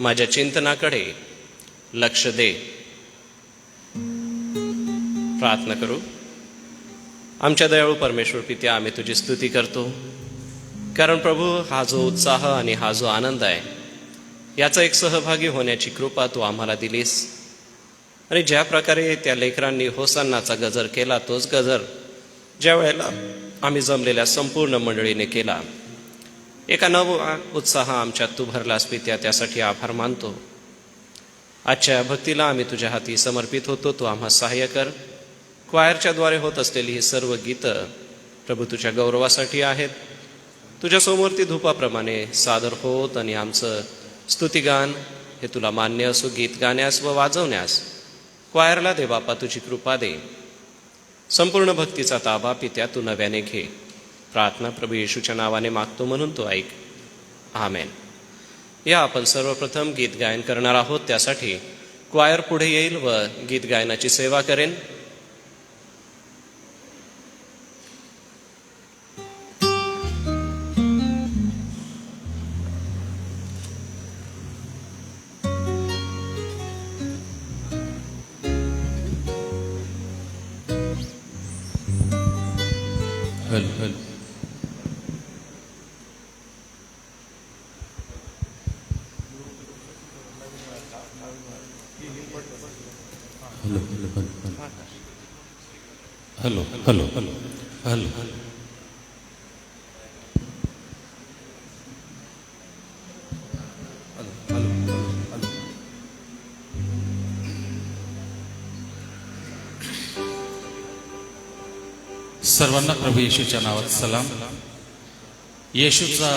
माझ्या चिंतनाकडे लक्ष दे. प्रार्थना करू. आमच्या दयाळू परमेश्वर पित्या, आम्ही तुझी स्तुती करतो, कारण प्रभू, हा जो उत्साह आणि हा जो आनंद आहे याचा एक सहभागी होण्याची कृपा तू आम्हाला दिलीस. आणि ज्या प्रकारे त्या लेकरांनी होसान्नाचा गजर केला, तोच गजर ज्या वेळेला आम्ही जमलेल्या संपूर्ण मंडळीने केला, एका नव उत्साह आमच्यात तू भरलास पित्या, त्यासाठी आभार मानतो. आजच्या भक्तीला आम्ही तुझ्या हाती समर्पित होतो. तू आम्हा सहाय्य कर. क्वायरच्या द्वारे होत असलेली ही सर्व गीतं प्रभू तुझ्या गौरवासाठी आहेत. तुझ्यासमोर ती धूपाप्रमाणे सादर होत आणि आमचं स्तुतिगान हे तुला मान्य असो. गीत गाण्यास व वाजवण्यास क्वायरला दे बापा तुझी कृपा दे. संपूर्ण भक्तीचा ताबा पित्या तू नव्याने घे. प्रार्थना प्रभू येशूच्या नावाने मागतो, म्हणून तो ऐक. आमेन. या आपण सर्वप्रथम गीत गायन करणार आहोत. त्यासाठी क्वायर पुढे येईल व गीत गायनाची सेवा करेन. हल हल hello hello hello hello hello सर्वांना प्रभू येशूच्या नावात सलाम. येशूचा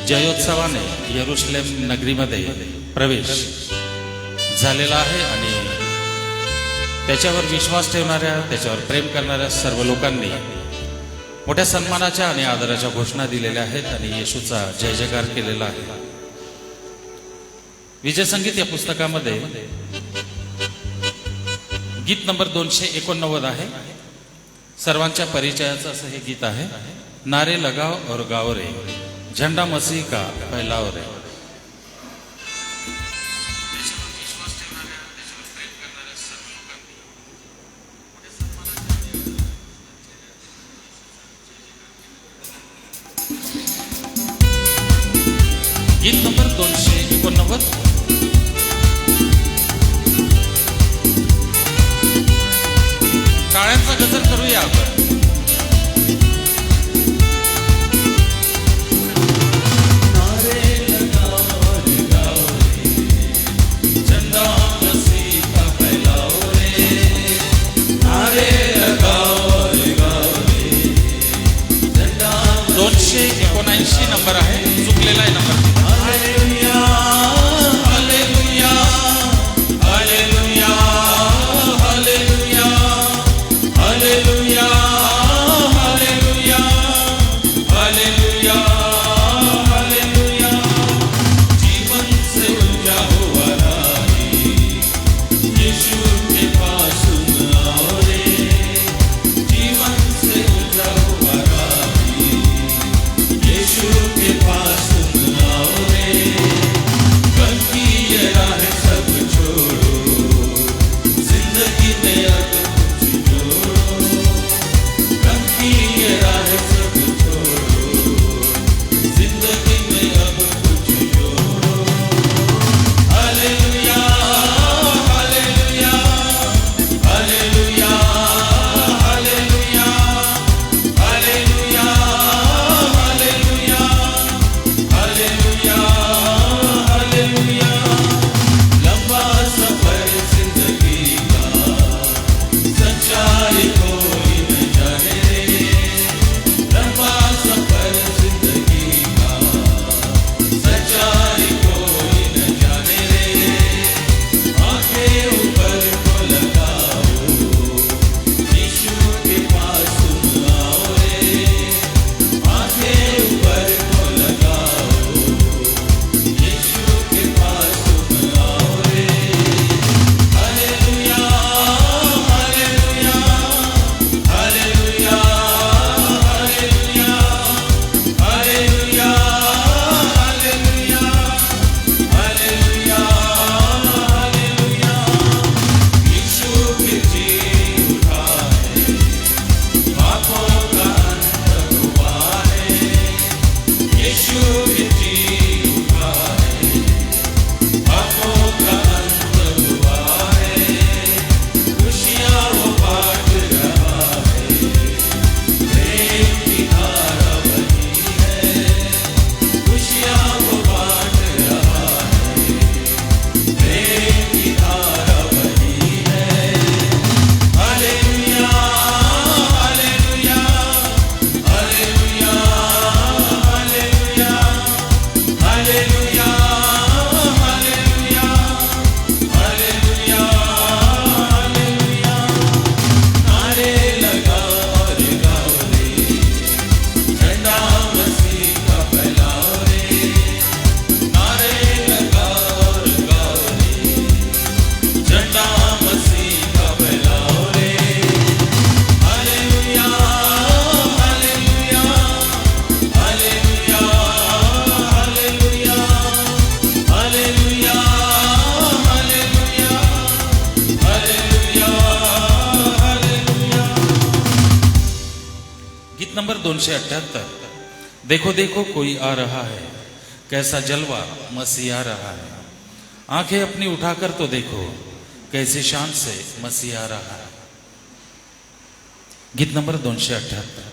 जयोत्सवाने यरुशलेम नगरीमध्ये प्रवेश झालेला आहे आणि त्याच्यावर विश्वास ठेवणाऱ्या, त्याच्यावर प्रेम करणाऱ्या सर्व लोकांनी मोठ्या सन्मानाच्या आणि आदराच्या घोषणा दिलेल्या आहेत आणि येशूचा जय जयकार केलेला आहे. विजय संगीत या पुस्तकामध्ये गीत नंबर 289 आहे. सर्वांच्या परिचयाचं असं हे गीत आहे. नारे लगाव और गाओ रे, झंडा मसीह का फैलाओ रे. गीत नंबर 289. टाळ्यांचा गजर करूया आपण. झंडा मसीह का फैलाओ रे, नारे लगाओ रे, गाओ रे, झंडा. 279 नंबर आहे, चुकलेला आहे number. Hallelujah hallelujah hallelujah hallelujah hallelujah. 278। देखो देखो कोई आ रहा है, कैसा जलवा मसीह आ रहा है। आंखें अपनी उठाकर तो देखो, कैसी शान से मसीह आ रहा है। गीत नंबर 278।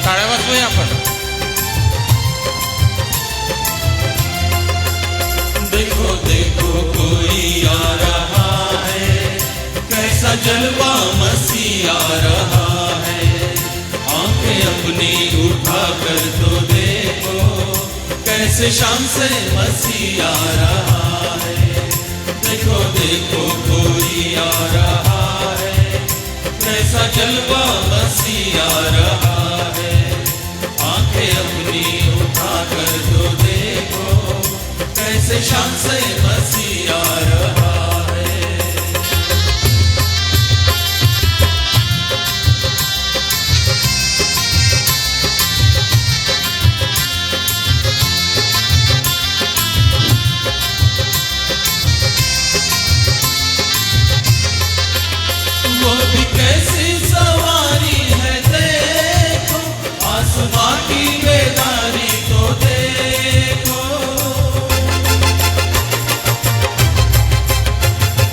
टाळ्या वाजवूया आपण। देखो देखो कोई आ रहा है, कैसा जलवा मसीह आ रहा है। आंखें अपनी उठा कर तो देखो, कैसे शान से मसीह आ रहा है। देखो देखो कोई आ रहा है, कैसा जलवा मसीह आ रहा है। आंखें अपनी उठा कर तो देखो, कैसे शान से मसीह आ रहा है। वो भी कैसी सवारी है देखो, आसमां की बेदारी तो देखो।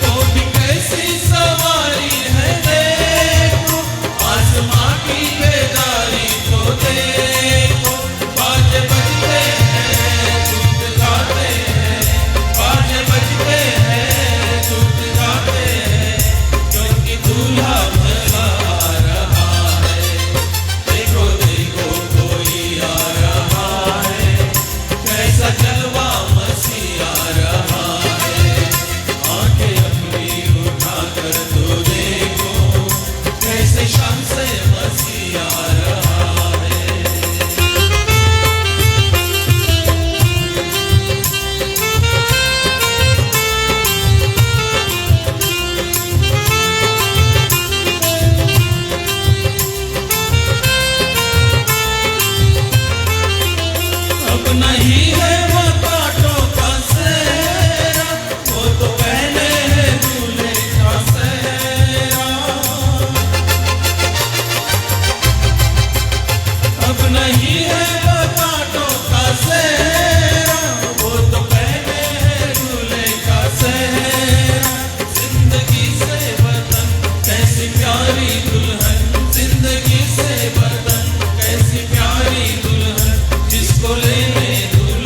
वो भी कैसी सवारी है देखो, आसमां की बेदारी तो देखो। बाजे बजते हैं दूत गाते हैं, बाजे बजते हैं दूत गाते हैं, क्योंकि दूल्हा चला आ रहा है। देखो देखो कोई आ रहा है, कैसा जलवा मसीह आ रहा है। आंखें अपनी उठा कर तो देखो, कैसे शान से मसीह आ रहा है। अब नहीं है वो कांटों का सेहरा, वो तो पहने हैं दूल्हे का सेहरा। अब नहीं है वो कांटों का सेहरा, वो तो पहने हैं दूल्हे का सेहरा। जिंदगी से वतन कैसी प्यारी दुल्हन, जिंदगी से वतन कैसी प्यारी दुल्हन, जिसको लेने दूल्हा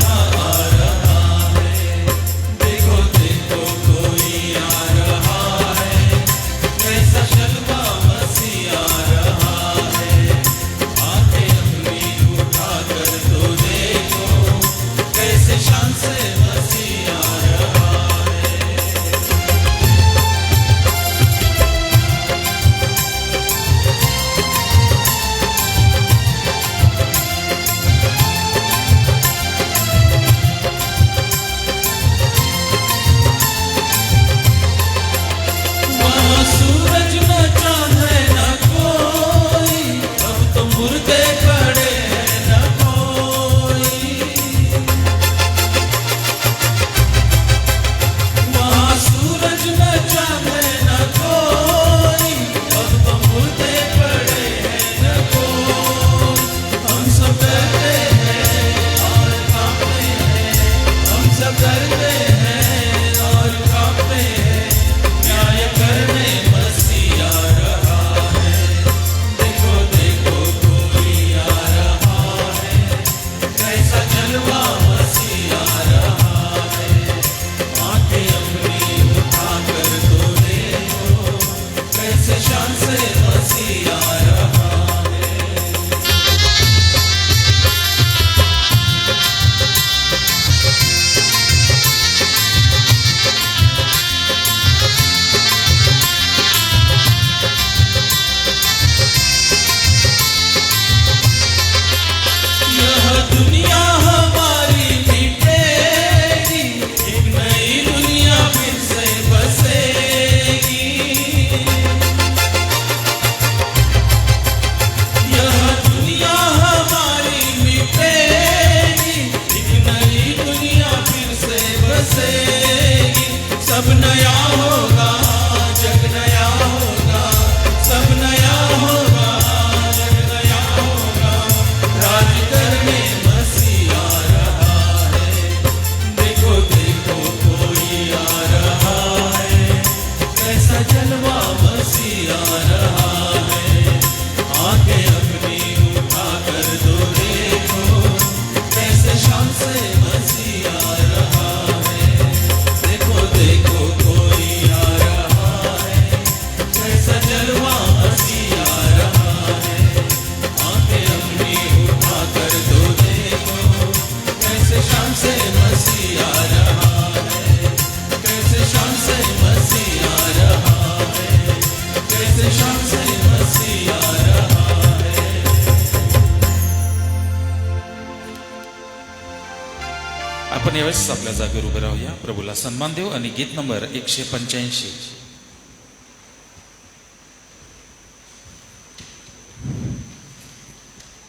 आपण यावेळेस आपल्या जागेवर उभे राहूया, प्रभूला सन्मान देऊ आणि गीत नंबर 185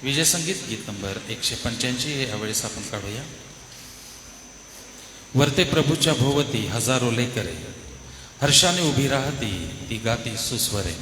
विजय संगीत गीत नंबर 185 यावेळेस आपण काढूया. वरते प्रभूच्या भोवती हजारो लेकरे, हर्षाने उभी राहती ती गाती सुस्वरे.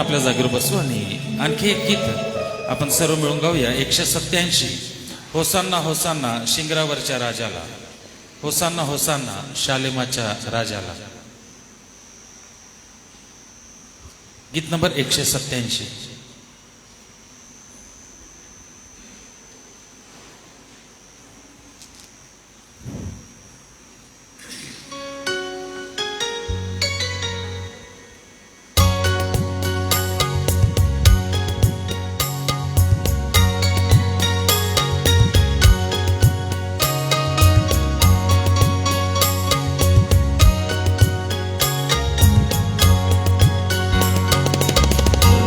आपल्या जागेवर बसू आणि आणखी एक गीत आपण सर्व मिळून गाऊया. 187 होसांना होसांना शिंगरावरच्या राजाला, होसांना होसांना शालेमाच्या राजाला. गीत नंबर 187.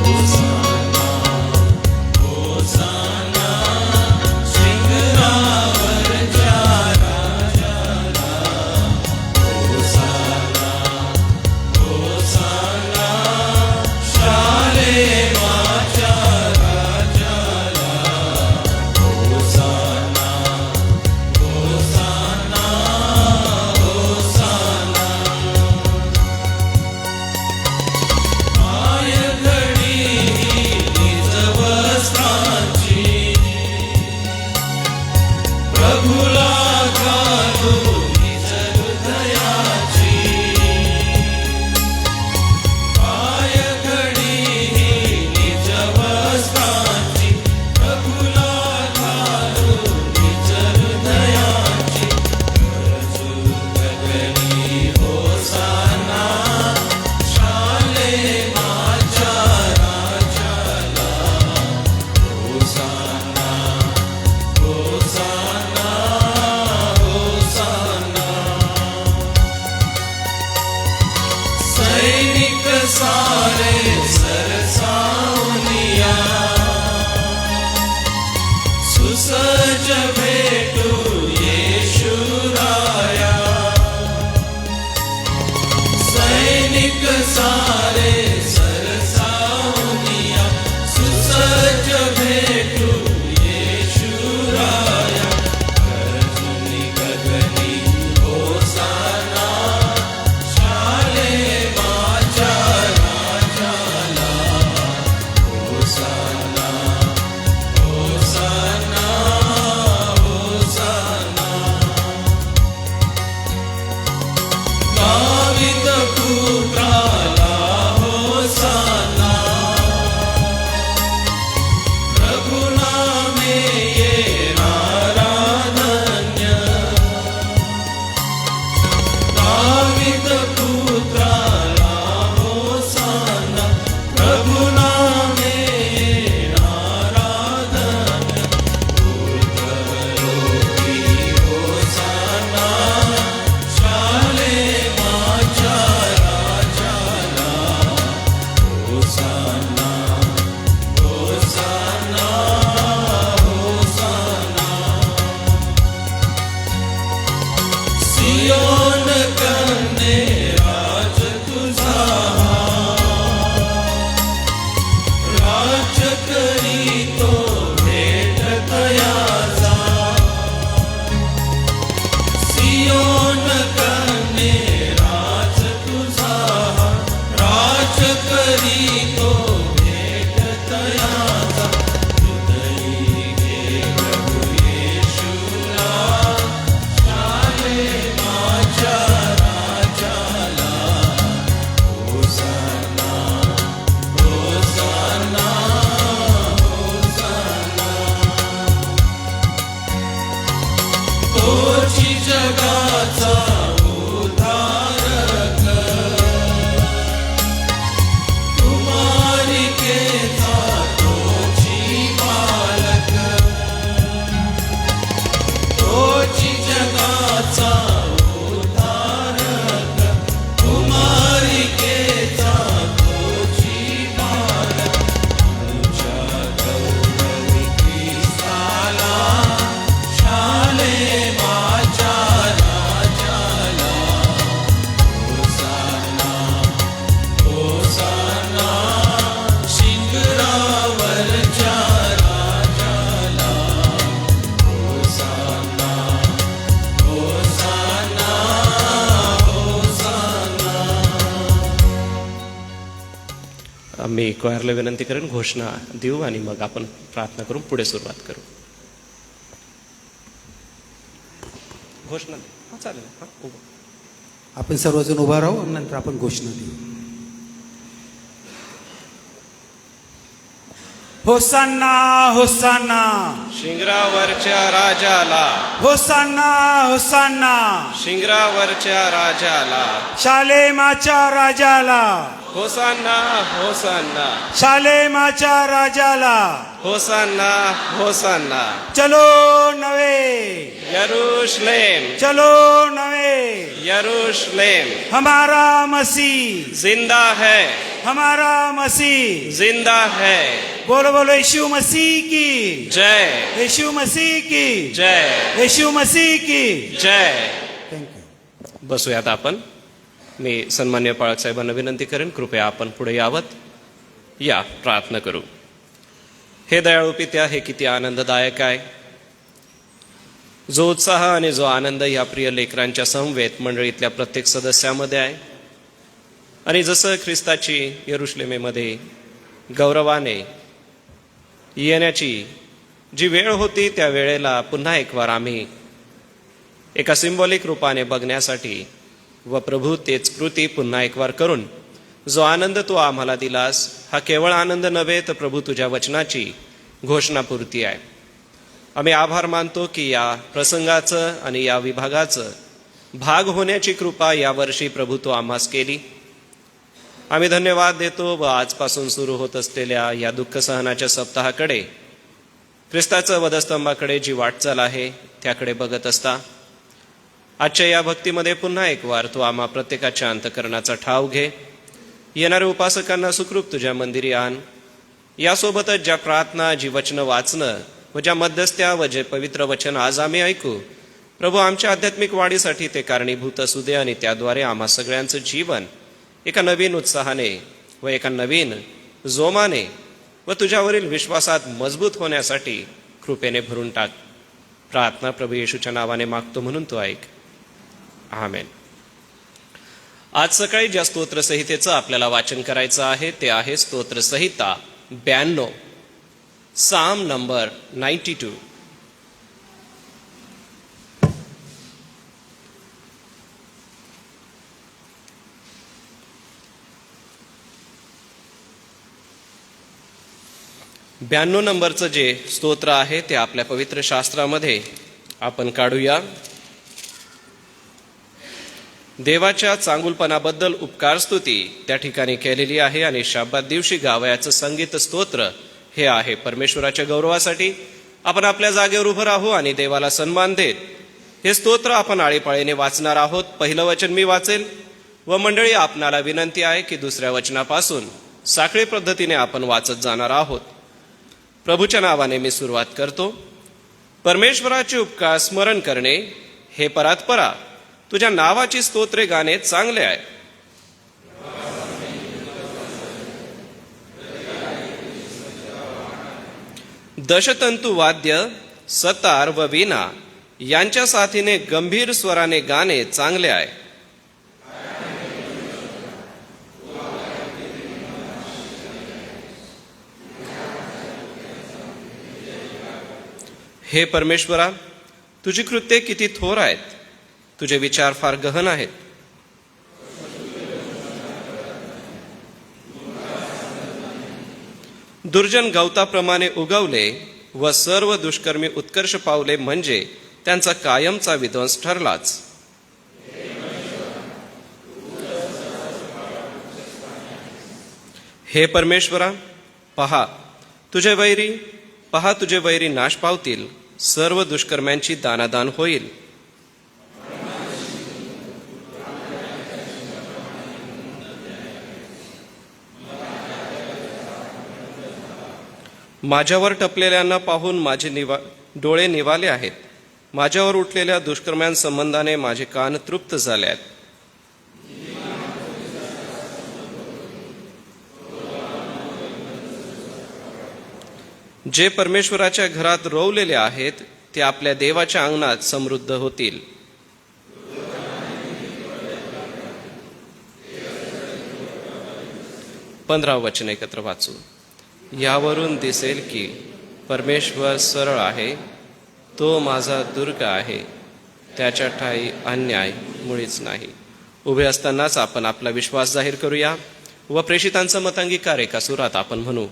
Hosanna. क्वायरला विनंती करेन घोषणा देऊ आणि मग आपण प्रार्थना करून पुढे सुरुवात करू. घोषणा दे. हां चालेल. हां उभं. आपण सर्वजण उभा राहू आणि नंतर आपण घोषणा देऊ. होसान्ना होसान्ना शिंगरावरच्या राजाला, होसान्ना होसान्ना शिंगरावरच्या राजाला, शालेमाच्या राजाला, होसान्ना होसान्ना, शालेमाच्या राजाला. होसान्ना होसान्ना. चलो नवे, यरूशलेम, चलो नवे. यरूशलेम हमारा मसीह, जिंदा है, हमारा मसीह. जिंदा है. बोलो बोलो यीशु मसीह की जय, यीशु मसीह की जय, यीशु मसीह की जय. थँक्यू. बसूयात आपण. मी सन्मान्य पाळक साहेबांना विनंती करेन कृपया आपण पुढे यावत. या प्रार्थना करू. हे दयाळू पित्या, हे किती आनंददायक आहे जो उत्साह आणि जो आनंद या प्रिय लेकरांच्या समवेत मंडळीतल्या प्रत्येक सदस्यामध्ये आहे. आणि जसं ख्रिस्ताची यरुशलेमेमध्ये गौरवाने येण्याची जी वेळ होती त्या वेळेला पुन्हा एक वार आम्ही एका सिंबॉलिक रूपाने बघण्यासाठी व प्रभू तेच कृती पुन्हा एक वार करून जो आनंद तू आम्हाला दिलास हा केवळ आनंद नव्हे तर प्रभू तुझ्या वचनाची घोषणापूर्ती आहे. आम्ही आभार मानतो की या प्रसंगाचं आणि या विभागाचं भाग होण्याची कृपा यावर्षी प्रभू तू आम्हास केली. आम्ही धन्यवाद देतो व आजपासून सुरू होत असलेल्या या दुःख सहनाच्या सप्ताहाकडे, ख्रिस्ताचं वधस्तंभाकडे जी वाटचाल आहे त्याकडे बघत असता आजच्या या भक्तीमध्ये पुन्हा एक वार तू आम्हा प्रत्येकाच्या अंतकरणाचा ठाव घे. येणाऱ्या उपासकांना सुखरूप तुझ्या मंदिरी आण. यासोबतच ज्या प्रार्थना, जी वचनं वाचणं व ज्या मध्यस्थ्या व जे पवित्र वचन आज आम्ही ऐकू, प्रभू आमच्या आध्यात्मिक वाढीसाठी ते कारणीभूत असू दे आणि त्याद्वारे आम्हा सगळ्यांचं जीवन एका नवीन उत्साहाने व एका नवीन जोमाने व तुझ्यावरील विश्वासात मजबूत होण्यासाठी कृपेने भरून टाक. प्रार्थना प्रभू येशूच्या नावाने मागतो म्हणून तू ऐक. आमेन. आज सकाळी ज्या स्तोत्रसंहितेचं आपल्याला वाचन करायचं आहे ते आहे स्तोत्रसंहिता 92, साम नंबर 92. ब्याण्णव नंबरचं जे स्तोत्र आहे ते आपल्या पवित्र शास्त्रामध्ये आपण काढूया. देवाच्या चांगुलपणाबद्दल उपकार स्तुती त्या ठिकाणी केलेली आहे आणि शब्दात दिवशी गावयाचं संगीत स्तोत्र हे आहे परमेश्वराच्या गौरवासाठी. आपण आपल्या जागेवर उभं राहू आणि देवाला सन्मान देत हे स्तोत्र आपण आळीपाळीने वाचणार आहोत. पहिलं वचन मी वाचेल व मंडळी आपणाला विनंती आहे की दुसऱ्या वचनापासून साखळी पद्धतीने आपण वाचत जाणार आहोत. प्रभूच्या नावाने मी सुरुवात करतो. परमेश्वराचे उपकार स्मरण करणे हे परात्परा, तुझ्या नावाची स्तोत्रे गाणे चांगले आहे. दशतंतू वाद्य, सतार व वीणा यांच्या साथीने गंभीर स्वराने गाणे चांगले आहे. हे परमेश्वरा, तुझी कृत्ये किती थोर आहेत, तुझे विचार फार गहन आहेत. दुर्जन गवताप्रमाणे उगवले व सर्व दुष्कर्मी उत्कर्ष पावले म्हणजे त्यांचा कायमचा विध्वंस ठरलाच. हे परमेश्वरा, पहा तुझे वैरी नाश पावतील, सर्व दुष्कर्म्यांची दानादान होईल. माझ्यावर टपलेल्यांना पाहून माझे डोळे निवाले आहेत. माझ्यावर उठलेल्या दुष्कर्म्यांसंबंधाने माझे कान तृप्त झाले आहेत. जे परमेश्वराच्या घरात रोवलेले आहेत ते आपल्या देवाच्या अंगणात समृद्ध होतील. 15 वचन एकत्र वाचू. यावरून दिसेल की परमेश्वर सरळ आहे, तो माझा दुर्ग आहे, त्याच्या ठाई अन्याय मुळीच नाही. उभे असतानाच आपण आपला विश्वास जाहीर करूया व प्रेषितांचं मतांगीकार एका सुरात आपण म्हणू.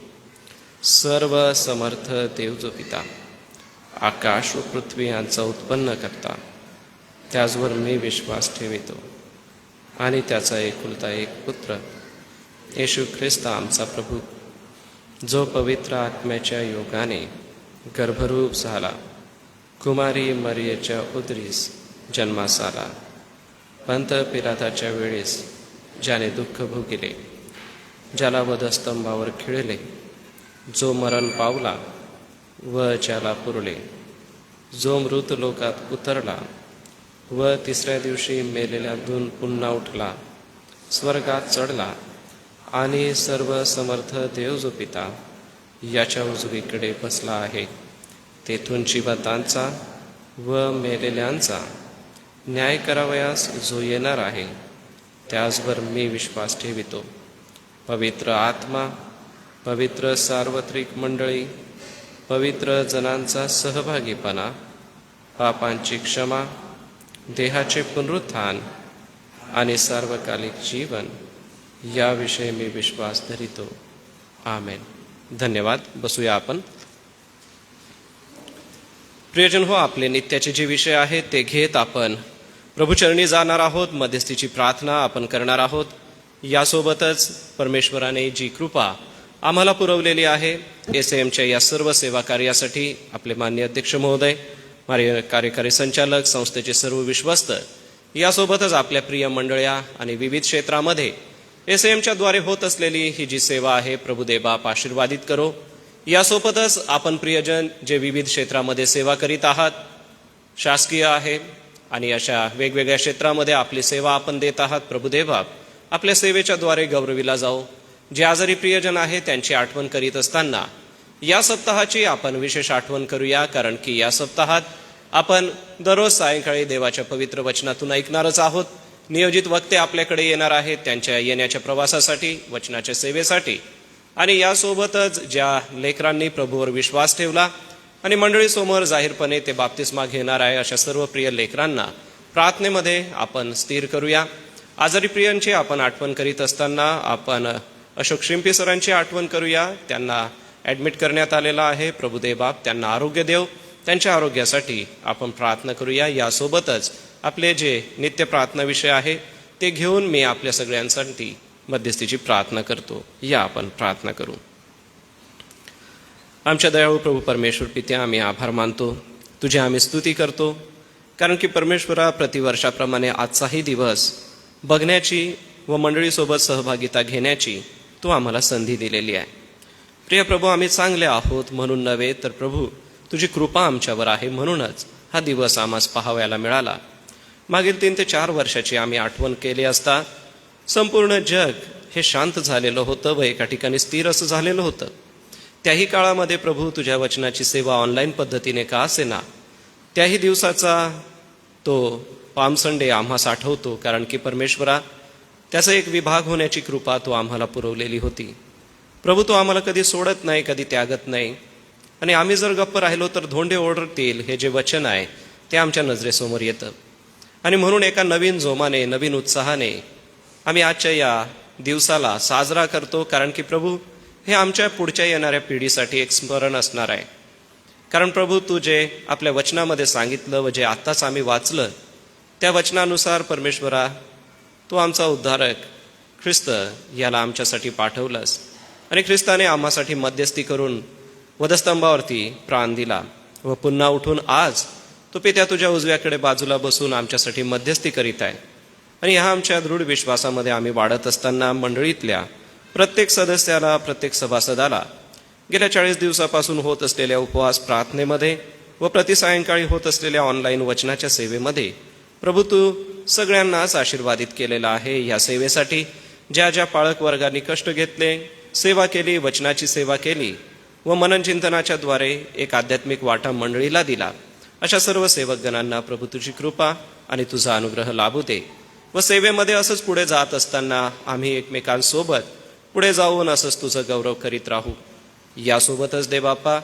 सर्व समर्थ देव जो पिता, आकाश व पृथ्वी यांचा उत्पन्न करता, त्याचवर मी विश्वास ठेवितो आणि त्याचा एकुलता एक पुत्र येशू ख्रिस्त आमचा प्रभू, जो पवित्र आत्म्याच्या योगाने गर्भरूप झाला, कुमारी मरियेच्या उदरीस जन्मास आला, पंत पिलाताच्या वेळेस ज्याने दुःख भोगिले, ज्याला वधस्तंभावर खिळले, जो मरण पावला व ज्याला पुरले, जो मृत लोकात उतरला व तिसऱ्या दिवशी मेलेल्यातून पुन्हा उठला, स्वर्गात चढला आणि सर्व समर्थ देव जो पिता याच्या उजवीकडे बसला आहे, तेथून जिवंतांचा व मेलेल्यांचा न्याय करावयास जो येणार आहे, त्याचवर मी विश्वास ठेवितो. पवित्र आत्मा, पवित्र सार्वत्रिक मंडळी, पवित्र जनांचा सहभागीपणा, पापांची क्षमा, देहाचे पुनरुत्थान आणि सार्वकालिक जीवन, याविषयी मी विश्वास धरितो. आमेन. धन्यवाद. बसूया आपण. प्रियजन हो, आपले नित्याचे जे विषय आहेत ते घेत आपण प्रभुचरणी जाणार आहोत. मध्यस्थीची प्रार्थना आपण करणार आहोत. यासोबतच परमेश्वराने जी कृपा आम्हाला पुरवलेली आहे, SAMच्या या सर्व सेवा कार्यासाठी आपले माननीय अध्यक्ष महोदय, माननीय कार्यकारी संचालक, संस्थेचे सर्व विश्वस्त, यासोबतच आपल्या प्रिय मंडळ्या आणि विविध क्षेत्रामध्ये SAMच्या द्वारे होत असलेली ही जी सेवा आहे, प्रभुदेव बाप आशीर्वादित करो. यासोबतच आपण प्रियजन जे विविध क्षेत्रामध्ये सेवा करीत आहात, शासकीय आहे आणि अशा वेगवेगळ्या क्षेत्रामध्ये आपली सेवा आपण देत आहात, प्रभुदेव बाप आपल्या सेवेच्या द्वारे गौरविला जाऊ. जे आजारी प्रियजन आहे त्यांची आठवण करीत असताना या सप्ताहाची आपण विशेष आठवण करूया, कारण की या सप्ताहात आपण दररोज सायंकाळी देवाच्या पवित्र वचनातून ऐकणारच आहोत. नियोजित वक्ते आपल्याकडे येणार आहेत त्यांच्या येण्याच्या प्रवासासाठी, वचनाच्या सेवेसाठी. आणि यासोबतच ज्या लेकरांनी प्रभूवर विश्वास ठेवला आणि मंडळीसमोर जाहीरपणे ते बाप्तिस्मा घेणार आहे, अशा सर्व प्रिय लेकरांना प्रार्थनेमध्ये आपण स्थिर करूया. आजारी प्रियांची आपण आठवण करीत असताना आपण अशोक शिंपी सरांची आठवण करूया. त्यांना ॲडमिट करण्यात आलेला आहे. प्रभुदेव बाप त्यांना आरोग्य देव. त्यांच्या आरोग्यासाठी आपण प्रार्थना करूया. यासोबतच आपले जे नित्य प्रार्थना विषय आहे ते घेऊन मी आपल्या सगळ्यांसाठी मध्यस्थीची प्रार्थना करतो. या आपण प्रार्थना करू. आमच्या दयाळू प्रभू परमेश्वर पित्या, आम्ही आभार मानतो, तुझी आम्ही स्तुती करतो, कारण की परमेश्वरा प्रतिवर्षाप्रमाणे आजचाही दिवस बघण्याची व मंडळीसोबत सहभागिता घेण्याची तू आम्हाला संधी दिलेली आहे. प्रिय प्रभू, आम्ही चांगले आहोत म्हणून नव्हे, तर प्रभू तुझी कृपा आमच्यावर आहे म्हणूनच हा दिवस आम्हास पाहावयाला मिळाला. मागील 3 ते 4 वर्षाची आम्ही आठवण केली असता संपूर्ण जग हे शांत झालेलं होतं व एका ठिकाणी स्थिर असं झालेलं होतं. त्याही काळामध्ये प्रभू तुझ्या वचनाची सेवा ऑनलाईन पद्धतीने का असेना, त्याही दिवसाचा तो पाम संडे आम्हास आठवतो, कारण की परमेश्वरा त्याचा एक विभाग होण्याची कृपा तू आम्हाला पुरवलेली होती. प्रभू तू आम्हाला कधी सोडत नाही, कधी त्यागत नाही. आणि आम्ही जर गप्प राहिलो तर धोंडे ओढतील हे जे वचन आहे ते आमच्या नजरेसमोर येतं. आणि म्हणून एका नवीन जोमाने, नवीन उत्साहाने आम्ही आजच्या या दिवसाला साजरा करतो, कारण की प्रभू हे आमच्या पुढच्या येणाऱ्या पिढीसाठी एक स्मरण असणार आहे. कारण प्रभू तू जे आपल्या वचनामध्ये सांगितलं व जे आत्ताच आम्ही वाचलं त्या वचनानुसार परमेश्वरा तू आमचा उद्धारक ख्रिस्त याला आमच्यासाठी पाठवलंस आणि ख्रिस्ताने आम्हासाठी मध्यस्थी करून वधस्तंभावरती प्राण दिला व पुन्हा उठून आज तो पित्या तुझ्या उजव्याकडे बाजूला बसून आमच्यासाठी मध्यस्थी करीत आहे. आणि ह्या आमच्या दृढ विश्वासामध्ये आम्ही वाढत असताना मंडळीतल्या प्रत्येक सदस्याला, प्रत्येक सभासदाला गेल्या 40 दिवसापासून होत असलेल्या उपवास प्रार्थनेमध्ये व प्रति सायंकाळी होत असलेल्या ऑनलाईन वचनाच्या सेवेमध्ये प्रभू तू सगळ्यांनाच आशीर्वादित केलेला आहे. या सेवेसाठी ज्या ज्या पाळक वर्गांनी कष्ट घेतले, सेवा केली, वचनाची सेवा केली व मननचिंतनाच्या द्वारे एक आध्यात्मिक वाटा मंडळीला दिला, अशा सर्व सेवकगणांना प्रभू तुझी कृपा आणि तुझा अनुग्रह लाभू दे. व सेवेमध्ये असंच पुढे जात असताना आम्ही एकमेकांसोबत पुढे जाऊन असंच तुझं गौरव करीत राहू. यासोबतच दे बाप्पा,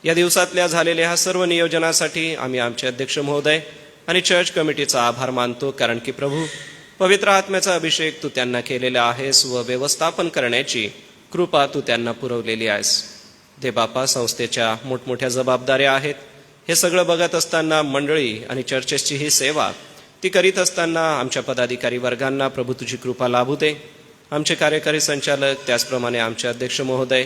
या दिवसातल्या झालेल्या ह्या सर्व नियोजनासाठी आम्ही आमचे अध्यक्ष महोदय आणि चर्च कमिटीचा आभार मानतो, कारण की प्रभू, पवित्र आत्म्याचा अभिषेक तू त्यांना केलेला आहेस व व्यवस्थापन करण्याची कृपा तू त्यांना पुरवलेली आहेस. दे बापा, संस्थेच्या मोठमोठ्या जबाबदाऱ्या आहेत. हे सगळं बघत असताना मंडळी आणि चर्चेसची ही सेवा ती करीत असताना आमच्या पदाधिकारी वर्गांना प्रभू तुझी कृपा लाभू दे. आमचे कार्यकारी संचालक, त्याचप्रमाणे आमचे अध्यक्ष महोदय,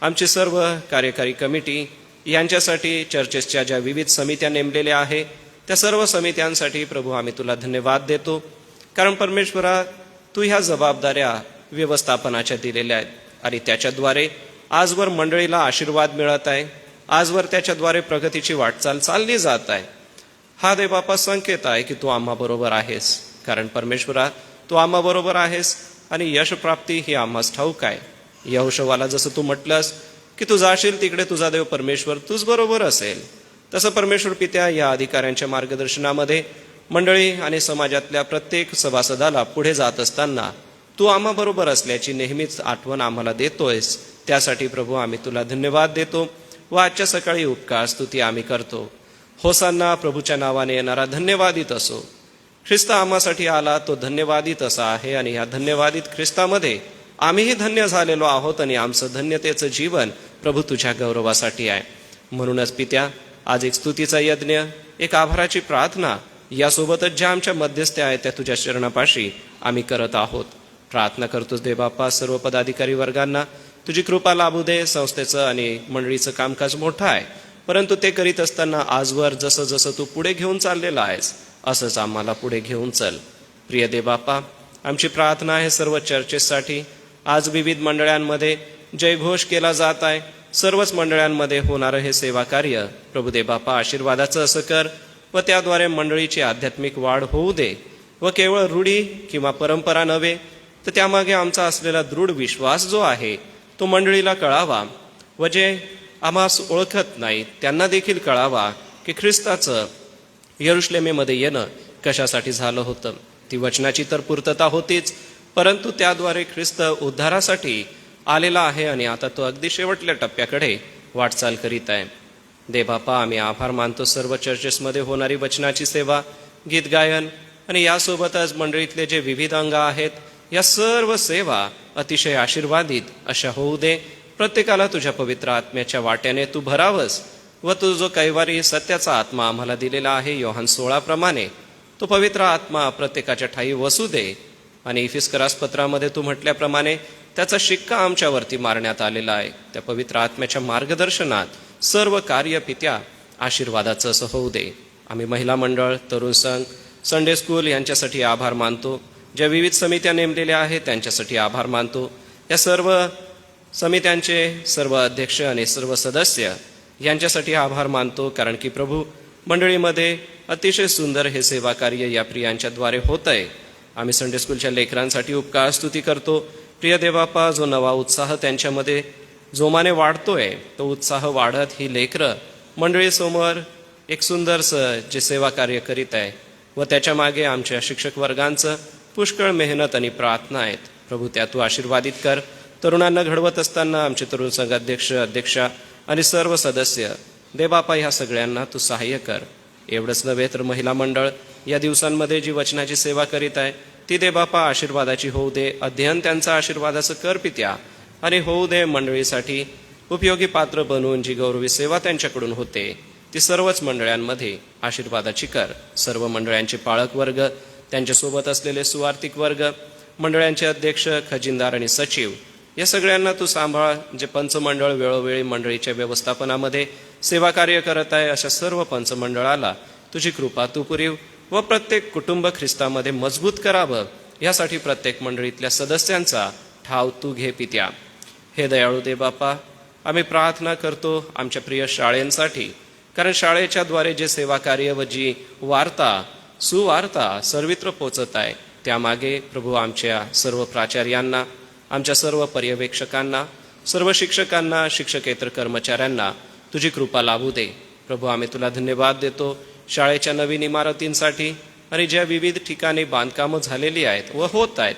आमची सर्व कार्यकारी कमिटी, यांच्यासाठी चर्चेसच्या ज्या विविध समित्या नेमलेल्या आहे त्या सर्व समित्यांसाठी प्रभू आम्ही तुला धन्यवाद देतो. कारण परमेश्वरा, तू ह्या जबाबदाऱ्या व्यवस्थापनाच्या दिलेल्या आहेत आणि त्याच्याद्वारे आजवर मंडळीला आशीर्वाद मिळत आहे. आजवर त्याच्याद्वारे प्रगतीची वाटचाल चालली जात आहे. हा दे बापा संकेत आहे की तू आम्हाबरोबर आहेस. कारण परमेश्वरा, तू आम्हाबरोबर आहेस आणि यशप्राप्ती ही आम्हास ठाऊक आहे. यहोशवाला जसं तू म्हटलंस की तू जाशील तिकडे तुझा देव परमेश्वर तुझ बरोबर असेल, तसं परमेश्वर पित्या या अधिकाऱ्यांच्या मार्गदर्शनामध्ये मंडळी आणि समाजातल्या प्रत्येक सभासदाला पुढे जात असताना तू आम्हाबरोबर असल्याची नेहमीच आठवण आम्हाला देतोयस. त्यासाठी प्रभू आम्ही तुला धन्यवाद देतो व आजच्या सकाळी उपकार स्तुती आम्ही करतो. होसांना, प्रभूच्या नावाने येणारा धन्यवादित असो. ख्रिस्त आम्हासाठी आला तो धन्यवादित असा आहे आणि ह्या धन्यवादित ख्रिस्तामध्ये आम्हीही धन्य झालेलो आहोत आणि आमचं धन्यतेचं जीवन प्रभू तुझ्या गौरवासाठी आहे. म्हणूनच पित्या, आज एक स्तुतीचा यज्ञ, एक आभाराची प्रार्थना, यासोबतच ज्या आमच्या मध्यस्थ्या आहेत त्या तुझ्या चरणापाशी आम्ही करत आहोत. प्रार्थना करतोच दे बाप्पा, सर्व पदाधिकारी वर्गांना तुझी कृपा लाभू दे. संस्थेचं आणि मंडळीचं कामकाज मोठं आहे, परंतु ते करीत असताना आजवर जसं जसं तू पुढे घेऊन चाललेला आहेस असंच आम्हाला पुढे घेऊन चल. प्रिय दे बाप्पा, आमची प्रार्थना आहे सर्व चर्चेसाठी. आज विविध मंडळांमध्ये जयघोष केला जात आहे. सर्वच मंडळांमध्ये होणारं हे सेवा कार्य प्रभू दे बाप्पा आशीर्वादाचं असं कर व त्याद्वारे मंडळीची आध्यात्मिक वाढ होऊ दे. व केवळ रूढी किंवा परंपरा नव्हे, तर त्यामागे आमचा असलेला दृढ विश्वास जो आहे तो मंडळीला कळावा व जे आम्हास ओळखत नाही त्यांना देखील कळावा की ख्रिस्ताचं यरुशलेमेमध्ये येणं कशासाठी झालं होतं. ती वचनाची तर पूर्तता होतीच, परंतु त्याद्वारे ख्रिस्त उद्धारासाठी आलेला आहे आणि आता तो अगदी शेवटल्या टप्प्याकडे वाटचाल करीत आहे. दे बापा, आम्ही आभार मानतो सर्व चर्चेसमध्ये होणारी वचनाची सेवा, गीत गायन आणि यासोबतच मंडळीतले जे विविध अंग आहेत, या सर्व सेवा अतिशय आशीर्वादित अशा होऊ दे. प्रत्येकाला तुझ्या पवित्र आत्म्याच्या वाट्याने तू भरावस व तू जो कैवारी सत्याचा आत्मा आम्हाला दिलेला आहे योहान 16 प्रमाणे तो पवित्र आत्मा प्रत्येकाच्या ठाई वसू दे. आणि इफिस्करास पत्रामध्ये तू म्हटल्याप्रमाणे त्याचा शिक्का आमच्यावरती मारण्यात आलेला आहे. त्या पवित्र आत्म्याच्या मार्गदर्शनात सर्व कार्य पित्या आशीर्वादाचं असं होऊ दे. आम्ही महिला मंडळ, तरुण संघ, संडे स्कूल यांच्यासाठी आभार मानतो. ज्या विविध समित्या नेमलेल्या आहेत त्यांच्यासाठी आभार मानतो. या सर्व समित्यांचे सर्व अध्यक्ष आणि सर्व सदस्य यांच्यासाठी आभार मानतो, कारण की प्रभू, मंडळीमध्ये अतिशय सुंदर हे सेवा कार्य या प्रियांच्याद्वारे होत आहे. आम्ही संडे स्कूलच्या लेकरांसाठी उपकार स्तुती करतो. प्रिय देवापा, जो नवा उत्साह त्यांच्यामध्ये जोमाने वाढतोय, तो उत्साह वाढत ही लेकरं मंडळीसमोर एक सुंदरसं जे सेवा कार्य करीत आहे व त्याच्या मागे आमच्या शिक्षक वर्गांचं पुष्कळ मेहनत आणि प्रार्थना आहेत. प्रभू, त्या तू आशीर्वादित कर. तरुणांना घडवत असताना आमचे तरुण संघ अध्यक्ष, अध्यक्षा आणि सर्व सदस्य, देबापा, ह्या सगळ्यांना तू सहाय्य कर. एवढंच नव्हे तर महिला मंडळ या दिवसांमध्ये जी वचनाची सेवा करीत आहे ती देबापा आशीर्वादाची होऊ दे. अध्ययन त्यांचा आशीर्वादाचं कर पित्या आणि होऊ दे. मंडळीसाठी उपयोगी पात्र बनवून जी गौरवी सेवा त्यांच्याकडून होते ती सर्वच मंडळांमध्ये आशीर्वादाची कर. सर्व मंडळांचे पाळक वर्ग, त्यांच्यासोबत असलेले सुवार्थिक वर्ग, मंडळांचे अध्यक्ष, खजिनदार आणि सचिव, या सगळ्यांना तू सांभाळ. जे पंचमंडळ वेळोवेळी मंडळीच्या व्यवस्थापनामध्ये सेवा कार्य करत आहे अशा सर्व पंचमंडळाला तुझी कृपा तू पुरीव व प्रत्येक कुटुंब ख्रिस्तामध्ये मजबूत करावं, यासाठी प्रत्येक मंडळीतल्या सदस्यांचा ठाव तू घे पित्या. हे दयाळू दे बापा, आम्ही प्रार्थना करतो आमच्या प्रिय शाळेंसाठी, कारण शाळेच्याद्वारे जे सेवा कार्य व जी वार्ता सुवार्ता सर्वत्र पोचत आहे त्यामागे प्रभू आमच्या सर्व प्राचार्यांना, आमच्या सर्व पर्यवेक्षकांना, सर्व शिक्षकांना, शिक्षकेतर कर्मचाऱ्यांना तुझी कृपा लाभू दे. प्रभू, आम्ही तुला धन्यवाद देतो शाळेच्या नवीन इमारतींसाठी आणि ज्या विविध ठिकाणी बांधकामं झालेली आहेत व होत आहेत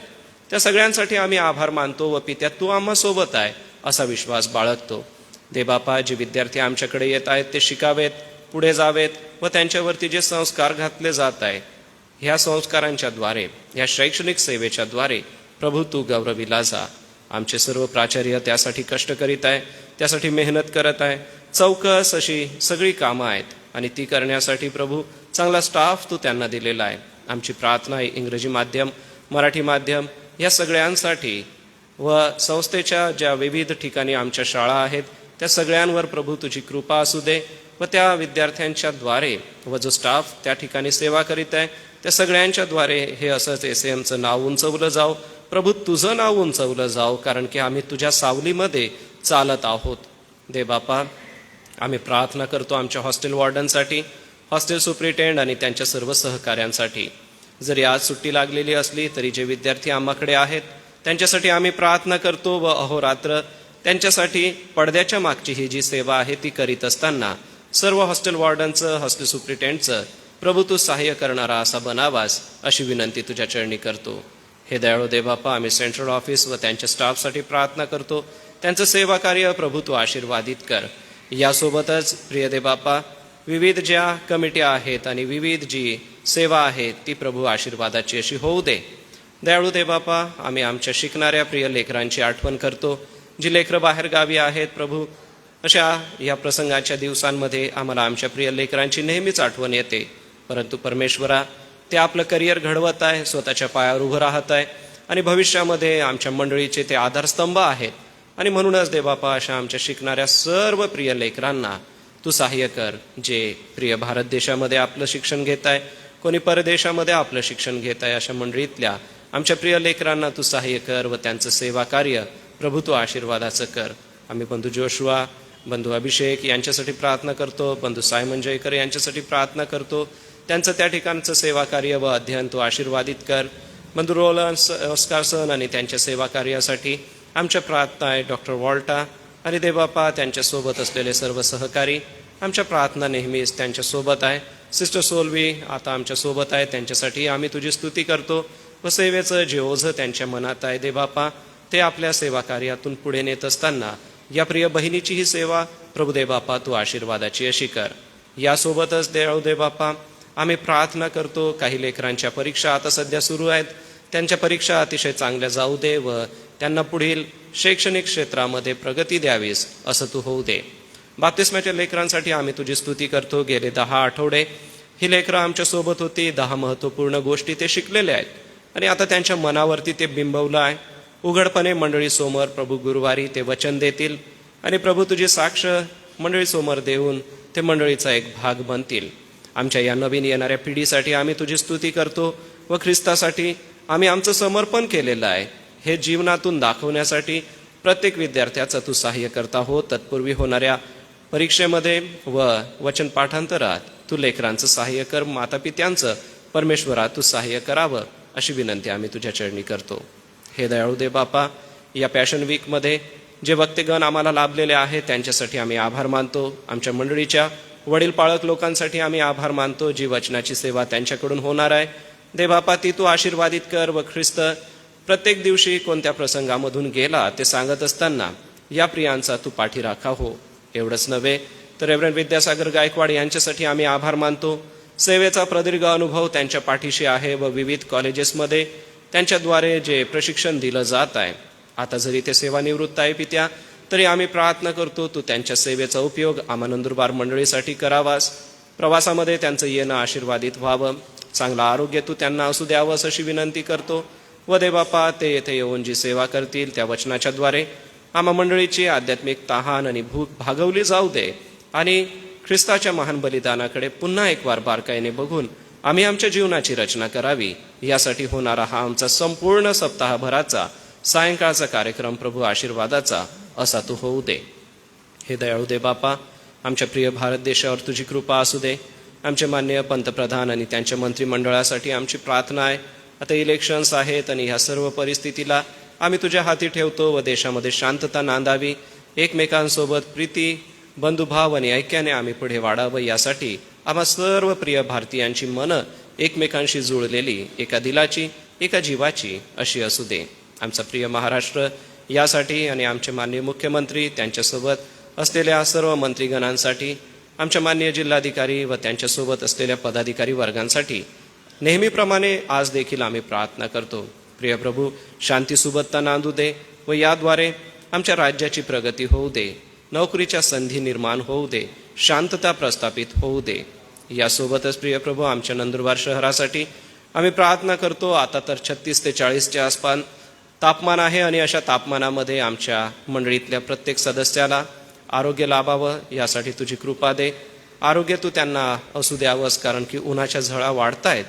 त्या सगळ्यांसाठी आम्ही आभार मानतो व पित्या तू आम्हासोबत आहे असा विश्वास बाळगतो. देवबापा, जे विद्यार्थी आमच्याकडे येत आहेत ते शिकावेत, पुढे जावेत व त्यांच्यावरती जे संस्कार घातले जात आहे ह्या संस्कारांच्या द्वारे, ह्या शैक्षणिक सेवेच्या द्वारे प्रभू तू गौरविला जा. आमचे सर्व प्राचार्य त्यासाठी कष्ट करीत आहे, त्यासाठी मेहनत करत आहे. चौकस अशी सगळी कामं आहेत आणि ती करण्यासाठी प्रभू चांगला स्टाफ तू त्यांना दिलेला आहे. आमची प्रार्थना आहे इंग्रजी माध्यम, मराठी माध्यम या सगळ्यांसाठी व संस्थेच्या ज्या विविध ठिकाणी आमच्या शाळा आहेत त्या सगळ्यांवर प्रभू तुझी कृपा असू दे व त्या विद्यार्थ्यांच्या द्वारे व जो स्टाफ त्या ठिकाणी सेवा करीत आहे त्या सगळ्यांच्या द्वारे हे असंच SAMचं नाव उंचवलं जाऊ. प्रभू तुझं नाव उंचवलं जाऊ, कारण की आम्ही तुझ्या सावलीमध्ये चालत आहोत. देवबापा, आम्ही प्रार्थना करतो आमच्या हॉस्टेल वॉर्डनसाठी, हॉस्टेल सुप्रिटेंड आणि त्यांच्या सर्व सहकाऱ्यांसाठी. जरी आज सुट्टी लागलेली असली तरी जे विद्यार्थी आम्हाकडे आहेत त्यांच्यासाठी आम्ही प्रार्थना करतो व अहोरात्र त्यांच्यासाठी पडद्याच्या मागची ही जी सेवा आहे ती करीत असताना सर्व हॉस्टेल वॉर्डनचं, हॉस्टेल सुप्रिटेंडचं प्रभू तू सहाय्य करणारा असा बनावास अशी विनंती तुझ्या चरणी करतो. हे दयाळू देवबापा, आम्ही सेंट्रल ऑफिस व त्यांच्या स्टाफसाठी प्रार्थना करतो. त्यांचं सेवा कार्य प्रभू तू आशीर्वादित कर. यासोबतच प्रिय देवबापा, विविध ज्या कमिट्या आहेत आणि विविध जी सेवा आहे ती प्रभू आशीर्वादाची अशी होऊ दे. दयाळू देवबापा, आम्ही आमच्या शिकणाऱ्या प्रिय लेकरांची आठवण करतो, जी लेकरं बाहेर गावी आहेत. प्रभू, अशा या प्रसंगाच्या दिवसांमध्ये आम्हाला आमच्या प्रिय लेकरांची नेहमीच आठवण येते. परंतु परमेश्वरा, ते आपलं करिअर घडवत आहे, स्वतःच्या पायावर उभं राहत आहे आणि भविष्यामध्ये आमच्या मंडळीचे ते आधारस्तंभ आहेत. आणि म्हणूनच देवबापा, अशा आमच्या शिकणाऱ्या सर्व प्रिय लेकरांना तू सहाय्य कर, जे प्रिय भारत देशामध्ये आपलं शिक्षण घेत आहे, कोणी परदेशामध्ये आपलं शिक्षण घेत आहे. अशा मंडळीतल्या आमच्या प्रिय लेकरांना तू सहाय्य कर व त्यांचं सेवा कार्य प्रभू तू आशीर्वादाचं कर. आम्ही बंधू जोशुआ, बंधू अभिषेक यांच्यासाठी प्रार्थना करतो, बंधू सायमन जयकर यांच्यासाठी प्रार्थना करतो. त्यांचं त्या ठिकाणचं सेवा कार्य व अध्ययन तू आशीर्वादित कर. बंधू रोलन्स ऑस्कारसन आणि त्यांच्या सेवा कार्यासाठी आमच्या प्रार्थना आहे. डॉक्टर वॉल्टा आणि देवबापा, त्यांच्यासोबत असलेले सर्व सहकारी, आमच्या प्रार्थना नेहमीच त्यांच्यासोबत आहे. सिस्टर सोलवी आता आमच्यासोबत आहे, त्यांच्यासाठी आम्ही तुझी स्तुती करतो व सेवेचं जे ओझं त्यांच्या मनात आहे देवबापा, ते आपल्या सेवा कार्यातून पुढे नेत असताना या प्रिय बहिणीची ही सेवा प्रभू देवबापा तू आशीर्वादाची अशी कर. यासोबतच दयाळू देवबापा, आम्ही प्रार्थना करतो, काही लेकरांच्या परीक्षा आता सध्या सुरू आहेत, त्यांच्या परीक्षा अतिशय चांगल्या जाऊ दे व त्यांना पुढील शैक्षणिक क्षेत्रामध्ये प्रगती द्यावीस असं तू होऊ दे. बाप्तिस्माच्या लेकरांसाठी आम्ही तुझी स्तुती करतो. गेले 10 आठवडे ही लेकरं आमच्यासोबत होती. 10 महत्त्वपूर्ण गोष्टी ते शिकलेले आहेत आणि आता त्यांच्या मनावरती ते बिंबवलं आहे. उघडपणे मंडळीसमोर प्रभू गुरुवारी ते वचन देतील आणि प्रभू तुझी साक्ष मंडळीसमोर देऊन ते मंडळीचा एक भाग बनतील. आमच्या या नवीन येणाऱ्या पिढीसाठी आम्ही तुझी स्तुती करतो व ख्रिस्तासाठी आम्ही आमचं समर्पण केलेलं आहे. हे जीवनातून दाखवण्यासाठी प्रत्येक विद्यार्थ्याचं तू सहाय्य करता हो. तत्पूर्वी होणाऱ्या परीक्षेमध्ये व वचन पाठांतरात तू लेकरांचं सहाय्य कर. मातापित्यांचं परमेश्वरा तू सहाय्य करावं अशी विनंती आम्ही तुझ्या चरणी करतो. हे दयाळू देवबापा, या पॅशन वीकमध्ये जे वक्तेगण आम्हाला लाभलेले आहेत त्यांच्यासाठी आम्ही आभार मानतो. आमच्या मंडळीच्या वडील पाळक लोकांसाठी आम्ही आभार मानतो, जी वचनाची सेवा त्यांच्याकडून होणार आहे. देवबापा, ती तू आशीर्वादित कर व ख्रिस्त प्रत्येक दिवशी कोणत्या प्रसंगामधून गेला ते सांगत असताना या प्रियांचा तू पाठीराखा हो. एवढंच नव्हे तर रेव्हरंड विद्यासागर गायकवाड यांच्यासाठी आम्ही आभार मानतो. सेवेचा प्रदीर्घ अनुभव त्यांच्या पाठीशी आहे व विविध कॉलेजेसमध्ये त्यांच्याद्वारे जे प्रशिक्षण दिलं जात आहे, आता जरी ते सेवानिवृत्त आहे पित्या, तरी आम्ही प्रार्थना करतो तू त्यांच्या सेवेचा उपयोग आम्हा नंदुरबार मंडळीसाठी करावास. प्रवासामध्ये त्यांचं येणं आशीर्वादित व्हावं, चांगलं आरोग्य तू त्यांना असू द्यावंस अशी विनंती करतो. व देवबापा, ते येथे येऊन जी सेवा करतील त्या वचनाच्याद्वारे आम्हा मंडळीची आध्यात्मिक तहान आणि भूक भागवली जाऊ दे आणि ख्रिस्ताच्या महान बलिदानाकडे पुन्हा एक वार बारकाईने बघून आम्ही आमच्या जीवनाची रचना करावी. यासाठी होणारा हा आमचा संपूर्ण सप्ताहभराचा सायंकाळचा कार्यक्रम प्रभू आशीर्वादाचा असा तू होऊ दे. हे दयाळू देवबापा, आमच्या प्रिय भारत देशावर तुझी कृपा असू दे. आमचे माननीय पंतप्रधान आणि त्यांच्या मंत्रिमंडळासाठी आमची प्रार्थना आहे. आता इलेक्शन्स आहेत आणि ह्या सर्व परिस्थितीला आम्ही तुझ्या हाती ठेवतो व देशामध्ये शांतता नांदावी, एकमेकांसोबत प्रीती, बंधुभाव आणि ऐक्याने आम्ही पुढे वाढावं. यासाठी आम्हा सर्व प्रिय भारतीयांची मनं एकमेकांशी जुळलेली, एका दिलाची, एका जीवाची अशी असू दे. आमचा प्रिय महाराष्ट्र यासाठी आणि आमचे माननीय मुख्यमंत्री त्यांच्यासोबत असलेल्या सर्व मंत्रीगणांसाठी, आमच्या माननीय जिल्हाधिकारी व त्यांच्यासोबत असलेल्या पदाधिकारी वर्गांसाठी नेहमीप्रमाणे आज देखील आम्ही प्रार्थना करतो. प्रिय प्रभू, शांती सुबत्ता नांदू दे व याद्वारे आमच्या राज्याची प्रगती होऊ दे, नोकरीच्या संधी निर्माण होऊ दे, शांतता प्रस्थापित होऊ दे. यासोबतच प्रिय प्रभू, आमच्या नंदुरबार शहरासाठी आम्ही प्रार्थना करतो. आता तर 36 ते 40च्या आसपास तापमान आहे आणि अशा तापमानामध्ये आमच्या मंडळीतल्या प्रत्येक सदस्याला आरोग्य लाभावं यासाठी तुझी कृपा दे. आरोग्य तू त्यांना असू द्यावंस, कारण की उन्हाच्या झळा वाढतायत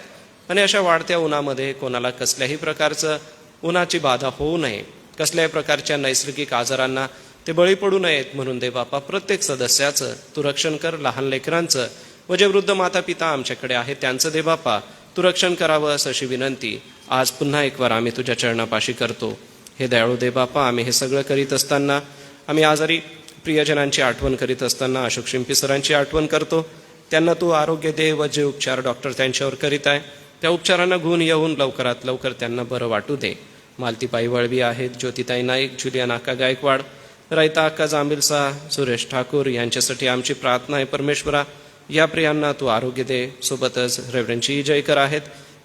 आणि अशा वाढत्या उन्हामध्ये कोणाला कसल्याही प्रकारचं उन्हाची बाधा होऊ नये, कसल्याही प्रकारच्या नैसर्गिक आजारांना ते बळी पडू नयेत म्हणून दे बापा प्रत्येक सदस्याचं तू रक्षण कर. लहान लेकरांचं व जे वृद्ध माता पिता आमच्याकडे आहेत त्यांचं दे बापा तू रक्षण करावंस अशी विनंती आज पुन्हा एक वार आम्ही तुझ्या चरणापाशी करतो. हे दयाळू दे बापा. आम्ही हे सगळं करीत असताना आम्ही आजारी प्रियजनांची आठवण करीत असताना अशोक शिंपी सरांची आठवण करतो. त्यांना तू आरोग्य दे व जे उपचार डॉक्टर त्यांच्यावर करीत आहे त्या उपचारांना गुण येऊन लवकरात लवकर त्यांना बरं वाटू दे. मालतीबाई वळवी आहेत, ज्योतिताई नाईक, जुलिया नाका गायकवाड, रायता अक्का जांबिलसा, सुरेश ठाकूर यांच्यासाठी आमची प्रार्थना आहे. परमेश्वरा, या प्रियांना तू आरोग्य दे. सोबतच रेव्हरंडची जयकर आहेत,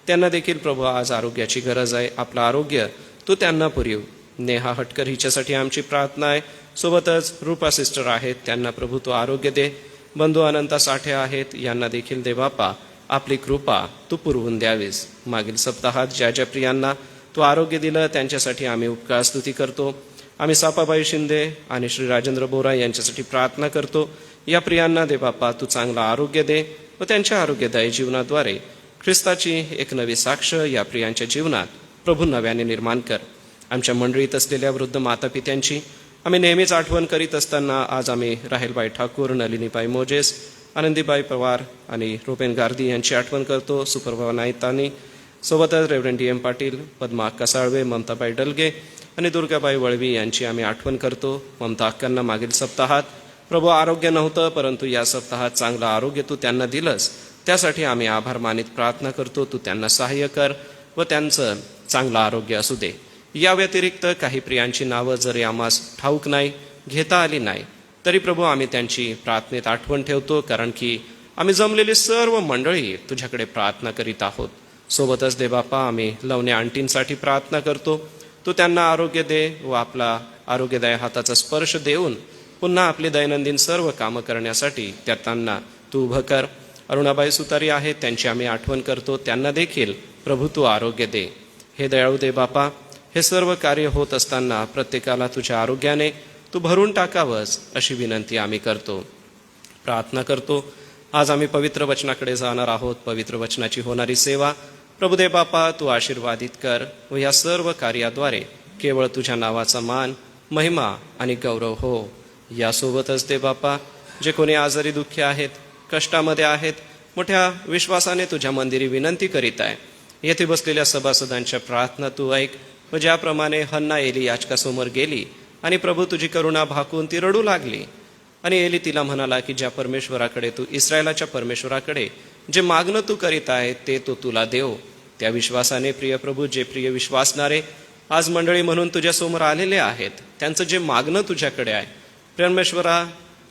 त्यांना देखील प्रभू आज आरोग्याची गरज आहे. आपलं आरोग्य तू त्यांना पुरव. नेहा हटकर हिच्यासाठी आमची प्रार्थना आहे. सोबतच रूपा सिस्टर आहेत, त्यांना प्रभू तू आरोग्य दे. बंधू अनंता साठे आहेत, यांना देखील दे बापा आपली कृपा तू पुरवून द्यावीस. मागील सप्ताहात ज्या ज्या प्रियांना तू आरोग्य दिलं त्यांच्यासाठी आम्ही उपकार स्तुती करतो. आम्ही सापाबाई शिंदे आणि श्री राजेंद्र बोरा यांच्यासाठी प्रार्थना करतो. या प्रियांना दे बापा तू चांगलं आरोग्य दे व त्यांच्या आरोग्यदायी जीवनाद्वारे ख्रिस्ताची एक नवी साक्ष या प्रियांच्या जीवनात प्रभू नव्याने निर्माण कर. आमच्या मंडळीत असलेल्या वृद्ध मातापित्यांची आम्ही नेहमीच आठवण करीत असताना आज आम्ही राहेलबाई ठाकूर, नलिनीबाई मोजेस, आनंदीबाई पवार आणि रोपेन गार्दी यांची आठवण करतो. सुप्रभा नाईतानी, सोबतच रेव्हरंड DM पाटील, पद्मा अक्का साळवे, ममताबाई डलगे आणि दुर्गाबाई वळवी यांची आम्ही आठवण करतो. ममता अक्कांना मागील सप्ताहात प्रभू आरोग्य नव्हतं, परंतु या सप्ताहात चांगलं आरोग्य तू त्यांना दिलंस. त्यासाठी आम्ही आभार मानित प्रार्थना करतो. तू त्यांना सहाय्य कर व त्यांचं चांगलं आरोग्य असू दे. या व्यतिरिक्त काही प्रियांची नावं जरी आम्हास ठाऊक नाही, घेता आली नाही, तरी प्रभू आम्ही त्यांची प्रार्थनेत आठवण ठेवतो, कारण की आम्ही जमलेली सर्व मंडळी तुझ्याकडे प्रार्थना करीत आहोत. सोबतच दे बापा आम्ही लवणे आंटींसाठी प्रार्थना करतो. तू त्यांना आरोग्य दे व आपला आरोग्यदायी हाताचा स्पर्श देऊन पुन्हा आपली दैनंदिन सर्व कामं करण्यासाठी त्यांना तू उभं कर. अरुणाबाई सुतारी आहेत, त्यांची आम्ही आठवण करतो. त्यांना देखील प्रभू तू आरोग्य दे. हे दयाळू दे बापा, हे सर्व कार्य होत असताना प्रत्येकाला तुझ्या आरोग्याने तू भरून टाकावंस अशी विनंती आम्ही करतो. प्रार्थना करतो. आज आम्ही पवित्र वचनाकडे जाणार आहोत. पवित्र वचनाची होणारी सेवा प्रभुदे बापा तू आशीर्वादित कर व या सर्व कार्याद्वारे केवळ तुझ्या नावाचा मान, महिमा आणि गौरव हो. यासोबतच दे बापा जे कोणी आजारी दुःखी आहेत, कष्टामध्ये आहेत, मोठ्या विश्वासाने तुझ्या मंदिरी विनंती करीत आहे, येथे बसलेल्या सभासदांच्या प्रार्थना तू ऐक व ज्याप्रमाणे हन्ना एली याचकासमोर गेली आणि प्रभू तुझी करुणा भाकून ती रडू लागली आणि एली तिला म्हणाला की ज्या परमेश्वराकडे तू इस्रायलाच्या परमेश्वराकडे जे मागणं तू करीत आहे ते तो तुला देव. त्या विश्वासाने प्रिय प्रभू जे प्रिय विश्वासणारे आज मंडळी म्हणून तुझ्यासमोर आलेले आहेत, त्यांचं जे मागणं तुझ्याकडे आहे परमेश्वरा,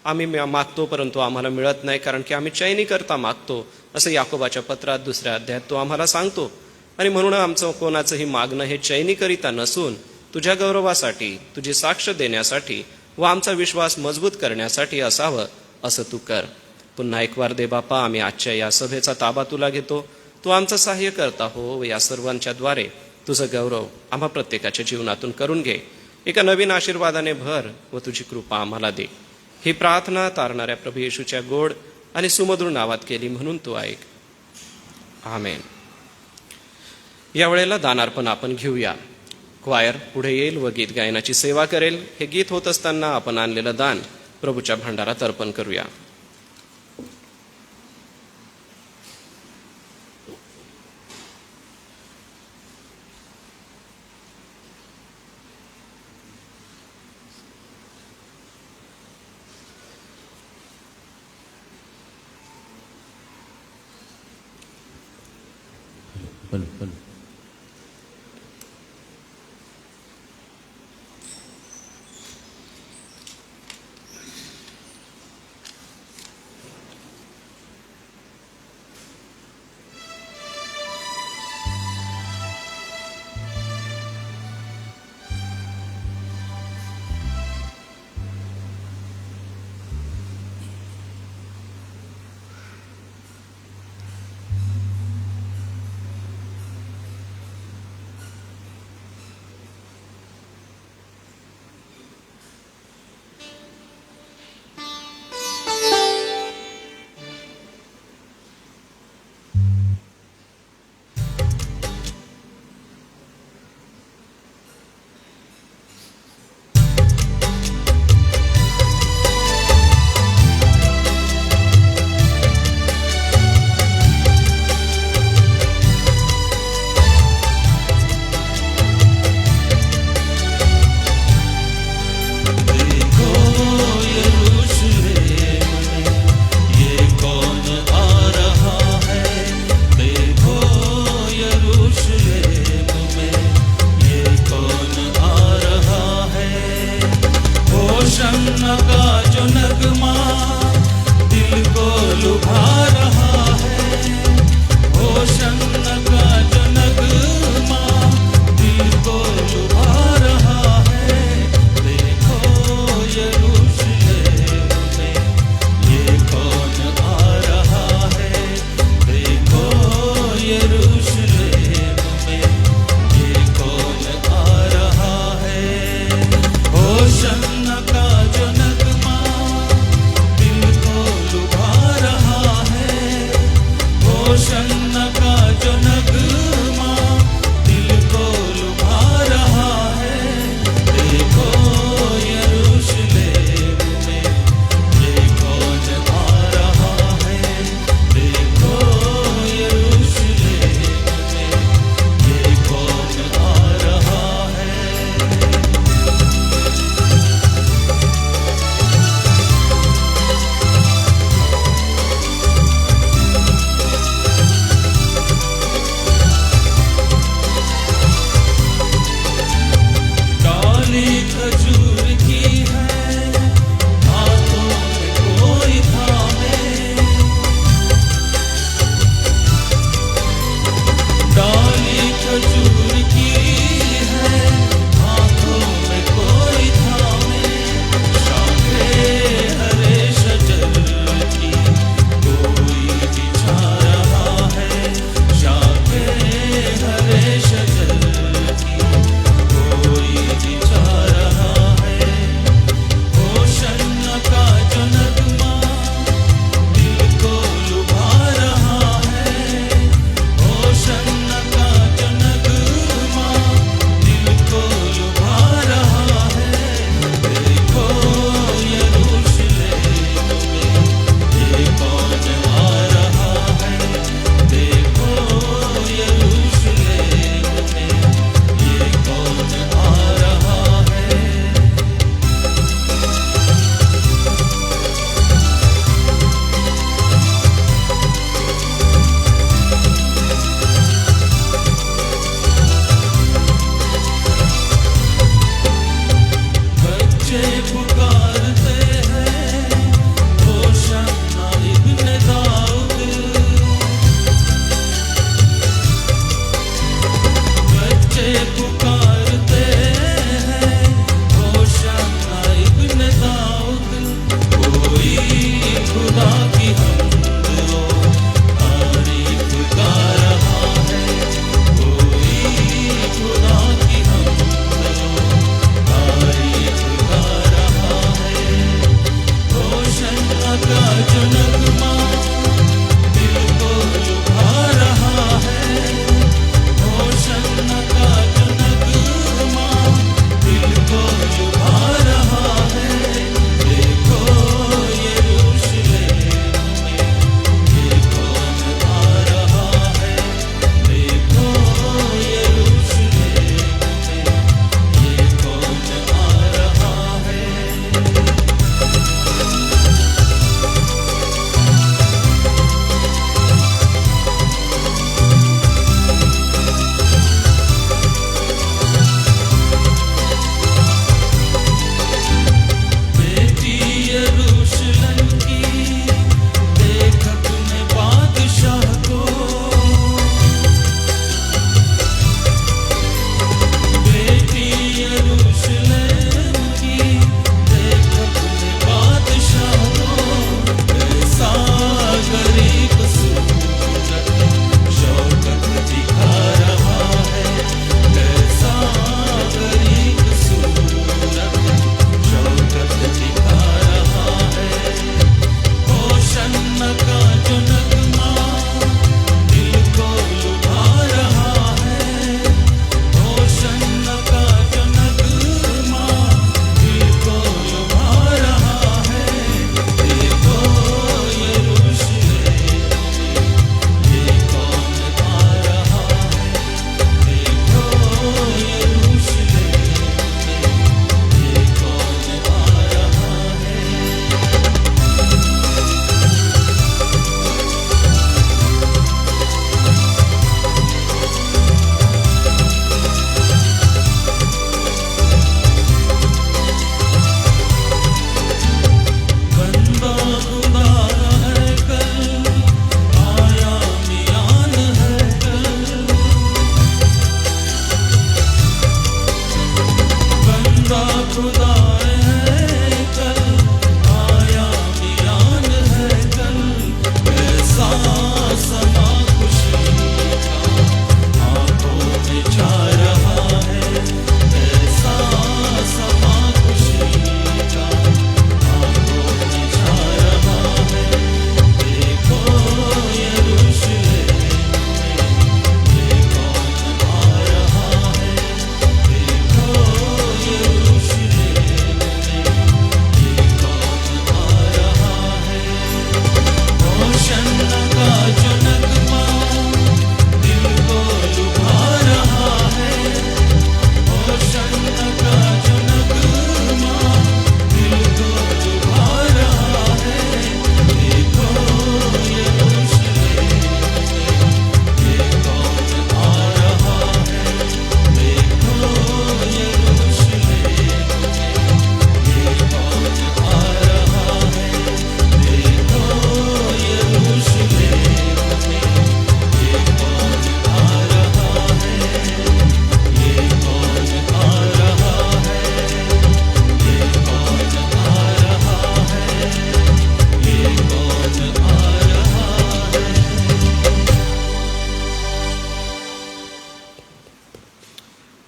आम्ही मागतो परंतु आम्हाला मिळत नाही, कारण की आम्ही चैनी करता मागतो असं याकोबाच्या पत्रात 2 अध्यायात तो आम्हाला सांगतो. आणि म्हणून आमचं कोणाचंही मागणं हे चैनीकरिता नसून तुझ्या गौरवासाठी, तुझी साक्ष देण्यासाठी व आमचा विश्वास मजबूत करण्यासाठी असावं असं तू कर. पुन्हा एक वार दे बापा आम्ही आजच्या या सभेचा ताबा तुला घेतो. तू आमचं सहाय्य करता हो व या सर्वांच्या द्वारे तुझं गौरव आम्हा प्रत्येकाच्या जीवनातून करून घे. एका नवीन आशीर्वादाने भर व तुझी कृपा आम्हाला दे. ही प्रार्थना तारणाऱ्या प्रभू येशूच्या गोड आणि सुमधुर नावात केली म्हणून तू ऐक. आमेन. यावेळेला दानार्पण आपण घेऊया. क्वायर पुढे येईल व गीत गायनाची सेवा करेल. हे गीत होत असताना आपण आणलेलं दान प्रभूच्या भांडारात अर्पण करूया.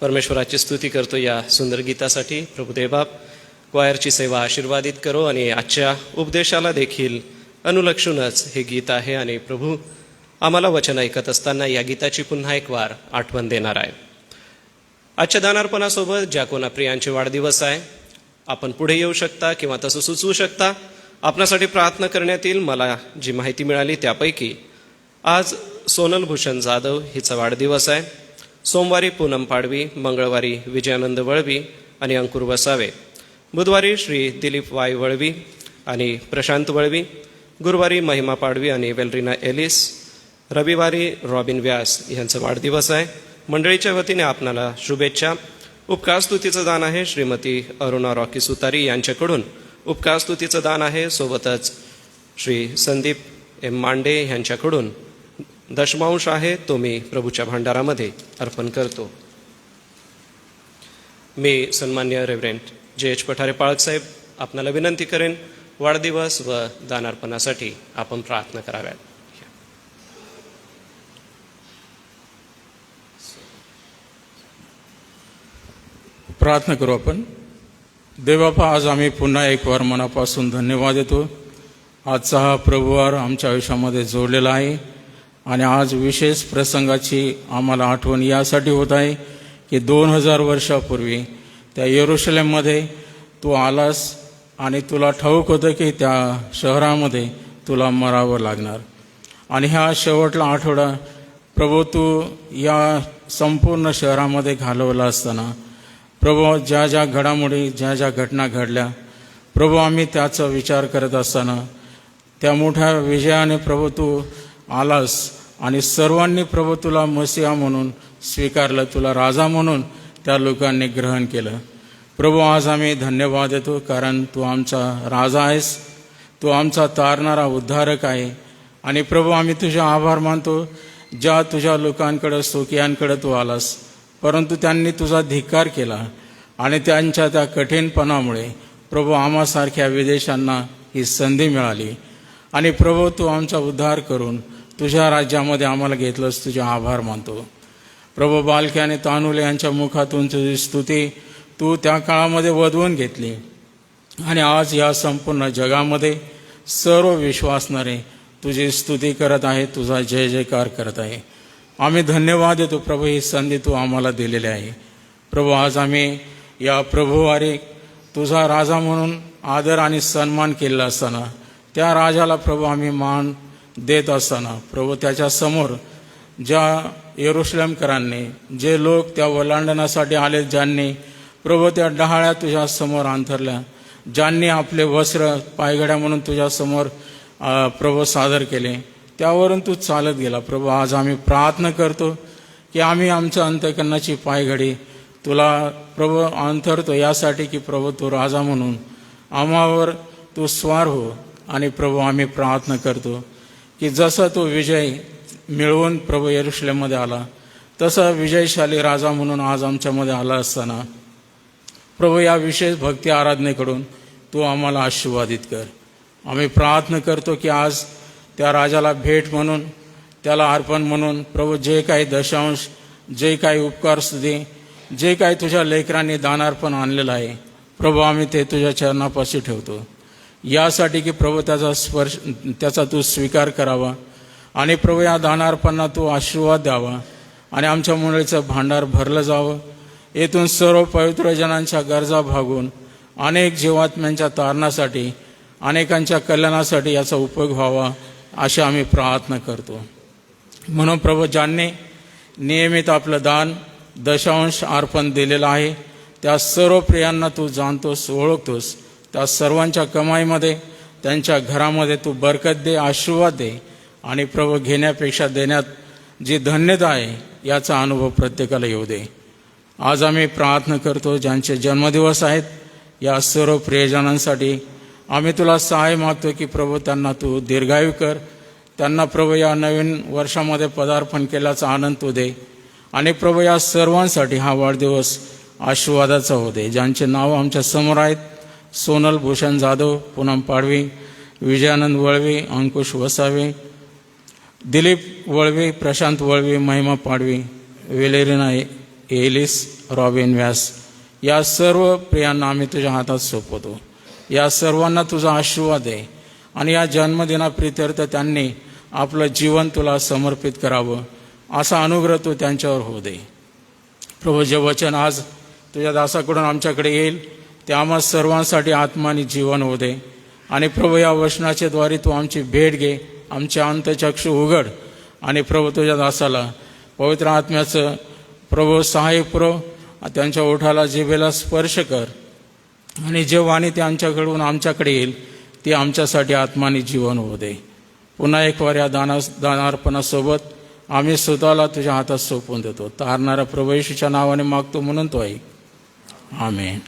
परमेश्वराची स्तुती करतो या सुंदर गीतासाठी. प्रभुदेव बाप, क्वायरची सेवा आशीर्वादित करो आणि आजच्या उपदेशाला देखील अनुलक्षूनच हे गीत आहे. आणि प्रभू आम्हाला वचन ऐकत असताना या गीताची पुन्हा एक वार आठवण देणार आहे. आजच्या दानार्पणासोबत ज्या कोणा प्रियांचे वाढदिवस आहे, आपण पुढे येऊ शकता किंवा तसं सुचवू शकता. आपणासाठी प्रार्थना करण्यात येईल. मला जी माहिती मिळाली त्यापैकी आज सोनल भूषण जाधव हिचा वाढदिवस आहे. सोमवारी पूनम पाडवी, मंगळवारी विजयानंद वळवी आणि अंकुर वसावे, बुधवारी श्री दिलीप वाय वळवी आणि प्रशांत वळवी, गुरुवारी महिमा पाडवी आणि वेलरीना एलिस, रविवारी रॉबिन व्यास यांचा वाढदिवस आहे. मंडळीच्या वतीने आपणाला शुभेच्छा. उपकारस्तुतीचं दान आहे श्रीमती अरुणा रॉकी सुतारी यांच्याकडून. उपकारस्तुतीचं दान आहे. सोबतच श्री संदीप एम मांडे यांच्याकडून दशमांश आहे, तो मी प्रभूच्या भांडारामध्ये अर्पण करतो. मी सन्मान्य रेव्हरेंट जे.एच. पठारे पाळकसाहेब आपणाला विनंती करेन, वाढदिवस व दानार्पणासाठी आपण प्रार्थना कराव्यात. प्रार्थना करू आपण. देवबापा, आज आम्ही पुन्हा एक वार मनापासून धन्यवाद देतो. आजचा हा प्रभुवार आमच्या आयुष्यामध्ये जोडलेला आहे आणि आज विशेष प्रसंगाची आम्हाला आठवण यासाठी होत आहे की 2000 वर्षापूर्वी त्या यरूशलेममध्ये तू आलास आणि तुला ठाऊक होतं की त्या शहरामध्ये तुला मरावं लागणार. आणि ह्या शेवटला आठवडा प्रभू तू या संपूर्ण शहरामध्ये घालवला असताना प्रभू ज्या ज्या घडामोडी, ज्या ज्या घटना घडल्या प्रभू, आम्ही त्याचा विचार करत असताना त्या मोठ्या विजयाने प्रभू तू आलास आणि सर्वांनी प्रभू तुला मसीहा म्हणून स्वीकारलं, तुला राजा म्हणून त्या लोकांनी ग्रहण केलं. प्रभू, आज आम्ही धन्यवाद देतो कारण तू आमचा राजा आहेस, तू आमचा तारणारा उद्धारक आहे. आणि प्रभू, आम्ही तुझे आभार मानतो ज्या तुझ्या लोकांकडं, स्तोकियांकडं तू आलास, परंतु त्यांनी तुझा धिक्कार केला आणि त्यांच्या त्या कठीणपणामुळे प्रभू आम्हासारख्या विदेशांना ही संधी मिळाली. आणि प्रभू, तू आमचा उद्धार करून तुझ्या राज्यामध्ये आम्हाला घेतलंस, तुझे आभार मानतो. प्रभू, बालके आणि तानुले यांच्या मुखातून तुझी स्तुती तू त्या काळामध्ये वधवून घेतली आणि आज या संपूर्ण जगामध्ये सर्व विश्वासणारे तुझी स्तुती करत आहे, तुझा जय जयकार करत आहे. आम्ही धन्यवाद देतो प्रभू, ही संधी तू आम्हाला दिलेली आहे. प्रभू, आज आम्ही या प्रभुवारी तुझा राजा म्हणून आदर आणि सन्मान केलेला असताना त्या राजाला प्रभू आम्ही मान देत असताना प्रभू त्याच्यासमोर ज्या यरूशलेमकरांनी, जे लोक त्या ओलांडण्यासाठी आले, ज्यांनी प्रभू त्या डहाळ्या तुझ्यासमोर अंथरल्या, ज्यांनी आपले वस्त्र पायघड्या म्हणून तुझ्यासमोर प्रभू सादर केले, त्यावरून तू चालत गेला. प्रभू, आज आम्ही प्रार्थना करतो की आम्ही आमच्या अंतःकरणाची पायघडी तुला प्रभू अंतरतो यासाठी की प्रभू तू राजा म्हणून आम्हावर तू स्वार हो. आणि प्रभू, आम्ही प्रार्थना करतो की जसा तो विजय मिळवून प्रभू यरूशलेममध्ये आला, तसा विजयशाली राजा म्हणून आज आमच्यामध्ये आला असताना प्रभू या विशेष भक्ती आराधनेकडून तू आम्हाला आशीर्वादित कर. आम्ही प्रार्थना करतो की आज त्या राजाला भेट म्हणून, त्याला अर्पण म्हणून प्रभू जे काही दशांश, जे काही उपकारस्तुती, जे काही तुझ्या लेकरांनी दानार्पण आणलेलं आहे प्रभू, आम्ही ते तुझ्या चरणापाशी ठेवतो यासाठी की प्रभू त्याचा तू स्वीकार करावा आणि प्रभू या दानार्पणाला तू आशीर्वाद द्यावा आणि आमच्या मंडळीचं भांडार भरलं जावं. येथून सर्व पवित्र जनांच्या गरजा भागून अनेक जीवात्म्यांच्या तारणासाठी, अनेकांच्या कल्याणासाठी याचा उपयोग व्हावा अशी आम्ही प्रार्थना करतो. म्हणून प्रभू, ज्यांनी नियमित आपलं दान, दशांश अर्पण दिलेलं आहे त्या सर्व प्रियांना तू जाणतोस, ओळखतोस. त्या सर्वांच्या कमाईमध्ये, त्यांच्या घरामध्ये तू बरकत दे, आशीर्वाद दे आणि प्रभू घेण्यापेक्षा देण्यात जी धन्यता आहे याचा अनुभव प्रत्येकाला येऊ दे. आज आम्ही प्रार्थना करतो ज्यांचे जन्मदिवस आहेत या सर्व प्रियजनांसाठी आम्ही तुला सहाय्य मागतो की प्रभू त्यांना तू दीर्घायू कर. त्यांना प्रभू या नवीन वर्षामध्ये पदार्पण केल्याचा आनंद तू दे आणि प्रभू या सर्वांसाठी हा वाढदिवस आशीर्वादाचा होऊ दे. ज्यांचे नाव आमच्या समोर आहेत, सोनल भूषण जाधव, पूनम पाडवी, विजयानंद वळवी, अंकुश वसावे, दिलीप वळवी, प्रशांत वळवी, महिमा पाडवी, वेलेरिना एलिस, रॉबिन व्यास या सर्व प्रियांना आम्ही तुझ्या हातात सोपवतो. या सर्वांना तुझा आशीर्वाद आहे आणि या जन्मदिनाप्रित्यर्थ त्यांनी आपलं जीवन तुला समर्पित करावं असा अनुग्रह तू त्यांच्यावर होऊ दे. प्रभू, जे वचन आज तुझ्या दासाकडून आमच्याकडे येईल ते आम्हा सर्वांसाठी आत्मा आणि जीवन होऊ दे. आणि प्रभू, या वचनाच्या द्वारे तू आमची भेट घे, आमचे अंतचक्षु उघड आणि प्रभू तुझ्या दासाला पवित्र आत्म्याचं प्रभू सहाय्य पुरव. त्यांच्या ओठाला जिभेला स्पर्श कर आणि जे वाणी ते आमच्याकडून आमच्याकडे येईल ते आमच्यासाठी आत्मा आणि जीवन होऊ दे. पुन्हा एक वार या दानार्पणासोबत आम्ही स्वतःला तुझ्या हातात सोपवून देतो. तारणाऱ्या प्रभू येशूच्या नावाने मागतो म्हणून तो आहे. आमेन.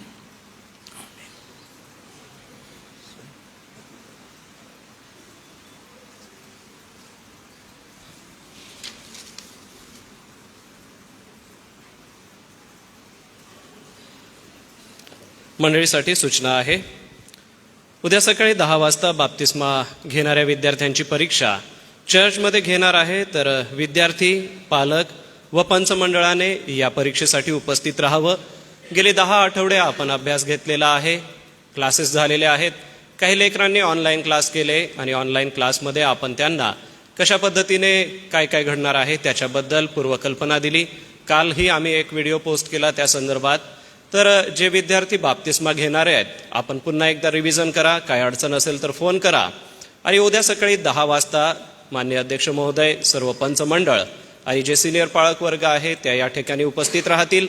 मंडळीसाठी सूचना आहे. उद्या सकाळी 10 वाजता बाप्तिस्मा घेणाऱ्या विद्यार्थ्यांची परीक्षा चर्चमध्ये घेणार आहे. तर विद्यार्थी, पालक व पंचमंडळाने या परीक्षेसाठी उपस्थित राहावं. गेले 10 आठवडे आपण अभ्यास घेतलेला आहे, क्लासेस झालेले आहेत. काही लेकरांनी ऑनलाईन क्लास केले आणि ऑनलाईन क्लासमध्ये आपण त्यांना कशा पद्धतीने काय काय घडणार आहे त्याच्याबद्दल पूर्वकल्पना दिली. कालही आम्ही एक व्हिडिओ पोस्ट केला त्या संदर्भात. तर जे विद्यार्थी बाप्तिस्मा घेणारे आहेत, आपण पुन्हा एकदा रिव्हिजन करा. काय अडचण असेल तर फोन करा. आणि उद्या सकाळी 10 वाजता माननीय अध्यक्ष महोदय, सर्व पंचमंडळ आणि जे सिनियर पाळक वर्ग आहे त्या या ठिकाणी उपस्थित राहतील.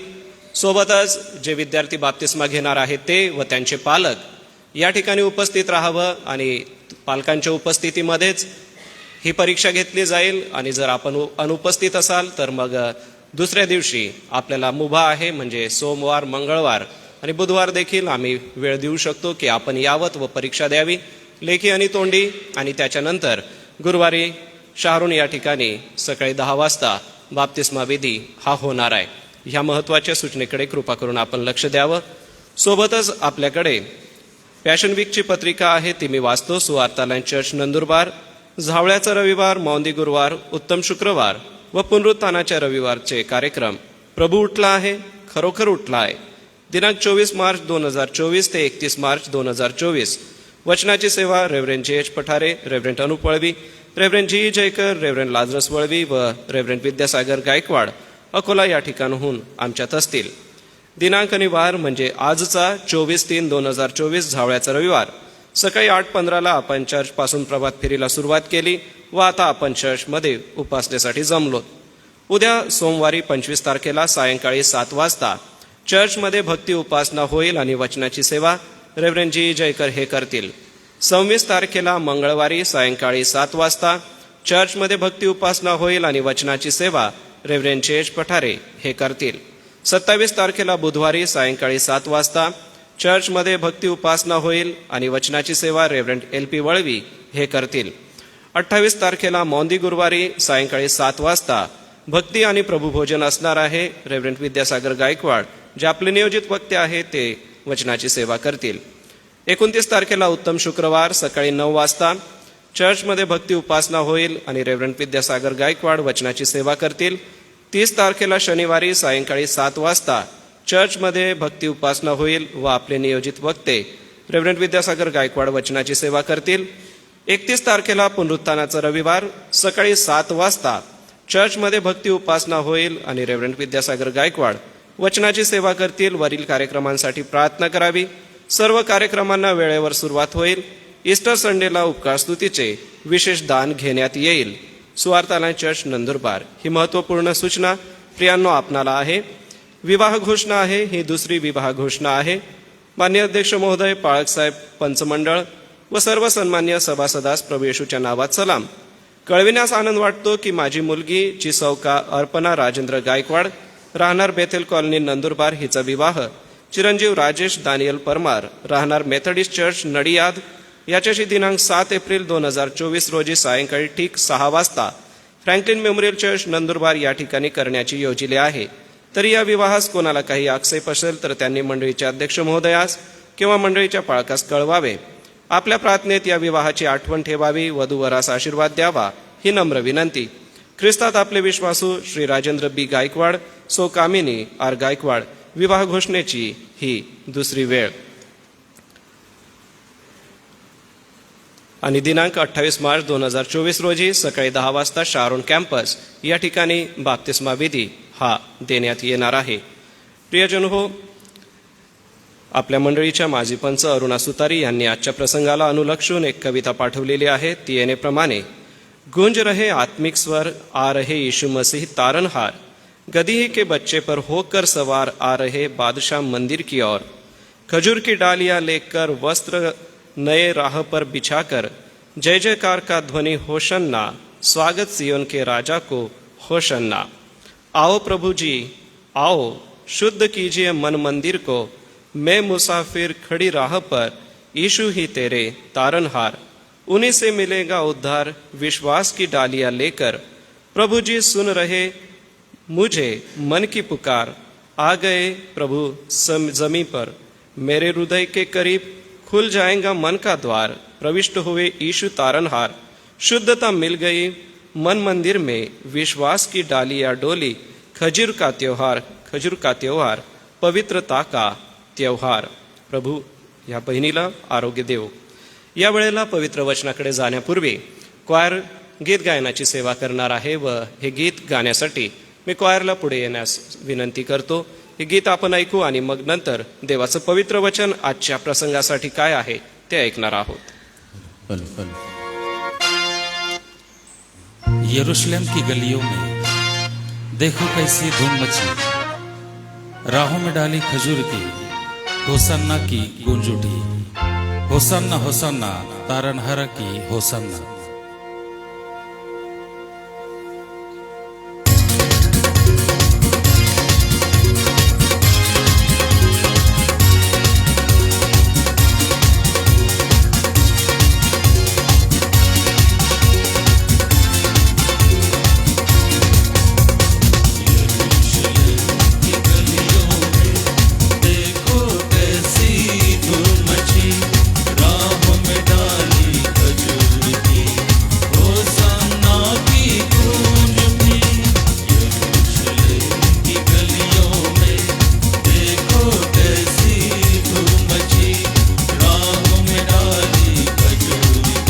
सोबतच जे विद्यार्थी बाप्तिस्मा घेणार आहेत ते व त्यांचे पालक या ठिकाणी उपस्थित राहावं. आणि पालकांच्या उपस्थितीमध्येच ही परीक्षा घेतली जाईल. आणि जर आपण अनुपस्थित असाल तर मग दुसऱ्या दिवशी आपल्याला मुभा आहे, म्हणजे सोमवार, मंगळवार आणि बुधवार देखील आम्ही वेळ देऊ शकतो की आपण यावत व परीक्षा द्यावी, लेखी आणि तोंडी. आणि त्याच्यानंतर गुरुवारी शहरून या ठिकाणी सकाळी 10 वाजता बाप्तिस्मा विधी हा होणार आहे. ह्या महत्त्वाच्या सूचनेकडे कृपा करून आपण लक्ष द्यावं. सोबतच आपल्याकडे पॅशन वीकची पत्रिका आहे, ती मी वाचतो. सुवार्तालाईन चर्च नंदुरबार, झावळ्याचा रविवार, मौंदी गुरुवार, उत्तम शुक्रवार व पुनरुत्थानाच्या रविवारचे कार्यक्रम. प्रभू उठला आहे, खरोखर उठला आहे. दिनांक 24 मार्च 2024 ते 31 मार्च 2024. वचनाची सेवा reverend J H Pathare, reverend Anup Valvi, reverend G Jaykar, reverend Lazarus Valvi व रेव्हरेंड विद्यासागर गायकवाड अकोला या ठिकाणाहून आमच्यात असतील. दिनांक आणि वार म्हणजे आजचा 24/3/2024 झावळ्याचा रविवार. सकाळी 8:15 आपण चर्चपासून प्रभात फेरीला सुरुवात केली व आता आपण चर्चमध्ये उपासनेसाठी जमलो. उद्या सोमवारी 25 तारखेला सायंकाळी 7 वाजता चर्चमध्ये भक्ती उपासना होईल आणि वचनाची सेवा रेव्हरेंड जी जयकर हे करतील. 26 तारखेला मंगळवारी सायंकाळी 7 वाजता चर्चमध्ये भक्ती उपासना होईल आणि वचनाची सेवा रेव्हरेंड जे एच पठारे हे करतील. 27 तारखेला बुधवारी सायंकाळी 7 वाजता चर्चमध्ये भक्ती उपासना होईल आणि वचनाची सेवा रेव्हरेंड LP वळवी हे करतील. 28 तारखेला मौंदी गुरुवारी सायंकाळी 7 वाजता भक्ती आणि प्रभुभोजन असणार आहे. रेव्हरेंड विद्यासागर गायकवाड जे आपले नियोजित वक्ते आहेत ते वचनाची सेवा करतील. 29 तारखेला उत्तम शुक्रवार सकाळी 9 वाजता चर्चमध्ये भक्ती उपासना होईल आणि रेव्हरेंड विद्यासागर गायकवाड वचनाची सेवा करतील. 30 तारखेला शनिवारी सायंकाळी 7 वाजता चर्चमध्ये भक्ती उपासना होईल व आपले नियोजित वक्ते रेव्हरेंड विद्यासागर गायकवाड वचनाची सेवा करतील. 31 तारखेला पुनरुत्थानाचा रविवार सकाळी 7 वाजता चर्चमध्ये भक्ती उपासना होईल आणि रेव्हरेंड विद्यासागर गायकवाड वचनाची सेवा करतील. वरील कार्यक्रमांसाठी प्रार्थना करावी. सर्व कार्यक्रमांना वेळेवर सुरुवात होईल. ईस्टर संडेला उपकार स्तुतीचे विशेष दान घेण्यात येईल. सुवार्तालाईन चर्च नंदुरबार. ही महत्त्वपूर्ण सूचना प्रियांनो आपणाला आहे. विवाह घोषणा आहे, ही दुसरी विवाह घोषणा आहे. माननीय अध्यक्ष महोदय, पाळकसाहेब, पंचमंडळ व सर्व सन्मान्य सभासदास प्रभू येशूच्या नावात सलाम. कळविण्यास आनंद वाटतो की माझी मुलगी जी सौका अर्पणा राजेंद्र गायकवाड राहणार बेथेल कॉलनी नंदुरबार हिचा विवाह चिरंजीव राजेश दानियल परमार राहणार मेथडिस्ट चर्च नडियाद याच्याशी दिनांक 7 एप्रिल 2024 रोजी सायंकाळी ठीक 6 वाजता फ्रँकलिन मेमोरियल चर्च नंदुरबार या ठिकाणी करण्याची योजिले आहे. तरी या विवाहास कोणाला काही आक्षेप असेल तर त्यांनी मंडळीच्या अध्यक्ष महोदयास किंवा मंडळीच्या पाळकास कळवावे. आपल्या प्रार्थनेत या विवाहाची आठवण ठेवावी, वधूवरास आशीर्वाद द्यावा ही नम्र विनंती. ख्रिस्तात आपले विश्वासू श्री राजेंद्र बी गायकवाड, सो कामिनी आर गायकवाड विवाह घोषणेची ही दुसरी वेळ. आणि दिनांक 28 मार्च 2024 रोजी सकाळी 10 वाजता शारोन कॅम्पस या ठिकाणी बाप्तिस्मा विधी हा देण्यात येणार आहे. प्रियजन हो, आपल्या मंडळीच्या माजी पंच अरुणा सुतारी यांनी आजच्या प्रसंगाला अनुलक्षून एक कविता पाठवलेली आहे. ती येण्याप्रमाणे: गूंज रहे आत्मिक स्वर, आ रहे यीशु मसीह तारनहार, गदही के बच्चे पर होकर सवार आ रहे बादशाह मंदिर की ओर, खजूर की डालियां लेकर वस्त्र नए राह पर बिछाकर, जय जयकार का ध्वनि होशन्ना, स्वागत सियोन के राजा को होशन्ना. आओ प्रभु जी आओ, शुद्ध कीजिए मन मंदिर को, मैं मुसाफिर खड़ी राह पर, यीशु ही तेरे तारनहार, उन्हीं से मिलेगा उद्धार विश्वास की डालियां लेकर. प्रभु जी सुन रहे मुझे मन की पुकार, आ गए प्रभु जमी पर, मेरे हृदय के करीब खुल जाएगा मन का द्वार, प्रविष्ट हुए यीशु तारनहार, शुद्धता मिल गई मन मंदिर में, विश्वास की डालियां डोली, खजूर का त्योहार पवित्रता का त्योहार. प्रभू या बहिणीला आरोग्य देव. या वेळेला पवित्र वचनाकडे जाण्यापूर्वी क्वायर गीत गायनाची सेवा करणार आहे व हे गीत गाण्यासाठी मी क्वायरला पुढे येण्यास विनंती करतो. हे गीत आपण ऐकू आणि मग नंतर देवाचं पवित्र वचन आजच्या प्रसंगासाठी काय आहे ते ऐकणार आहोत. यरूशलेम की गलियों में देखो कैसी धूम मची, राहों में डाली खजूर की, होसन्ना की गूंज उठी, होसन्ना होसन्ना तारनहार की होसन्ना. राहों में डाली खजूर की,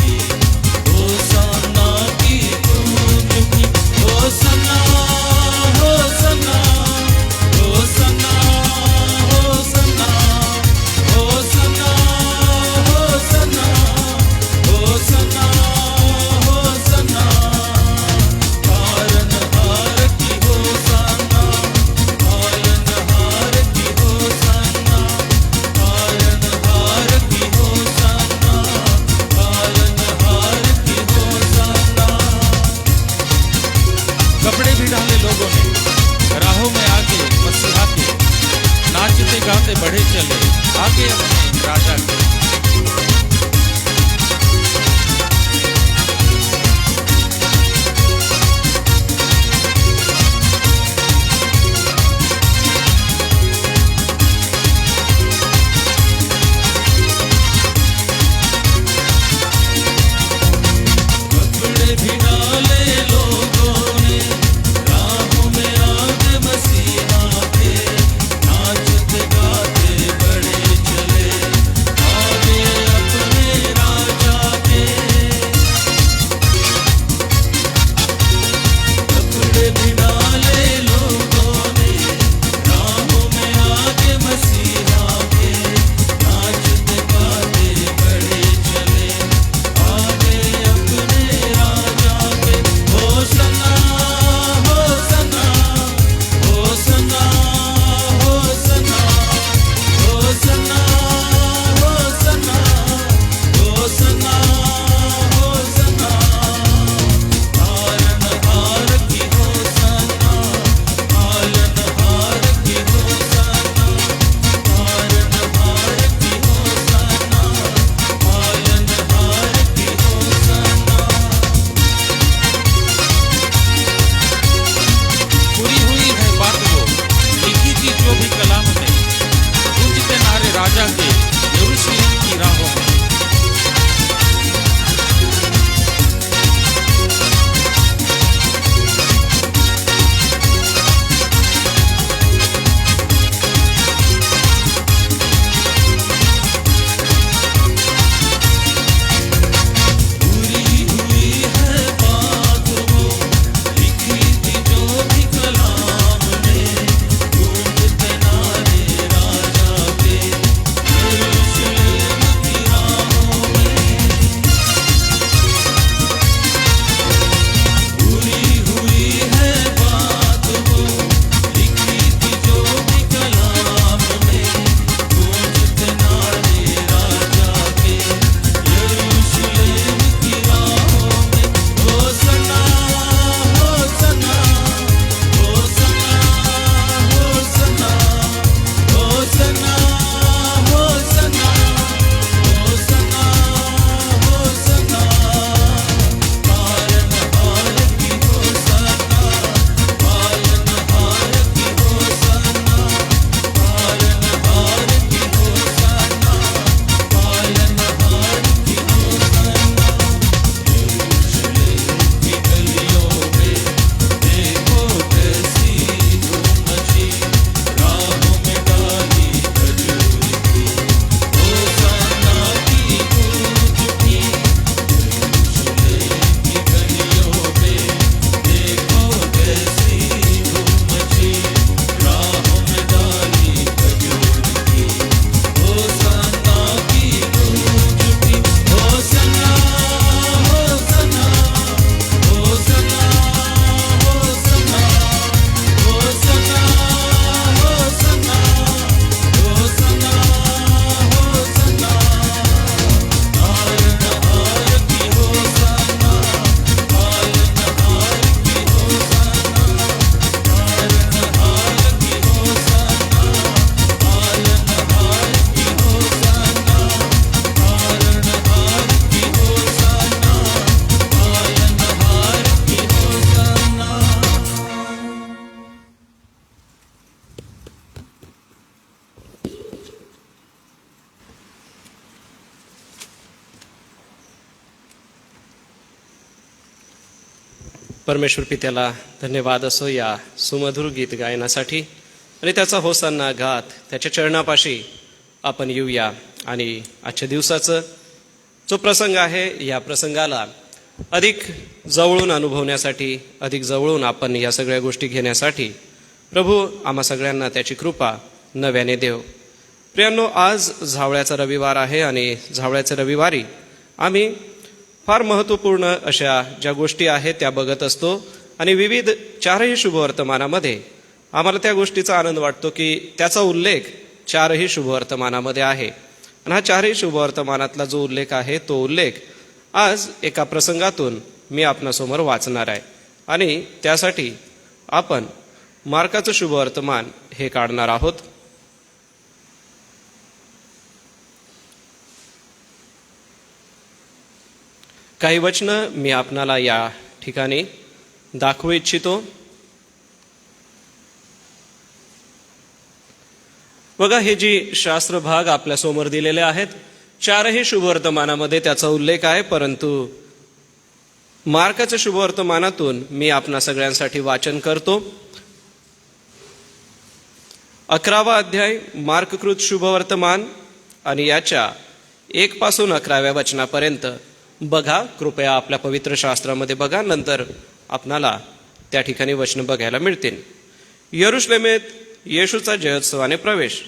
गाते बढ़े चले आगे अपने राजा के। नाचते गाते बड़े चले परमेश्वर पित्याला धन्यवाद असो या सुमधुर गीत गायनासाठी आणि त्याचा होसांना गात त्याच्या चरणापाशी आपण येऊया आणि आजच्या दिवसाचं जो प्रसंग आहे या प्रसंगाला अधिक जवळून अनुभवण्यासाठी, अधिक जवळून आपण या सगळ्या गोष्टी घेण्यासाठी प्रभू आम्हा सगळ्यांना त्याची कृपा नव्याने देव. प्रियांनो, आज झावळ्याचा रविवार आहे आणि झावळ्याच्या रविवारी आम्ही फार महत्त्वपूर्ण अशा ज्या गोष्टी आहेत त्या बघत असतो आणि विविध चारही शुभवर्तमानामध्ये आम्हाला त्या गोष्टीचा आनंद वाटतो की त्याचा उल्लेख चारही शुभवर्तमानामध्ये आहे. आणि हा चारही शुभवर्तमानातला जो उल्लेख आहे तो उल्लेख आज एका प्रसंगातून मी आपणासमोर वाचणार आहे आणि त्यासाठी आपण मार्काचं शुभवर्तमान हे काढणार आहोत. काही वचनं मी आपणाला या ठिकाणी दाखवू इच्छितो. बघा, हे जी शास्त्र भाग आपल्यासमोर दिलेले आहेत चारही शुभवर्तमानामध्ये त्याचा उल्लेख आहे, परंतु मार्काच्या शुभवर्तमानातून मी आपणा सगळ्यांसाठी वाचन करतो. 11वा अध्याय मार्ककृत शुभवर्तमान आणि याच्या 1 पासून 11व्या वचनापर्यंत बघा. कृपया आपल्या पवित्र शास्त्रामध्ये बघा, नंतर आपणाला त्या ठिकाणी वचन बघायला मिळतील. यरुशलेमेत येशूचा जयोत्सवाने प्रवेश.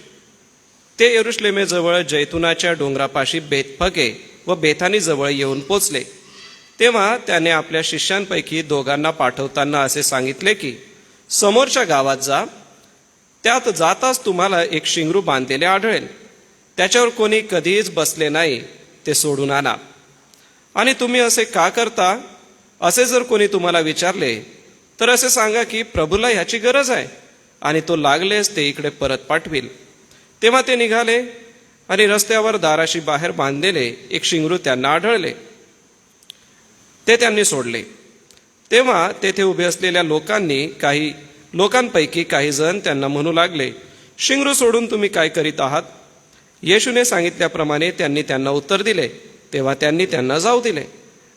ते यरुशलेमेजवळ जैतुनाच्या डोंगरापाशी बेतफगे व बेथानी जवळ येऊन पोचले. तेव्हा त्याने आपल्या शिष्यांपैकी 2 पाठवताना असे सांगितले की समोरच्या गावात जा. त्यात जाताच तुम्हाला एक शिंगरू बांधलेले आढळेल. त्याच्यावर कोणी कधीच बसले नाही, ते सोडून आणा. आणि तुम्ही असे का करता असे जर कोणी तुम्हाला विचारले तर असे सांगा की प्रभूला ह्याची गरज आहे आणि तो लागलेच ते इकडे परत पाठविल. तेव्हा ते निघाले आणि रस्त्यावर दाराशी बाहेर बांधलेले एक शिंगरू त्यांना आढळले. ते त्यांनी सोडले. तेव्हा तेथे उभे असलेल्या लोकांपैकी काही जण त्यांना म्हणू लागले, शिंगरू सोडून तुम्ही काय करीत आहात? येशूने सांगितल्याप्रमाणे त्यांनी त्यांना उत्तर दिले. तेव्हा त्यांनी त्यांना जाऊ दिले.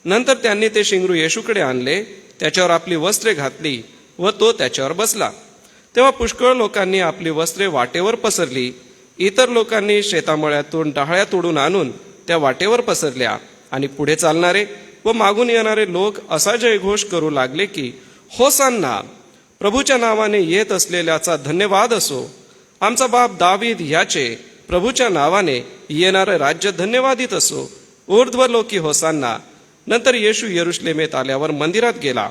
नंतर त्यांनी ते शिंगरू येशूकडे आणले, त्याच्यावर आपली वस्त्रे घातली व तो त्याच्यावर बसला. तेव्हा पुष्कळ लोकांनी आपली वस्त्रे वाटेवर पसरली. इतर लोकांनी शेतामळ्यातून डहाळ्या तोडून आणून त्या वाटेवर पसरल्या आणि पुढे चालणारे व मागून येणारे लोक असा जयघोष करू लागले की होसान्ना, प्रभूच्या नावाने येत असलेल्याचा धन्यवाद असो. आमचा बाप दावीद ह्याचे प्रभूच्या नावाने येणारे राज्य धन्यवादित असो. ऊर्ध्वलोकी होसान्ना. नंतर येशू यरुशलेमेत आल्यावर मंदिरात गेला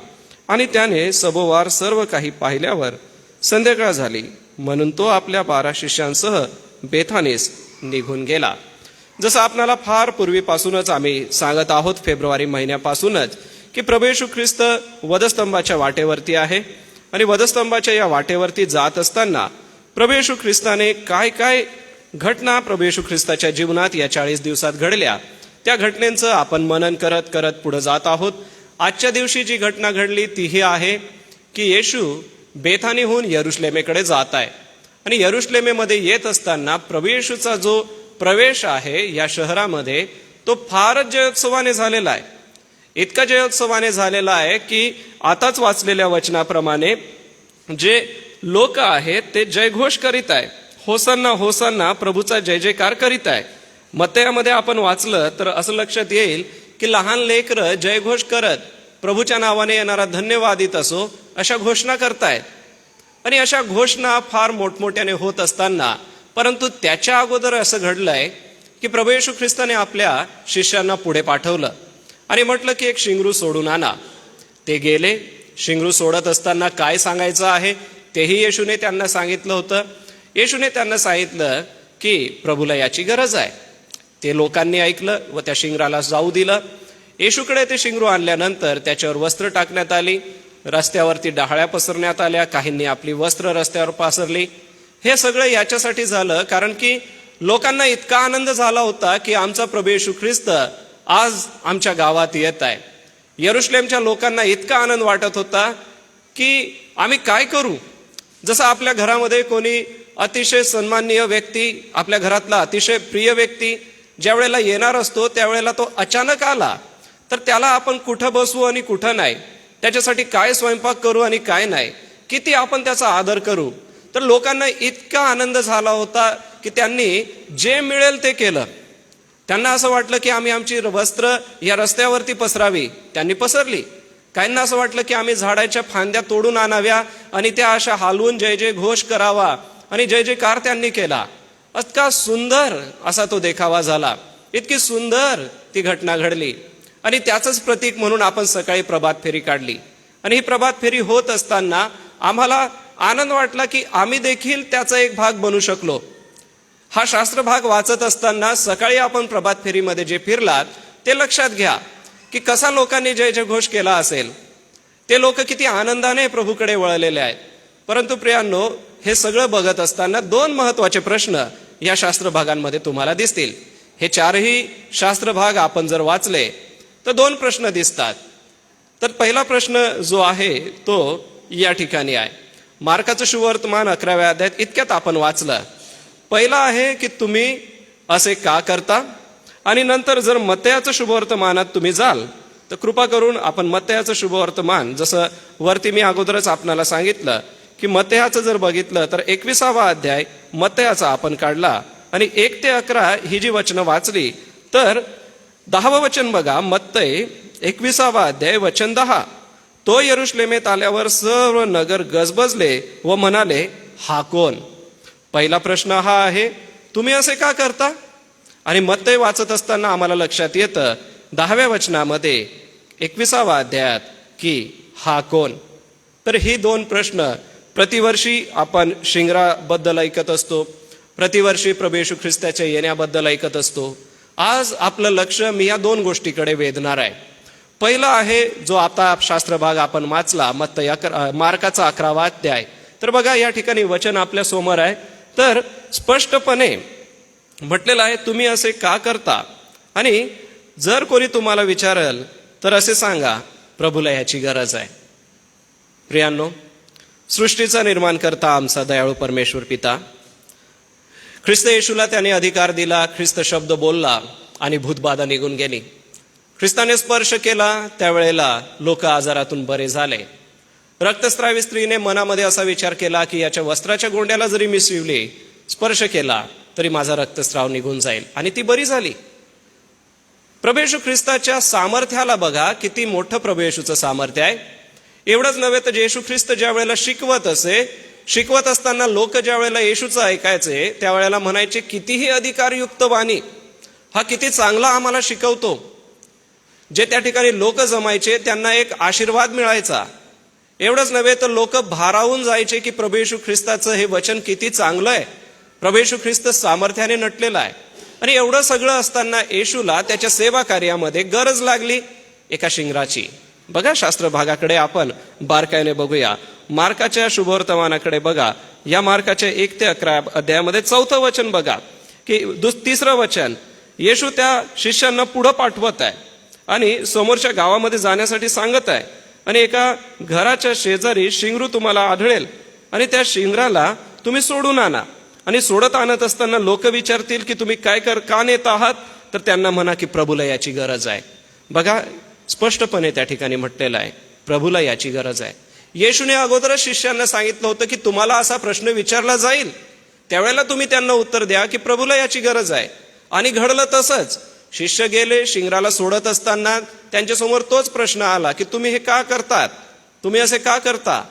आणि त्याने सभोवार सर्व काही पाहिल्यावर संध्याकाळ झाली, म्हणून तो आपल्या 12 शिष्यांसह बेथानीस निघून गेला. जसं आपणाला फार पूर्वीपासूनच आम्ही सांगत आहोत, फेब्रुवारी महिन्यापासूनच, की प्रभू येशू ख्रिस्त वधस्तंभाच्या वाटेवरती आहे आणि वधस्तंभाच्या या वाटेवरती जात असताना प्रभू येशू ख्रिस्ताने काय काय घटना प्रभू येशू ख्रिस्ताच्या जीवनात या 40 दिवसात घडल्या त्या घटनेचं आपण मनन करत करत पुढे जात आहोत. आजच्या दिवशी जी घटना घडली ती ही आहे की येशू बेथानीहून यरुशलेमेकडे जात आहे आणि यरुशलेमेमध्ये येत असताना प्रभू येशूचा जो प्रवेश आहे या शहरामध्ये तो फारच जयोत्सवाने झालेला आहे. इतका जयोत्सवाने झालेला आहे की आताच वाचलेल्या वचनाप्रमाणे जे लोक आहेत ते जयघोष करीत आहे, होसान्ना होसान्ना, प्रभूचा जय जयकार करीत आहे. मत्तयामध्ये आपण वाचलं तर असं लक्षात येईल की लहान लेकरं जयघोष करत प्रभूच्या नावाने येणारा धन्यवादित असो अशा घोषणा करतायत. आणि अशा घोषणा फार मोठमोठ्याने होत असताना, परंतु त्याच्या अगोदर असं घडलंय की प्रभू येशू ख्रिस्ताने आपल्या शिष्यांना पुढे पाठवलं आणि म्हटलं की एक शिंगरू सोडून आणा. ते गेले. शिंगरू सोडत असताना काय सांगायचं आहे तेही येशूने त्यांना सांगितलं होतं. येशूने त्यांना सांगितलं की प्रभूला याची गरज आहे. ते लोकांनी ऐकलं व त्या शिंगराला जाऊ दिलं. येशूकडे ते शिंगरू आणल्यानंतर त्याच्यावर वस्त्र टाकण्यात आली. रस्त्यावरती डहाळ्या पसरण्यात आल्या. काहींनी आपली वस्त्र रस्त्यावर पसरली. हे सगळं याच्यासाठी झालं कारण की लोकांना इतका आनंद झाला होता की आमचा प्रभू येशू ख्रिस्त आज आमच्या गावात येत आहे. यरुशलेमच्या लोकांना इतका आनंद वाटत होता की आम्ही काय करू. जसं आपल्या घरामध्ये कोणी अतिशय सन्माननीय व्यक्ती, आपल्या घरातला अतिशय प्रिय व्यक्ती ज्या वेळेला येणार असतो त्यावेळेला तो अचानक आला तर त्याला आपण कुठं बसवू आणि कुठं नाही त्याच्यासाठी काय स्वयंपाक करू आणि काय नाही, किती आपण त्याचा आदर करू. तर लोकांना इतका आनंद झाला होता की त्यांनी जे मिळेल ते केलं. त्यांना असं वाटलं की आम्ही आमची वस्त्र या रस्त्यावरती पसरावी, त्यांनी पसरली. काहींना असं वाटलं की आम्ही झाडाच्या फांद्या तोडून आणाव्या आणि त्या अशा हालवून जय जय घोष करावा, आणि जय जयकार त्यांनी केला. इतका सुंदर असा तो देखावा झाला, इतकी सुंदर ती घटना घडली. आणि त्याचंच प्रतीक म्हणून आपण सकाळी प्रभात फेरी काढली. आणि ही प्रभात फेरी होत असताना आम्हाला आनंद वाटला की आम्ही देखील त्याचा एक भाग बनू शकलो. हा शास्त्र भाग वाचत असताना सकाळी आपण प्रभात फेरीमध्ये जे फिरलात ते लक्षात घ्या की कसा लोकांनी जय जय घोष केला असेल. ते लोक किती आनंदाने प्रभूकडे वळलेले आहेत. परंतु प्रियांनो, हे सगळं बघत असताना 2 महत्वाचे प्रश्न या शास्त्र भागांमध्ये तुम्हाला दिसतील. हे 4ही शास्त्र भाग आपण जर वाचले तर 2 प्रश्न दिसतात. तर पहिला प्रश्न जो आहे तो या ठिकाणी आहे. मार्काचं शुभवर्तमान 11व्या अध्यायात इतक्यात आपण वाचलं. पहिला आहे की तुम्ही असे का करता, आणि नंतर जर मत्तयाचं शुभवर्तमानात तुम्ही जाल तर कृपा करून आपण मत्तयाचं शुभवर्तमान, जसं वरती मी अगोदरच आपणाला सांगितलं की मत्तयाचं जर बघितलं तर 21वा अध्याय मत्तयाचा आपण काढला आणि 1 ते 11 ही जी वचनं वाचली तर 10वं वचन बघा. मत्तय 21वा अध्याय वचन 10. तो यरुशलेमेत आल्यावर सर्व नगर गजबजले व म्हणाले, हा कोण? पहिला प्रश्न हा आहे, तुम्ही असे का करता? आणि मत्तय वाचत असताना आम्हाला लक्षात येतं 10व्या वचनामध्ये 21वा अध्यायात की हा कोण. तर ही 2 प्रश्न प्रतिवर्षी आपण शिंगराबद्दल ऐकत असतो, प्रतिवर्षी प्रभू येशू ख्रिस्ताच्या येण्याबद्दल ऐकत असतो. आज आपलं लक्ष मी या 2 गोष्टीकडे वेधणार आहे. पहिला आहे जो आता शास्त्र भाग आपण वाचला, मार्काचा 11वा अध्याय. तर बघा या ठिकाणी वचन आपल्या समोर आहे. तर स्पष्टपणे म्हटलेलं आहे, तुम्ही असे का करता? आणि जर कोणी तुम्हाला विचारल तर असे सांगा, प्रभूला याची गरज आहे. प्रियांनो, सृष्टीचा निर्माण करता आमचा दयाळू परमेश्वर पिता, ख्रिस्त येशूला त्याने अधिकार दिला, ख्रिस्त शब्द बोलला आणि भूतबाधा निघून गेली. ख्रिस्ताने स्पर्श केला त्यावेळेला लोक आजारातून बरे झाले. रक्तस्रावी स्त्रीने मनामध्ये असा विचार केला की याच्या वस्त्राच्या गोंड्याला जरी मी शिवले, स्पर्श केला तरी माझा रक्तस्राव निघून जाईल, आणि ती बरी झाली. प्रभू येशू ख्रिस्ताच्या सामर्थ्याला बघा, किती मोठं प्रभू येशूचं सामर्थ्य आहे. एवढंच नव्हे तर येशू ख्रिस्त ज्या वेळेला शिकवत असताना लोक ज्या वेळेला येशूचं ऐकायचे त्यावेळेला म्हणायचे, कितीही अधिकारयुक्त वाणी, हा किती चांगला आम्हाला शिकवतो. जे त्या ठिकाणी लोक जमायचे त्यांना एक आशीर्वाद मिळायचा. एवढंच नव्हे तर लोक भारावून जायचे की प्रभू येशू ख्रिस्ताचं हे वचन किती चांगलं आहे, प्रभू येशू ख्रिस्त सामर्थ्याने नटलेला आहे. आणि एवढं सगळं असताना येशूला त्याच्या सेवा कार्यामध्ये गरज लागली एका शिंगराची. बघा शास्त्र भागाकडे आपण बारकाईने बघूया. मार्काच्या शुभवर्तमानाकडे बघा. या मार्काच्या 1 ते 11 अध्यायामध्ये 4थं वचन बघा की 3रं वचन, येशू त्या शिष्यांना पुढं पाठवत आहे आणि समोरच्या गावामध्ये जाण्यासाठी सांगत आहे. आणि एका घराच्या शेजारी शिंगरू तुम्हाला आढळेल आणि त्या शिंगराला तुम्ही सोडून आणा. आणि सोडत आणत असताना लोक विचारतील की तुम्ही का नेत आहात? तर त्यांना म्हणा की प्रभूला याची गरज आहे. बघा स्पष्टपणे त्या ठिकाणी म्हटलेलं आहे, प्रभूला याची गरज आहे. येशूने अगोदरच शिष्यांना सांगितलं होतं की तुम्हाला असा प्रश्न विचारला जाईल त्यावेळेला तुम्ही त्यांना उत्तर द्या की प्रभूला याची गरज आहे. आणि घडलं तसंच. शिष्य गेले, शिंगराला सोडत असताना त्यांच्यासमोर तोच प्रश्न आला की तुम्ही हे का करतात, तुम्ही असे का करता?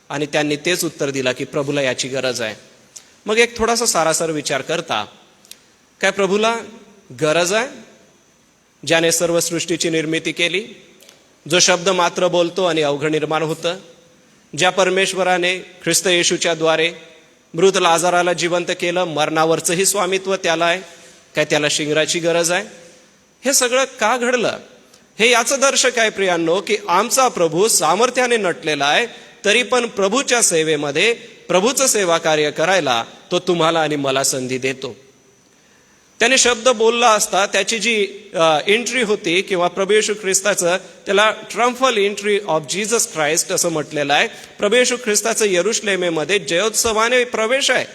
आणि त्यांनी तेच उत्तर दिला की प्रभूला याची गरज आहे. मग एक थोडासा सारासार विचार करता, काय प्रभूला गरज आहे ज्याने सर्व सृष्टीची निर्मिती केली, जो शब्द मात्र बोलतो आणि अवघड निर्माण होतं, ज्या परमेश्वराने ख्रिस्त येशूच्या द्वारे मृत लाजाराला जिवंत केलं, मरणावरचंही स्वामित्व त्याला आहे, काय त्याला शिंगराची गरज आहे? हे सगळं का घडलं? हे याचं दर्शक आहे प्रियांनो की आमचा प्रभू सामर्थ्याने नटलेला आहे, तरी पण प्रभूच्या सेवेमध्ये, प्रभूचं सेवा कार्य करायला तो तुम्हाला आणि मला संधी देतो. त्याने शब्द बोलला असता त्याची जी एंट्री होती किंवा प्रभू येशू ख्रिस्ताचं, त्याला ट्रम्फल एंट्री ऑफ जीसस क्राइस्ट असं म्हटलेलं आहे. प्रभू येशू ख्रिस्ताचं यरुशलेमेमध्ये जयोत्सवाने प्रवेश आहे.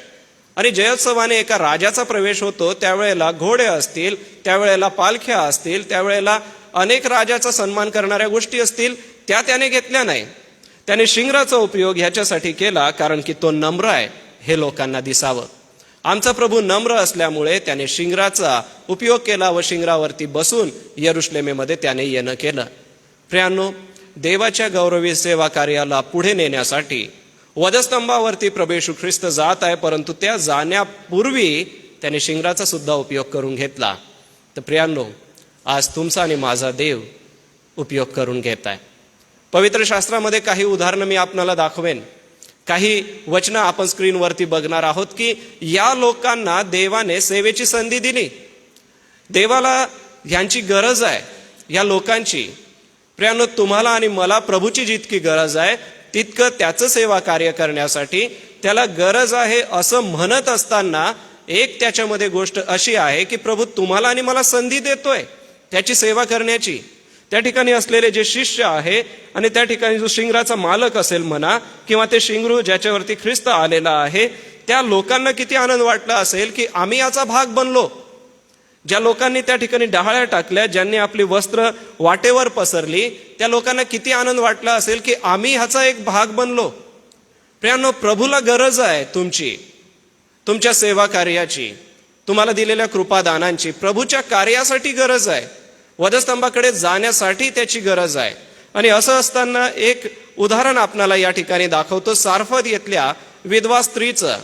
आणि जयोत्सवाने एका राजाचा प्रवेश होतो. त्यावेळेला घोडे असतील, त्यावेळेला पालख्या असतील, त्यावेळेला अनेक राजाचा सन्मान करणाऱ्या गोष्टी असतील त्या त्याने घेतल्या नाही. त्याने शिंगराचा उपयोग ह्याच्यासाठी केला कारण की तो नम्र आहे हे लोकांना दिसावं. आमचा प्रभू नम्र असल्यामुळे त्याने शिंगराचा उपयोग केला व शिंगरावरती बसून यरुशलेमेमध्ये त्याने येणं केलं. प्रियांनो, देवाच्या गौरवी सेवा कार्याला पुढे नेण्यासाठी वधस्तंभावरती प्रभू येशू ख्रिस्त जात आहे, परंतु त्या जाण्यापूर्वी त्याने शिंगराचा सुद्धा उपयोग करून घेतला. तर प्रियांनो, आज तुमचा आणि माझा देव उपयोग करून घेत आहे. पवित्र शास्त्रामध्ये काही उदाहरणं मी आपणाला दाखवेन, काही वचनं आपण स्क्रीनवरती बघणार आहोत की या लोकांना देवाने सेवेची संधी दिली. देवाला ह्यांची गरज आहे या लोकांची. प्रियांनो, तुम्हाला आणि मला प्रभूची जितकी गरज आहे तितकं त्याचं सेवा कार्य करण्यासाठी त्याला गरज आहे असं म्हणत असताना एक त्याच्यामध्ये गोष्ट अशी आहे की प्रभू तुम्हाला आणि मला संधी देतोय त्याची सेवा करण्याची. त्या ठिकाणी असलेले जे शिष्य आहे आणि त्या ठिकाणी जो शिंगराचा मालक असेल म्हणा किंवा ते शिंगरू ज्याच्यावरती ख्रिस्त आलेला आहे, त्या लोकांना किती आनंद वाटला असेल की आम्ही याचा भाग बनलो. ज्या लोकांनी त्या ठिकाणी डहाळ्या टाकल्या, ज्यांनी आपली वस्त्र वाटेवर पसरली, त्या लोकांना किती आनंद वाटला असेल की आम्ही ह्याचा एक भाग बनलो. प्रियांनो, प्रभूला गरज आहे तुमची, तुमच्या सेवा कार्याची, तुम्हाला दिलेल्या कृपादानांची. प्रभूच्या कार्यासाठी गरज आहे, वधस्तंभाकडे जाण्यासाठी त्याची गरज आहे. आणि असं असताना एक उदाहरण आपणाला या ठिकाणी दाखवतो सारफत येथल्या विधवा स्त्रीचं.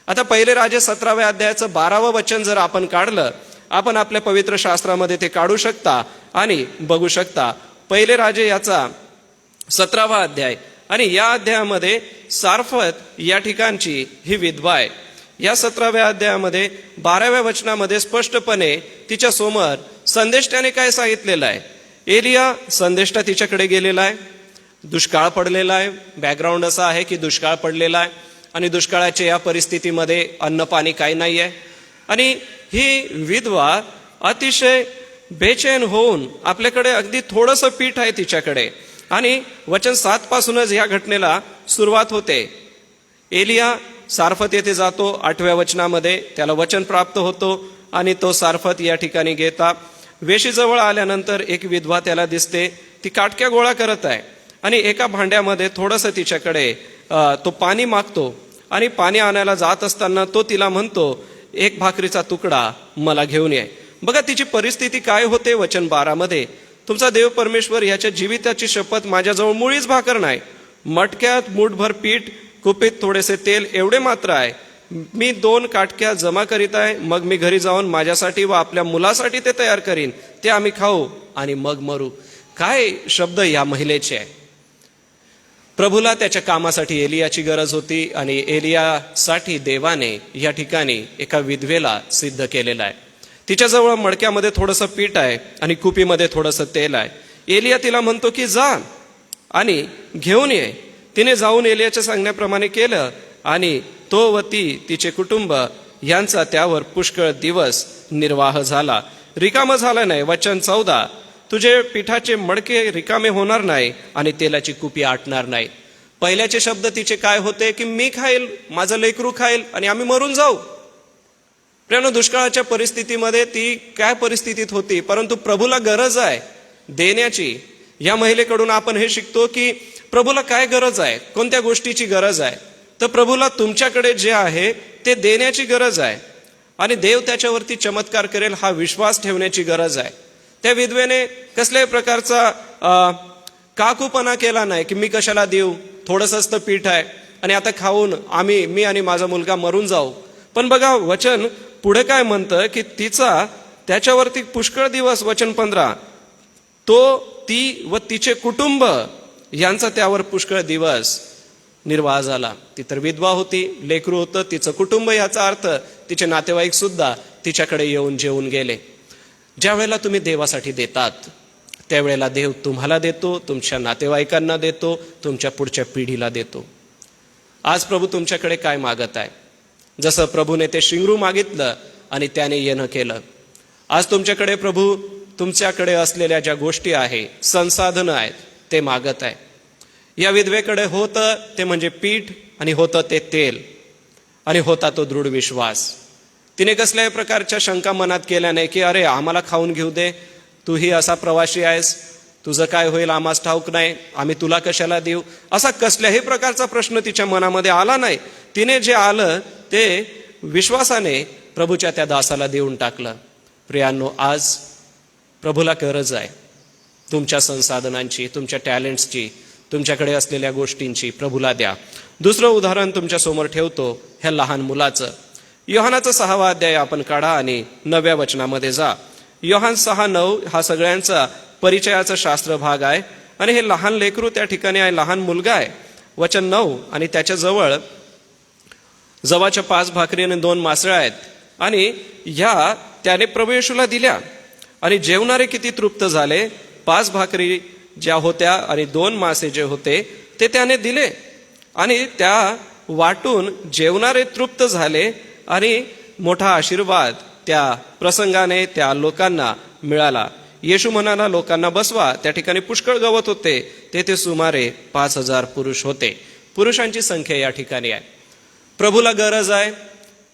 आता पहिले राजे 17व्या अध्यायाचं 12वं वचन जर आपण काढलं, आपण आपल्या पवित्र शास्त्रामध्ये ते काढू शकता आणि बघू शकता. पहिले राजे याचा 17वा अध्याय आणि या अध्यायामध्ये सारफत या ठिकाणची ही विधवा आहे. या 17व्या अध्यायामध्ये 12व्या वचनामध्ये स्पष्टपणे तिच्या समोर संदेष्टाने काय सांगितलेलं आहे. एलिया संदेष्टा तिच्याकडे गेलेला आहे, दुष्काळ पडलेला आहे. बॅकग्राऊंड असा आहे की दुष्काळ पडलेला आहे आणि दुष्काळाच्या या परिस्थितीमध्ये अन्न पाणी काही नाही आहे. आणि ही विधवा अतिशय बेचैन होऊन, आपल्याकडे अगदी थोडंसं पीठ आहे तिच्याकडे, आणि वचन 7 पासूनच या घटनेला सुरुवात होते. एलिया सारफत येथे जातो. 8व्या वचनामध्ये त्याला वचन प्राप्त होतो आणि तो सारफत या ठिकाणी घेता वेशीजवळ आल्यानंतर एक विधवा त्याला दिसते. ती काटक्या गोळा करत आहे आणि एका भांड्यामध्ये थोडंसं तिच्याकडे तो पाणी मागतो आणि पाणी आणायला जात असताना तो तिला म्हणतो, एक भाकरीचा तुकडा मला घेऊन ये. बघा तिची परिस्थिती काय होते. वचन 12 मध्ये, तुमचा देव परमेश्वर याच्या जीविताची शपथ, माझ्याजवळ मुळीच भाकर नाही, मटक्यात मूठभर पीठ, कुपीत थोडेसे तेल एवढे मात्र आहे. मी 2 काटक्या जमा करीत आहे, मग मी घरी जाऊन माझ्यासाठी व आपल्या मुलासाठी ते तयार करीन, ते आम्ही खाऊ आणि मग मरू. काय शब्द या महिलेचे आहे. प्रभूला त्याच्या कामासाठी एलियाची गरज होती आणि एलियासाठी देवाने या ठिकाणी एका विधवेला सिद्ध केलेला आहे. तिच्याजवळ मडक्यामध्ये थोडंसं पीठ आहे आणि कुपीमध्ये थोडंसं तेल आहे. एलिया तिला म्हणतो की जा आणि घेऊन ये. तिने जाऊन एलियाच्या सांगण्याप्रमाणे केलं आणि तो व ती तिचे कुटुंब यांचा त्यावर पुष्कळ दिवस निर्वाह झाला. रिकामं झालं नाही. वचन 14, तुझे पिठाचे मडके रिकामे होणार नाही आणि तेलाची कुपी आटणार नाही. पहिल्याचे शब्द तिचे काय होते की मी खाईल, माझं लेकरू खाईल आणि आम्ही मरून जाऊ. प्रियांनो, दुष्काळाच्या परिस्थितीमध्ये ती काय परिस्थितीत होती, परंतु प्रभूला गरज आहे देण्याची. या महिलेकडून आपण हे शिकतो की प्रभूला काय गरज आहे, कोणत्या गोष्टीची गरज आहे. तर प्रभूला तुमच्याकडे जे आहे ते देण्याची गरज आहे आणि देव त्याच्यावरती चमत्कार करेल हा विश्वास ठेवण्याची गरज आहे. त्या विधवेने कसल्याही प्रकारचा काकूपणा केला नाही की मी कशाला देऊ, थोडंसं पीठ आहे आणि आता खाऊन मी आणि माझा मुलगा मरून जाऊ. पण बघा वचन पुढे काय म्हणतं की तिचा त्याच्यावरती पुष्कळ दिवस, वचन 15, तो, ती व तिचे कुटुंब यांचा त्यावर पुष्कळ दिवस निर्वाह झाला. ती तर विधवा होती, लेकरू होतं, तिचं कुटुंब, याचा अर्थ तिचे नातेवाईक सुद्धा तिच्याकडे येऊन जेवून गेले. ज्या वेळेला तुम्ही देवासाठी देतात त्यावेळेला देव तुम्हाला देतो, तुमच्या नातेवाईकांना देतो, तुमच्या पुढच्या पिढीला देतो. आज प्रभू तुमच्याकडे काय मागत आहे. जसं प्रभूने ते शिंगरू मागितलं आणि त्याने येणं केलं. आज तुमच्याकडे प्रभू तुमच्याकडे असलेल्या ज्या गोष्टी आहे, संसाधनं आहेत, ते मागत आहे. या विधवेकडे होतं ते म्हणजे पीठ आणि होतं ते तेल आणि होता तो दृढ विश्वास. तिने कसल्याही प्रकारच्या शंका मनात केल्या नाही की अरे आम्हाला खाऊन घेऊ दे, तूही असा प्रवासी आहेस, तुझं काय होईल आम्हास ठाऊक नाही, आम्ही तुला कशाला देऊ, असा कसल्याही प्रकारचा प्रश्न तिच्या मनामध्ये आला नाही. तिने जे आलं ते विश्वासाने प्रभूच्या त्या दासाला देऊन टाकलं. प्रियांनो, आज प्रभूला गरज आहे तुमच्या संसाधनांची, तुमच्या टॅलेंट्सची, तुमच्याकडे असलेल्या गोष्टींची. प्रभूला द्या. दुसरं उदाहरण तुमच्या समोर ठेवतो ह्या लहान मुलाचं. योहानाचा 6वा अध्याय आपण काढा आणि 9व्या वचनामध्ये जा. योहान 6:9 हा सगळ्यांचा परिचयाचा शास्त्र भाग आहे आणि हे लहान लेकरू त्या ठिकाणी आहे, लहान मुलगा आहे. वचन 9, आणि त्याच्या जवळ जवाच्या 5 भाकरी आणि 2 मासळ्या आहेत आणि ह्या त्याने प्रभू येशूला दिल्या आणि जेवणारे किती तृप्त झाले. 5 भाकरी ज्या होत्या आणि 2 मासे जे होते ते त्याने दिले आणि त्या वाटून जेवणारे तृप्त झाले आणि मोठा आशीर्वाद त्या प्रसंगाने त्या लोकांना मिळाला. येशू म्हणाला, लोकांना बसवा. त्या ठिकाणी पुष्कळ गवत होते, तेथे सुमारे 5,000 पुरुष होते. पुरुषांची संख्या या ठिकाणी आहे. प्रभूला गरज आहे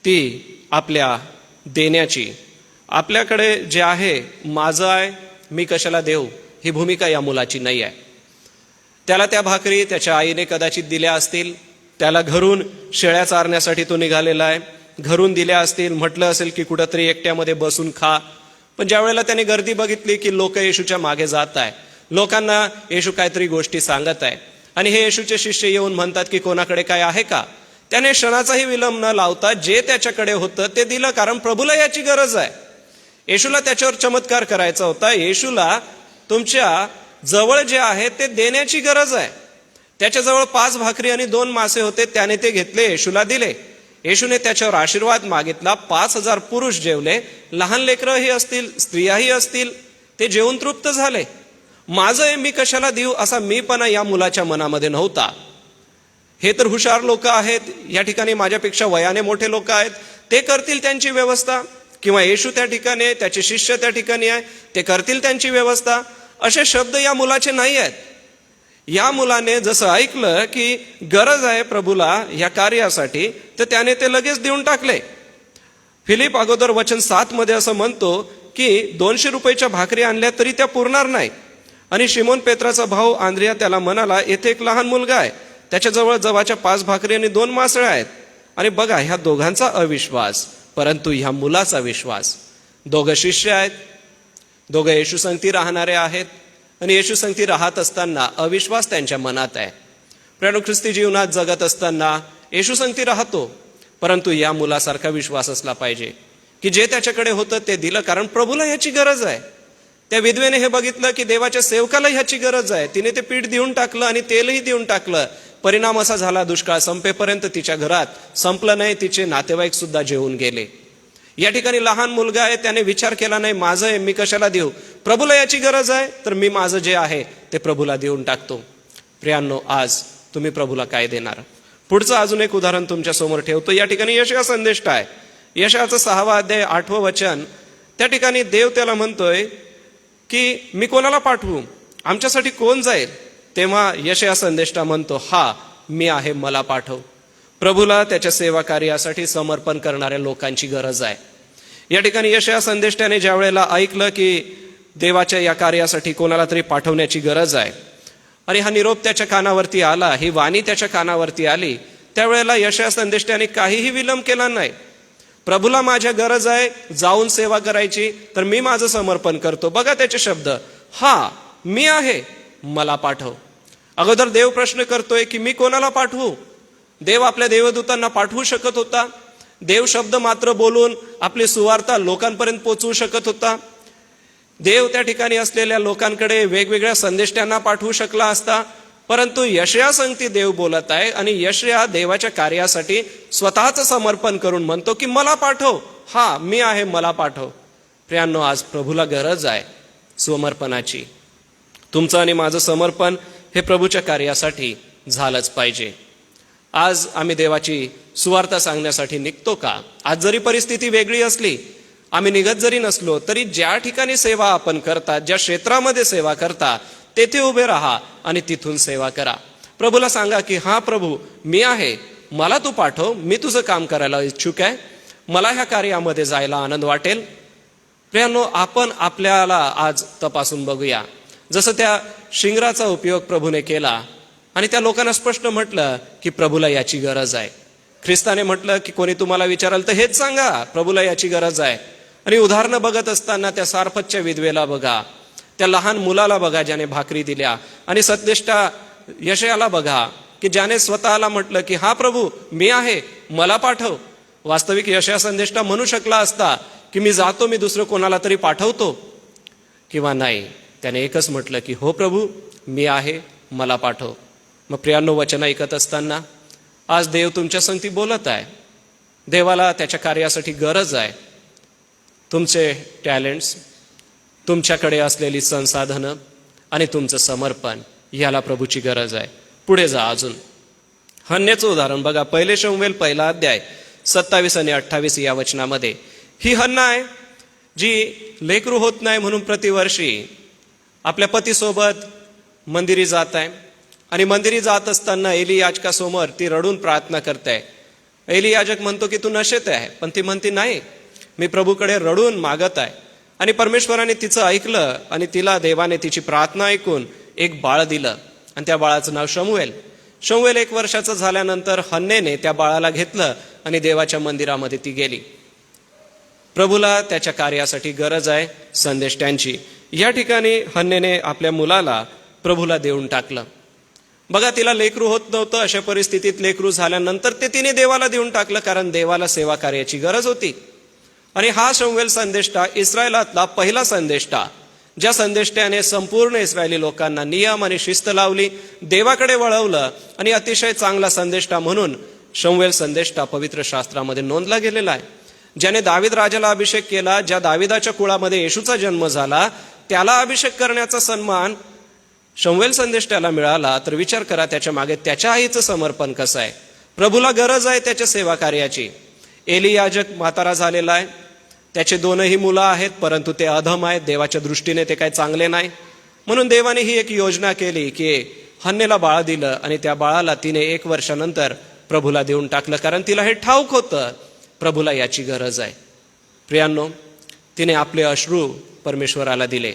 ती आपल्या देण्याची. आपल्याकडे जे आहे, माझं आहे, मी कशाला देऊ, ही भूमिका या मुलाची नाही आहे. त्याला त्या भाकरी त्याच्या आईने कदाचित दिल्या असतील, त्याला घरून शेळ्या चारण्यासाठी तो निघालेला आहे, घरून दिल्या असतील, म्हटलं असेल की कुठंतरी एकट्यामध्ये बसून खा. पण ज्या वेळेला त्याने गर्दी बघितली की लोक येशूच्या मागे जात आहे, लोकांना येशू काहीतरी गोष्टी सांगत आहे आणि हे येशूचे शिष्य येऊन म्हणतात की कोणाकडे काय आहे का, त्याने क्षणाचाही विलंब न लावता जे त्याच्याकडे होतं ते दिलं. कारण प्रभूला याची गरज आहे. येशूला त्याच्यावर चमत्कार करायचा होता. येशूला तुमच्या जवळ जे आहे ते देण्याची गरज आहे. त्याच्याजवळ 5 भाकरी आणि 2 मासे होते, त्याने ते घेतले, येशूला दिले. येशूने त्याच्यावर आशीर्वाद मागितला. 5,000 पुरुष जेवले, लहान लेकरंही असतील, स्त्रियाही असतील, ते जेवून तृप्त झाले. माझं आहे, मी कशाला देऊ, असा मीपणा या मुलाच्या मनामध्ये नव्हता. हे तर हुशार लोक आहेत, या ठिकाणी माझ्यापेक्षा वयाने मोठे लोक आहेत, ते करतील त्यांची व्यवस्था, किंवा येशू त्या ठिकाणी आहे, त्याचे शिष्य त्या ठिकाणी आहे, ते करतील त्यांची व्यवस्था, असे शब्द या मुलाचे नाही आहेत. या मुलाने जसं ऐकलं की गरज आहे प्रभूला या कार्यासाठी, तर त्याने ते लगेच देऊन टाकले. फिलिप अगोदर वचन 7 मध्ये असं म्हणतो की 200 रुपयाच्या भाकरी आणल्या तरी त्या पुरणार नाही. आणि शिमोन पेत्राचा भाऊ आंद्रिया त्याला म्हणाला, येथे एक लहान मुलगा आहे, त्याच्याजवळ जवाच्या 5 भाकरी आणि 2 मासळ्या आहेत. आणि बघा, ह्या दोघांचा अविश्वास, परंतु ह्या मुलाचा विश्वास. दोघं शिष्य आहेत, दोघं येशू संगती राहणारे आहेत आणि येशू संगती राहत असताना अविश्वास त्यांच्या मनात आहे. प्रिय ख्रिस्ती जीवनात जगत असताना येशू संगती राहतो, परंतु या मुलासारखा विश्वास असला पाहिजे की जे त्याच्याकडे होतं ते दिलं, कारण प्रभूला ह्याची गरज आहे. त्या विधवेने हे बघितलं की देवाच्या सेवकाला ह्याची गरज आहे, तिने ते पीठ देऊन टाकलं आणि तेलही देऊन टाकलं. परिणाम असा झाला, दुष्काळ संपेपर्यंत तिच्या घरात संपलं नाही, तिचे नातेवाईक सुद्धा जेवून गेले. या ठिकाणी लहान मुलगा आहे, त्याने विचार केला नाही माझं आहे, मी कशाला देऊ, प्रभूला याची गरज आहे तर मी माझं जे आहे ते प्रभूला देऊन टाकतो. प्रियांनो, आज तुम्ही प्रभूला काय देणार? पुढचं अजून एक उदाहरण तुमच्या समोर ठेवतो. या ठिकाणी यशया संदेष्ट आहे. यशयाचा 6वा अध्याय 8वं वचन. त्या ठिकाणी देव त्याला म्हणतोय की मी कोणाला पाठवू, आमच्यासाठी कोण जाईल? तेव्हा यशया संदेष्टा म्हणतो, हा मी आहे, मला पाठव. प्रभूला त्याच्या सेवा कार्यासाठी समर्पण करणाऱ्या लोकांची गरज आहे. या ठिकाणी यशया संदेष्टाने ज्या वेळेला ऐकलं की देवाच्या या कार्यासाठी कोणाला तरी पाठवण्याची गरज आहे आणि हा निरोप त्याच्या कानावरती आला, ही वाणी त्याच्या कानावरती आली, त्यावेळेला यशया संदेष्टाने काहीही विलंब केला नाही. प्रभूला माझ्या गरज आहे जाऊन सेवा करायची, तर मी माझं समर्पण करतो. बघा त्याचे शब्द, हा मी आहे, मला पाठव. अगोदर देव प्रश्न करतोय की मी कोणाला पाठवू? देव आपल्या देवदूतांना पाठवू शकत होता. देव शब्द मात्र बोलून आपली सुवार्ता लोकांपर्यंत पोहोचवू शकत होता. देव त्या ठिकाणी असलेल्या लोकांकडे वेगवेगळ्या संदेष्टांना पाठवू शकला असता, परंतु यशया संगती देव बोलत आहे आणि यशया देवाच्या कार्यासाठी स्वतःचं समर्पण करून म्हणतो की मला पाठव, हा मी आहे, मला पाठव. प्रियांनो, आज प्रभूला गरज आहे समर्पणाची. तुमचं आणि माझं समर्पण हे प्रभूच्या कार्यासाठी झालंच पाहिजे. आज आम्ही देवाची सुवार्ता सांगण्यासाठी निघतो का? आज जरी परिस्थिती वेगळी असली, आम्ही निघत जरी नसलो, तरी ज्या ठिकाणी सेवा आपण करता, ज्या क्षेत्रामध्ये सेवा करता, तेथे उभे राहा आणि तिथून सेवा करा. प्रभूला सांगा की हा प्रभू, मी आहे, मला तू पाठव, मी तुझं काम करायला इच्छुक आहे, मला ह्या कार्यामध्ये जायला आनंद वाटेल. प्रियांनो, आपण आपल्याला आज तपासून बघूया. जसं त्या शिंगराचा उपयोग प्रभूने केला आणि त्या लोकांना स्पष्ट म्हटलं की प्रभूला याची गरज आहे. ख्रिस्ताने म्हटलं की कोणी तुम्हाला विचाराल तर हेच सांगा, प्रभूला याची गरज आहे. आणि उदाहरणं बघत असताना त्या सारफतच्या विधवेला बघा, त्या लहान मुलाला बघा ज्याने भाकरी दिल्या, आणि सत्निष्ठा यशयाला बघा की ज्याने स्वतःला म्हटलं की हा प्रभू मी आहे, मला पाठव. वास्तविक यशया संदेष्टा म्हणू शकला असता की मी जातो, मी दुसरं कोणाला तरी पाठवतो, किंवा नाही, त्याने एकच म्हटलं की हो प्रभू मी आहे, मला पाठव. मग प्रियांनो, वचन ऐकत असताना आज देव तुमच्या संगती बोलत आहे. देवाला त्याच्या कार्यासाठी गरज आहे. तुमचे टॅलेंट्स, तुमच्याकडे असलेली संसाधनं आणि तुमचं समर्पण, याला प्रभूची गरज आहे. पुढे जा अजून. हन्नेचं उदाहरण बघा, 1 शमूएल 1 अध्याय 27 आणि 28 या वचनामध्ये. ही हन्ना आहे जी लेकरू होत नाही म्हणून प्रतिवर्षी आपल्या पतीसोबत मंदिरी जात आहे. आणि मंदिरी जात असताना एली याजकासमोर ती रडून प्रार्थना करते. एली याजक म्हणतो की तू नशेत आहे, पण ती म्हणते नाही, मी प्रभूकडे रडून मागत आहे. आणि परमेश्वराने तिचं ऐकलं आणि तिला देवाने तिची प्रार्थना ऐकून एक बाळ दिलं आणि त्या बाळाचं नाव शमूएल. शमूएल 1 वर्षाचं झाल्यानंतर हन्नेने त्या बाळाला घेतलं आणि देवाच्या मंदिरामध्ये ती गेली. प्रभूला त्याच्या कार्यासाठी गरज आहे संदेष्ट्यांची. या ठिकाणी हन्नेने आपल्या मुलाला प्रभूला देऊन टाकलं. बघा, तिला लेकरू होत नव्हतं. अशा परिस्थितीत लेकरू झाल्यानंतर ते तिने देवाला देऊन टाकलं, कारण देवाला सेवा कार्याची गरज होती. आणि हा शमूएल संदेष्टा इस्रायलातला पहिला संदेष्टा, ज्या संदेष्ट्याने संपूर्ण इस्रायली लोकांना नियम आणि शिस्त लावली, देवाकडे वळवलं, आणि अतिशय चांगला संदेष्टा म्हणून शमूएल संदेष्टा पवित्र शास्त्रामध्ये नोंदला गेलेला आहे. ज्याने दावीद राजाला अभिषेक केला, ज्या दाविदाच्या कुळामध्ये येशूचा जन्म झाला, त्याला अभिषेक करण्याचा सन्मान शमूएल संदेष्ट्याला मिळाला. तर विचार करा त्याच्या मागे त्याच्या आईचं समर्पण कसं आहे. प्रभूला गरज आहे त्याच्या सेवा कार्याची. एली याजक म्हातारा झालेला आहे, त्याचे 2 मुलं आहेत, परंतु ते अधम आहेत, देवाच्या दृष्टीने ते काही चांगले नाही. म्हणून देवाने ही एक योजना केली की हन्नेला बाळ दिलं आणि त्या बाळाला तिने 1 वर्षानंतर प्रभूला देऊन टाकलं, कारण तिला हे ठाऊक होतं प्रभूला याची गरज आहे. प्रियांनो, तिने आपले अश्रू परमेश्वराला दिले.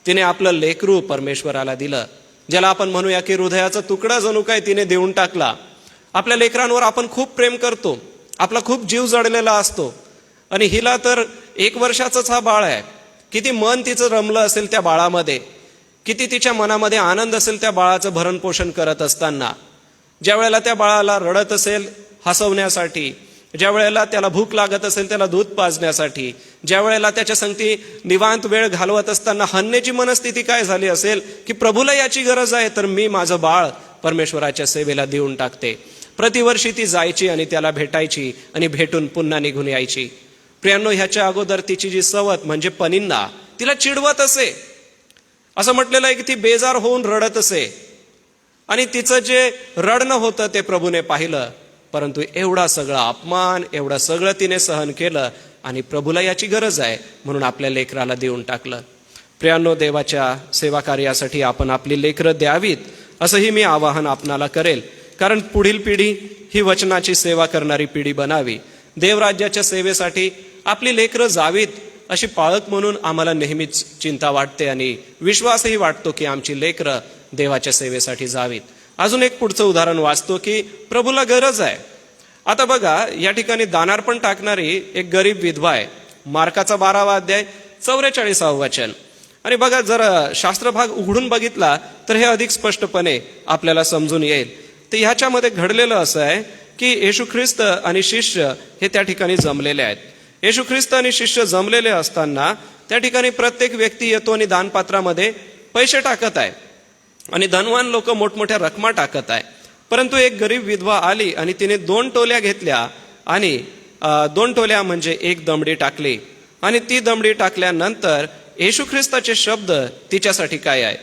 तिने आपलं लेकरू परमेश्वराला दिलं, ज्याला आपण म्हणूया की हृदयाचा तुकडा जणू काय तिने देऊन टाकला. आपल्या लेकरांवर आपण खूप प्रेम करतो, आपला खूप जीव जडलेला असतो, आणि हिला तर 1 वर्षाचंच हा बाळ आहे. किती मन तिचं रमलं असेल त्या बाळामध्ये, किती तिच्या मनामध्ये आनंद असेल त्या बाळाचं भरण पोषण करत असताना. ज्या वेळेला त्या बाळाला रडत असेल हसवण्यासाठी, ज्या वेळेला त्याला भूक लागत असेल त्याला दूध पाजण्यासाठी, ज्या वेळेला त्याच्या संगती निवांत वेळ घालवत असताना हन्नेची मनस्थिती काय झाली असेल की प्रभूला याची गरज आहे, तर मी माझं बाळ परमेश्वराच्या सेवेला देऊन टाकते. प्रतिवर्षी ती जायची आणि त्याला भेटायची आणि भेटून पुन्हा निघून यायची. प्रियांनो, ह्याच्या अगोदर तिची जी सवत म्हणजे पनिन्ना तिला चिडवत असे. असं म्हटलेलं आहे की ती बेजार होऊन रडत असे, आणि तिचं जे रडणं होतं ते प्रभूने पाहिलं. परंतु एवढा सगळा अपमान, एवढं सगळं तिने सहन केलं, आणि प्रभूला याची गरज आहे म्हणून आपल्या लेकराला देऊन टाकलं. प्रियांनो, देवाच्या सेवा कार्यासाठी आपण आपली लेकरं द्यावीत, असंही मी आवाहन आपणाला करेल, कारण पुढील पिढी ही वचनाची सेवा करणारी पिढी बनावी. देवराज्याच्या सेवेसाठी आपली लेकरं जावीत, अशी पाळक म्हणून आम्हाला नेहमीच चिंता वाटते आणि विश्वासही वाटतो की आमची लेकरं देवाच्या सेवेसाठी जावीत. अजून एक पुढचं उदाहरण वाचतो की प्रभूला गरज आहे. आता बघा, या ठिकाणी दानार्पण टाकणारी एक गरीब विधवा आहे. मार्काचा 12 अध्याय 44 वचन. आणि बघा, जर शास्त्रभाग उघडून बघितला तर हे अधिक स्पष्टपणे आपल्याला समजून येईल. तर ह्याच्यामध्ये घडलेलं असं आहे की येशू ख्रिस्त आणि शिष्य हे त्या ठिकाणी जमलेले आहेत. येशू ख्रिस्त आणि शिष्य जमलेले असताना त्या ठिकाणी प्रत्येक व्यक्ती येतो आणि दानपात्रामध्ये पैसे टाकत आहे, आणि धनवान लोक मोठमोठ्या रकमा टाकत आहे. परंतु एक गरीब विधवा आली आणि तिने 2 टोल्या घेतल्या, आणि 2 टोल्या म्हणजे 1 दमडी टाकली. आणि ती दमडी टाकल्यानंतर येशू ख्रिस्ताचे शब्द तिच्यासाठी काय आहे,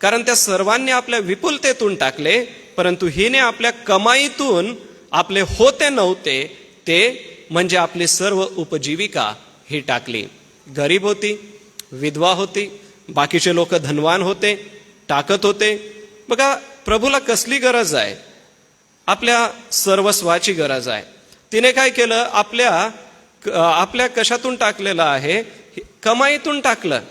कारण त्या सर्वांनी आपल्या विपुलतेतून टाकले, परंतु हिने आपल्या कमाईतून आपले होते नव्हते ते म्हणजे आपली सर्व उपजीविका ही टाकली. गरीब होती, विधवा होती, बाकीचे लोक धनवान होते, टाकत होते. बघा, प्रभूला कसली गरज आहे, आपल्या सर्वस्वाची गरज आहे. तिने काय केलं, आपल्या कशातून टाकलेलं आहे कमाईतून टाकलं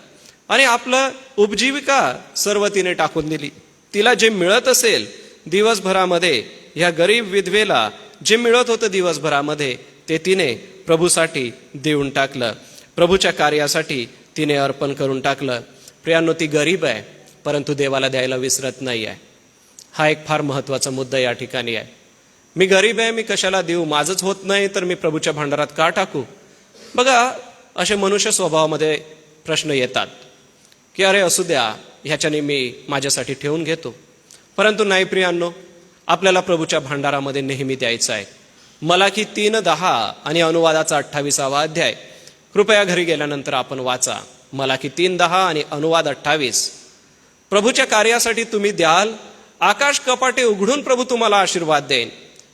आणि आपलं उपजीविका सर्व तिने टाकून दिली. तिला जे मिळत असेल दिवसभरामध्ये, ह्या गरीब विधवेला जे मिळत होतं दिवसभरामध्ये, ते तिने प्रभूसाठी देऊन टाकलं. प्रभूच्या कार्यासाठी तिने अर्पण करून टाकलं. प्रियांनो, ती गरीब आहे परंतु देवाला द्यायला विसरत नाही आहे. हा एक फार महत्त्वाचा मुद्दा या ठिकाणी आहे. मी गरीब आहे, मी कशाला देऊ, माझंच होत नाही तर मी प्रभूच्या भांडारात का टाकू. बघा, असे मनुष्य स्वभावामध्ये प्रश्न येतात की अरे असू द्या, ह्याच्याने मी माझ्यासाठी ठेवून घेतो. परंतु नाही प्रियांनो, आपल्याला प्रभूच्या भांडारामध्ये नेहमी द्यायचं आहे. मलाकी 3:10 आणि अनुवादाचा 28वा अध्याय कृपया घरी गेल्यानंतर आपण वाचा. मलाकी 3:10 आणि अनुवाद 28. प्रभूच्या कार्यासाठी तुम्ही द्याल, आकाश कपाटे उघडून प्रभू तुम्हाला आशीर्वाद देईन.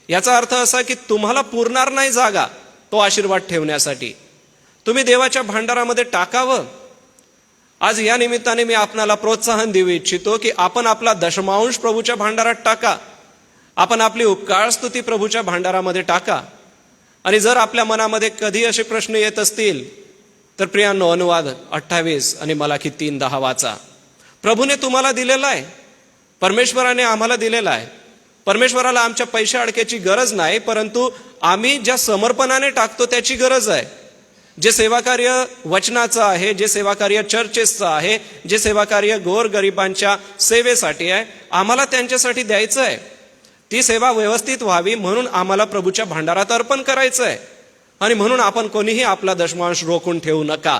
याचा अर्थ असा की तुम्हाला पुरणार नाही जागा तो आशीर्वाद ठेवण्यासाठी. तुम्ही देवाच्या भांडारामध्ये टाकावं. आज या निमित्ताने मी आपणाला प्रोत्साहन देऊ इच्छितो की आपण आपला दशमांश प्रभूच्या भांडारात टाका. आपण आपली उपकार स्तुती प्रभूच्या भांडारामध्ये टाका. आणि जर आपल्या मनामध्ये कधी असे प्रश्न येत असतील तर प्रियांनो, अनुवाद 28 आणि मलाकी 3:10 वाचा. प्रभूने तुम्हाला दिलेला आहे, परमेश्वराने आम्हाला दिलेला आहे. परमेश्वराला आमच्या पैसे अडक्याची गरज नाही, परंतु आम्ही ज्या समर्पणाने टाकतो त्याची गरज आहे. जे सेवाकार्य वचनाचं आहे, जे सेवाकार्य चर्चेसचं आहे, जे सेवाकार्य गोरगरिबांच्या सेवेसाठी आहे, आम्हाला त्यांच्यासाठी द्यायचं आहे. ती सेवा व्यवस्थित व्हावी म्हणून आम्हाला प्रभूच्या भांडारात अर्पण करायचं आहे. आणि म्हणून आपण कोणीही आपला दशमांश रोखून ठेवू नका.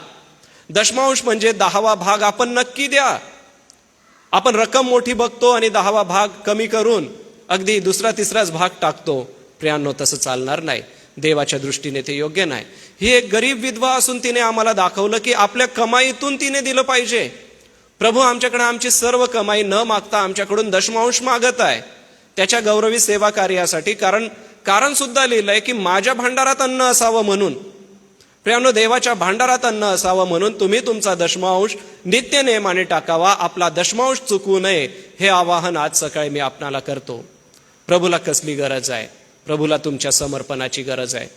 दशमांश म्हणजे 10वा भाग आपण नक्की द्या. आपण रक्कम मोठी बघतो आणि 10वा भाग कमी करून अगदी दुसरा तिसराच भाग टाकतो. प्रियांनो, तसं चालणार नाही. देवाच्या दृष्टीने ते योग्य नाही. ही एक गरीब विधवा असून तिने आम्हाला दाखवलं की आपल्या कमाईतून तिने दिलं पाहिजे. प्रभू आमच्याकडे आमची सर्व कमाई न मागता आमच्याकडून दशमांश मागत आहे त्याच्या गौरवी सेवा कार्यासाठी. कारण सुद्धा लिहिलंय की माझ्या भांडारात अन्न असावं म्हणून. प्रियांनो, देवाच्या भांडारात अन्न असावं म्हणून तुम्ही तुमचा दशमांश नित्य नेमाने टाकावा. आपला दशमांश चुकवू नये, हे आवाहन आज सकाळी मी आपणाला करतो. प्रभूला कसली गरज आहे? प्रभूला तुमच्या समर्पणाची गरज आहे.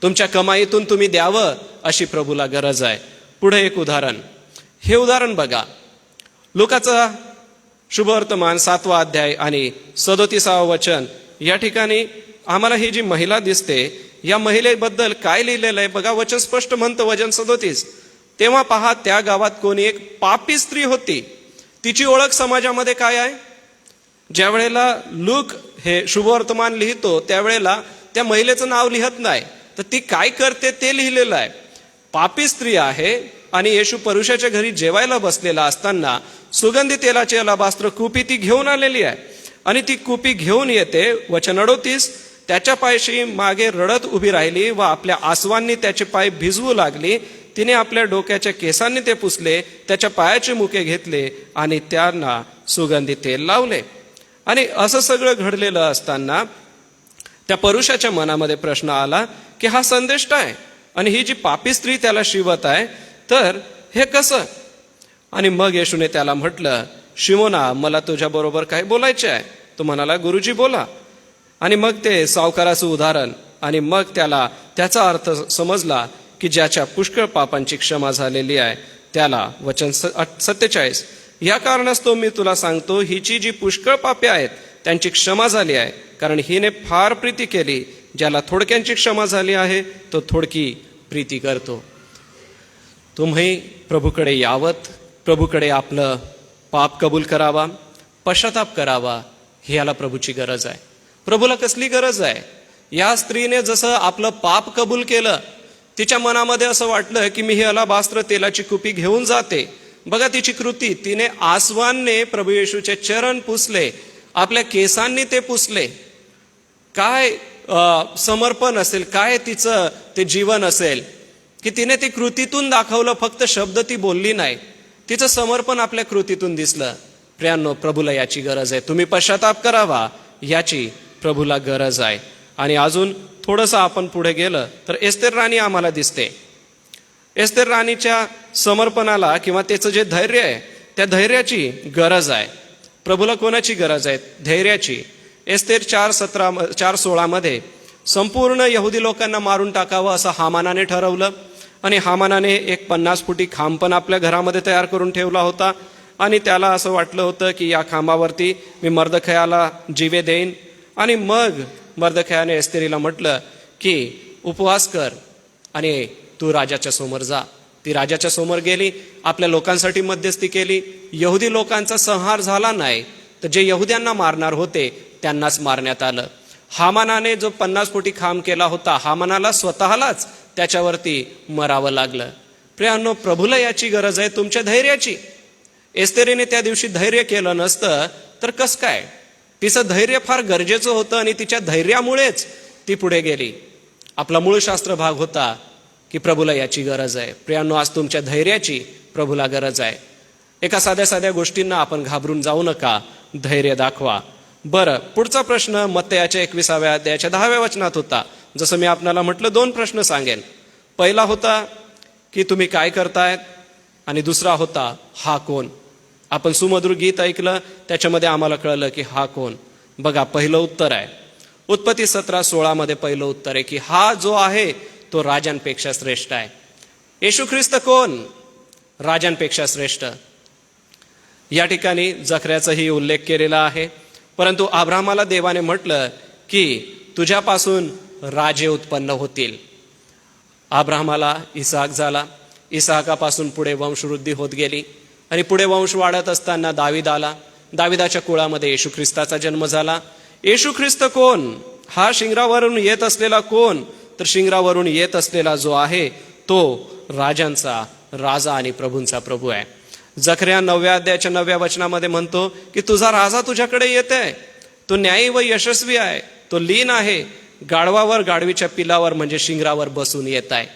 तुमच्या कमाईतून तुम्ही द्यावं अशी प्रभूला गरज आहे. पुढे एक उदाहरण, हे उदाहरण बघा. लुकाचा शुभवर्तमान 7वा अध्याय आणि 37वा वचन. या ठिकाणी आम्हाला ही जी महिला दिसते, या महिलेबद्दल काय लिहिलेलं आहे बघा. वचन स्पष्ट म्हणतं, वचन 37. तेव्हा पहा, त्या गावात कोणी एक पापी स्त्री होती. तिची ओळख समाजामध्ये काय आहे? ज्या वेळेला लूक हे शुभवर्तमान लिहितो त्यावेळेला त्या महिलेचं नाव लिहत नाही, तर ती काय करते ते लिहिलेलं आहे. पापी स्त्री आहे आणि येशू परुषाच्या घरी जेवायला बसलेला असताना सुगंधी तेलाची अलाबास्त्र कुपी ती घेऊन आलेली आहे. आणि ती कुपी घेऊन येते. वचन 38. त्याच्या पायशी मागे रडत उभी राहिली व आपल्या आसवांनी त्याचे पाय भिजवू लागली. तिने आपल्या डोक्याच्या केसांनी ते पुसले, त्याच्या पायाचे मुके घेतले आणि त्यांना सुगंधी तेल लावले. आणि असं सगळं घडलेलं असताना त्या परुषाच्या मनामध्ये प्रश्न आला की हा संदेश आहे आणि ही जी पापी स्त्री त्याला शिवत आहे, तर हे कसं? आणि मग येशूने त्याला म्हटलं, शिमोना, मला तुझ्या बरोबर काय बोलायचे आहे? तो म्हणाला, गुरुजी बोला. आणि मग ते सावकाराचं उदाहरण आणि मग त्याला त्याचा अर्थ समजला की ज्याच्या पुष्कळ पापांची क्षमा झालेली आहे त्याला. वचन 47. या कारणास्तव मी तुला सांगतो, हिची जी पुष्कळ पापे आहेत त्यांची क्षमा झाली आहे, कारण हिने फार प्रीती केली. ज्याला थोडक्यांची क्षमा झाली आहे तो थोडकी प्रीती करतो. तुम्ही प्रभूकडे यावत, प्रभूकडे आपलं पाप कबूल करावा, पश्चाताप करावा, ही याला प्रभूची गरज आहे. प्रभूला कसली गरज आहे? या स्त्रीने जसं आपलं पाप कबूल केलं, तिच्या मनामध्ये असं वाटलं की मी ही अलाबास्त्र तेलाची कुपी घेऊन जाते. बघा तिची कृती, तिने आसवांने प्रभू येशूचे चरण पुसले, आपल्या केसांनी ते पुसले. काय समर्पण असेल, काय तिचं ते जीवन असेल की तिने ती कृतीतून दाखवलं. फक्त शब्द ती बोलली नाही, तिचं समर्पण आपल्या कृतीतून दिसलं. प्रियांनो, प्रभूला याची गरज आहे. तुम्ही पश्चाताप करावा, याची प्रभूला गरज आहे. आणि अजून थोडंसं आपण पुढे गेलं तर एस्तेर राणी आम्हाला दिसते. एस्तेर राणीच्या समर्पणाला किंवा त्याचं जे धैर्य आहे त्या धैर्याची गरज आहे. प्रभूला कोणाची गरज आहे? धैर्याची. एस्तेर 4:16 मध्ये संपूर्ण यहुदी लोकांना मारून टाकावं असं हामानाने ठरवलं आणि हामानाने एक 50 फुटी खांब पण आपल्या घरामध्ये तयार करून ठेवला होता आणि त्याला असं वाटलं होतं की या खांबावरती मी मर्दखयाला जीवे देईन. आणि मग मर्दखयाने एस्तेरीला म्हटलं की उपवास कर आणि तू राजाच्या समोर जा. ती राजाच्या समोर गेली, आपल्या लोकांसाठी मध्यस्थी केली. यहुदी लोकांचा संहार झाला नाही, तर जे यहुद्यांना मारणार होते त्यांनाच मारण्यात आलं. हामानाने जो 50 फुटी खांब केला होता, हामानाला स्वतःलाच त्याच्यावरती मरावं लागलं. प्रियांनो, प्रभूला याची गरज आहे, तुमच्या धैर्याची. एस्तेरीने त्या दिवशी धैर्य केलं नसतं तर कसं काय? तिचं धैर्य फार गरजेचं होतं आणि तिच्या धैर्यामुळेच ती पुढे गेली. आपला मूळ शास्त्र भाग होता की प्रभूला याची गरज आहे. प्रियांनो, आज तुमच्या धैर्याची प्रभूला गरज आहे. एका साध्या साध्या गोष्टींना आपण घाबरून जाऊ नका, धैर्य दाखवा. बरं, पुढचा प्रश्न मत्तयाच्या 21व्या अध्यायाच्या 10व्या वचनात होता. जसं मी आपल्याला म्हटलं, 2 प्रश्न सांगेन. पहिला होता की तुम्ही काय करतायत, आणि दुसरा होता हा कोण. आपण सुमधुर गीत ऐकलं, त्याच्यामध्ये आम्हाला कळलं की हा कोण. बघा, पहिलं उत्तर आहे उत्पत्ती 17:16 मध्ये पहिलं उत्तर आहे की हा जो आहे तो राजांपेक्षा श्रेष्ठ आहे. येशू ख्रिस्त कोण? राजांपेक्षा श्रेष्ठ. या ठिकाणी जखऱ्याचाही उल्लेख केलेला आहे. परंतु अब्राहमाला देवाने म्हटलं की तुझ्यापासून राजे उत्पन्न होतील. अब्राहमाला इसहाक झाला, इसहाकापासून पुढे वंशवृद्धी होत गेली आणि पुढे वंश वाढत असताना दावीद आला. दाविदाच्या कुळामध्ये येशू ख्रिस्ताचा जन्म झाला. येशू ख्रिस्त कोण? हा शिंगरावरून येत असलेला कोण? तर शिंगरावरून येत असलेला जो आहे तो राजांचा राजा आणि प्रभूंचा प्रभू आहे. जखऱ्या 9व्या अध्यायाच्या 9व्या वचनामध्ये म्हणतो की तुझा राजा तुझ्याकडे येत आहे, तो न्यायी व यशस्वी आहे, तो लीन आहे, गाढवावर गाढवीच्या पिलावर म्हणजे शिंगरावर बसून येत आहे.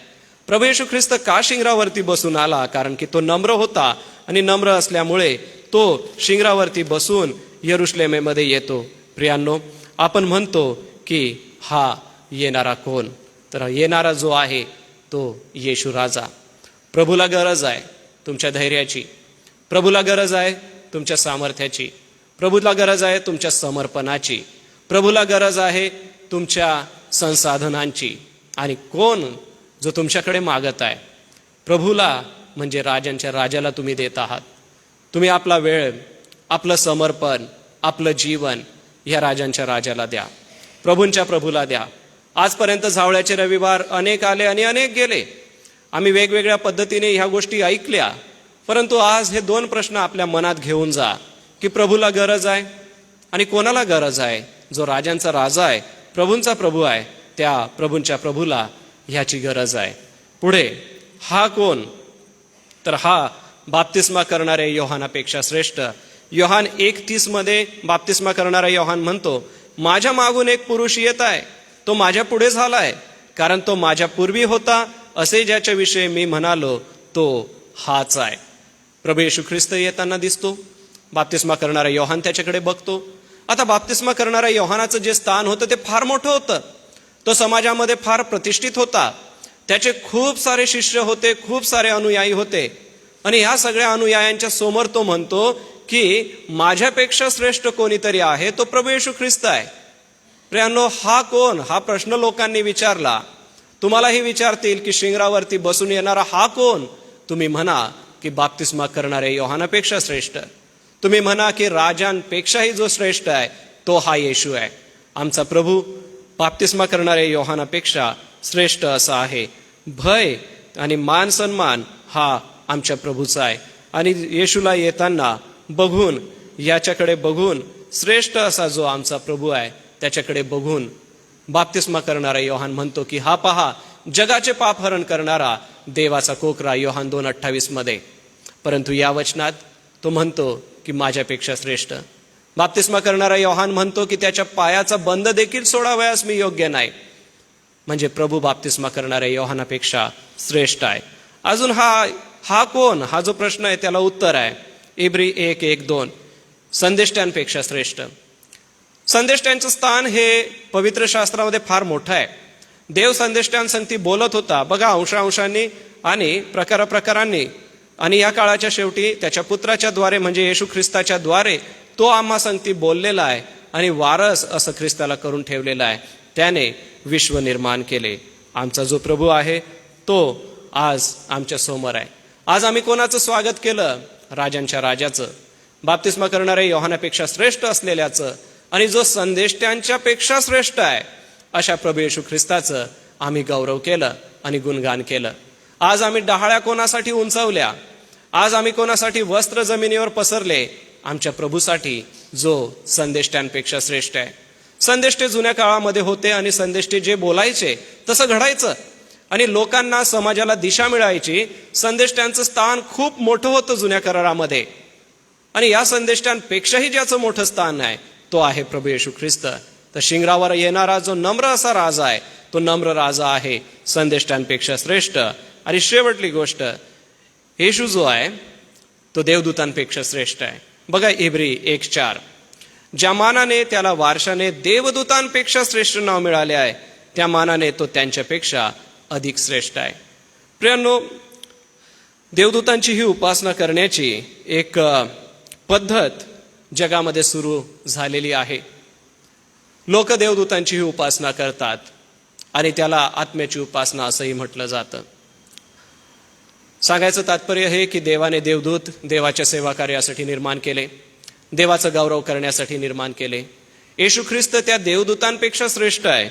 प्रभू येशू ख्रिस्त का शिंगरावरती बसून आला? कारण की तो नम्र होता आणि नम्र असल्यामुळे तो शिंगरावरती बसून यरुशलेमेमध्ये येतो. प्रियांनो, आपण म्हणतो की हा येणारा कोण? तर येणारा जो आहे तो येशू राजा. प्रभूला गरज आहे तुमच्या धैर्याची, प्रभूला गरज आहे तुमच्या सामर्थ्याची, प्रभूला गरज आहे तुमच्या समर्पणाची, प्रभूला गरज आहे तुमच्या संसाधनांची. आणि कोण जो तुमच्याकडे मागत आहे? प्रभूला, म्हणजे राजांच्या राजाला तुम्ही देत आहात. तुम्ही आपला वेळ, आपलं समर्पण, आपलं जीवन या राजांच्या राजाला द्या, प्रभूंच्या प्रभूला द्या. आजपर्यंत झावळ्याचे रविवार अनेक आले आणि अनेक गेले. आम्ही वेगवेगळ्या पद्धतीने ह्या गोष्टी ऐकल्या. परंतु आज हे 2 प्रश्न आपल्या मनात घेऊन जा की प्रभूला गरज आहे आणि कोणाला गरज आहे? जो राजांचा राजा आहे, प्रभूंचा प्रभू आहे, त्या प्रभूंच्या प्रभूला ह्याची गरज आहे. पुढे हा कोण? तर हा बाप्तिस्मा करणाऱ्या योहानापेक्षा श्रेष्ठ. योहान 1:30 मध्ये बाप्तिस्मा करणारा योहान म्हणतो, माझ्या मागून एक पुरुष येत आहे, तो माझ्या पुढे झालाय, कारण तो माझ्या पूर्वी होता, असे ज्याच्याविषयी मी म्हणालो तो हाच आहे. प्रभू येशू ख्रिस्त येताना दिसतो. बाप्तिस्मा करणारा योहान त्याच्याकडे बघतो. आता बाप्तिस्मा करणाऱ्या योहानाचं जे स्थान होतं ते फार मोठं होतं. तो समाजामध्ये फार प्रतिष्ठित होता. त्याचे खूप सारे शिष्य होते, खूप सारे अनुयायी होते. आणि ह्या सगळ्या अनुयायांच्या समोर तो म्हणतो की माझ्यापेक्षा श्रेष्ठ कोणीतरी आहे, तो प्रभू येशू ख्रिस्त आहे. प्रियांनो, हा कोण? हा प्रश्न लोकांनी विचारला. तुम्हालाही विचारतील की शिंगरावरती बसून येणारा हा कोण? तुम्ही म्हणा की बाप्तिस्मा करणाऱ्या योहानापेक्षा श्रेष्ठ. तुम्ही म्हणा की राजांपेक्षाही जो श्रेष्ठ आहे तो हा येशू आहे. आमचा प्रभू बाप्तिस्मा करणाऱ्या योहानापेक्षा श्रेष्ठ असा आहे. भय आणि मान सन्मान हा आमच्या प्रभूचा आहे. आणि येशूला येताना बघून, याच्याकडे बघून, श्रेष्ठ असा जो आमचा प्रभू आहे त्याच्याकडे बघून बाप्तिस्मा करणारा योहान म्हणतो की हा पहा, जगाचे पाप हरण करणारा देवाचा कोकरा. योहान 2:28 मध्ये. परंतु या वचनात तो म्हणतो की माझ्यापेक्षा श्रेष्ठ. बाप्तिस्मा करणारा योहान म्हणतो की त्याच्या पायाचा बंद देखील सोडावयास मी योग्य नाही. म्हणजे प्रभू बाप्तिस्मा करणाऱ्या योहानापेक्षा श्रेष्ठ आहे. अजून हा कोण? हा जो प्रश्न आहे त्याला उत्तर आहे इब्री 1:1-2, संदेष्ट्यांपेक्षा श्रेष्ठ. संदेष्ट्यांचं स्थान हे पवित्र शास्त्रामध्ये फार मोठं आहे. देव संदेष्ट्यांसंगती बोलत होता. बघा, अंशांनी आणि प्रकारांनी. आणि या काळाच्या शेवटी त्याच्या पुत्राच्या द्वारे म्हणजे येशू ख्रिस्ताच्या द्वारे तो आम्हा संगती बोललेला आहे आणि वारस असं ख्रिस्ताला करून ठेवलेला आहे. त्याने विश्व निर्माण केले. आमचा जो प्रभू आहे तो आज आमच्या समोर आहे. आज आम्ही कोणाचं स्वागत केलं? राजांच्या राजाचं, बाप्तिस्मा करणाऱ्या योहानापेक्षा श्रेष्ठ असलेल्याचं, आणि जो संदेष्ट्यांच्या पेक्षा श्रेष्ठ आहे अशा प्रभू येशू ख्रिस्ताचं आम्ही गौरव केलं आणि गुणगान केलं. आज आम्ही डहाळ्या कोणासाठी उंचावल्या? आज आम्ही कोणासाठी वस्त्र जमिनीवर पसरले? आमच्या प्रभूसाठी जो संदेष्ट्यांपेक्षा श्रेष्ठ आहे. संदेष्टे जुन्या काळामध्ये होते आणि संदेष्टे जे बोलायचे तसं घडायचं आणि लोकांना, समाजाला दिशा मिळायची. संदेष्ट्यांचं स्थान खूप मोठं होतं जुन्या करारामध्ये, आणि या संदेष्ट्यांपेक्षाही ज्याचं मोठं स्थान आहे तो आहे प्रभू येशू ख्रिस्त. तर शिंगरावर येणारा जो नम्र असा राजा आहे, तो नम्र राजा आहे, संदेष्ट्यांपेक्षा श्रेष्ठ. आणि शेवटली गोष्ट, येशू जो आहे तो देवदूतांपेक्षा श्रेष्ठ आहे. बघा इब्री 1:4, ज्या मानाने त्याला वारशाने देवदूतांपेक्षा श्रेष्ठ नाव मिळाले आहे, त्या मानाने तो त्यांच्यापेक्षा अधिक श्रेष्ठ आहे. प्रियांनो, देवदूतांची ही उपासना करण्याची एक पद्धत जगामध्ये सुरू झालेली आहे. लोक देवदूतांची ही उपासना करतात आणि त्याला आत्म्याची उपासना असंही म्हटलं जातं. सांगायचं तात्पर्य हे की देवाने देवदूत देवाच्या सेवा कार्यासाठी निर्माण केले, देवाचा गौरव करण्यासाठी निर्माण केले. येशू ख्रिस्त त्या देवदूतांपेक्षा श्रेष्ठ आहे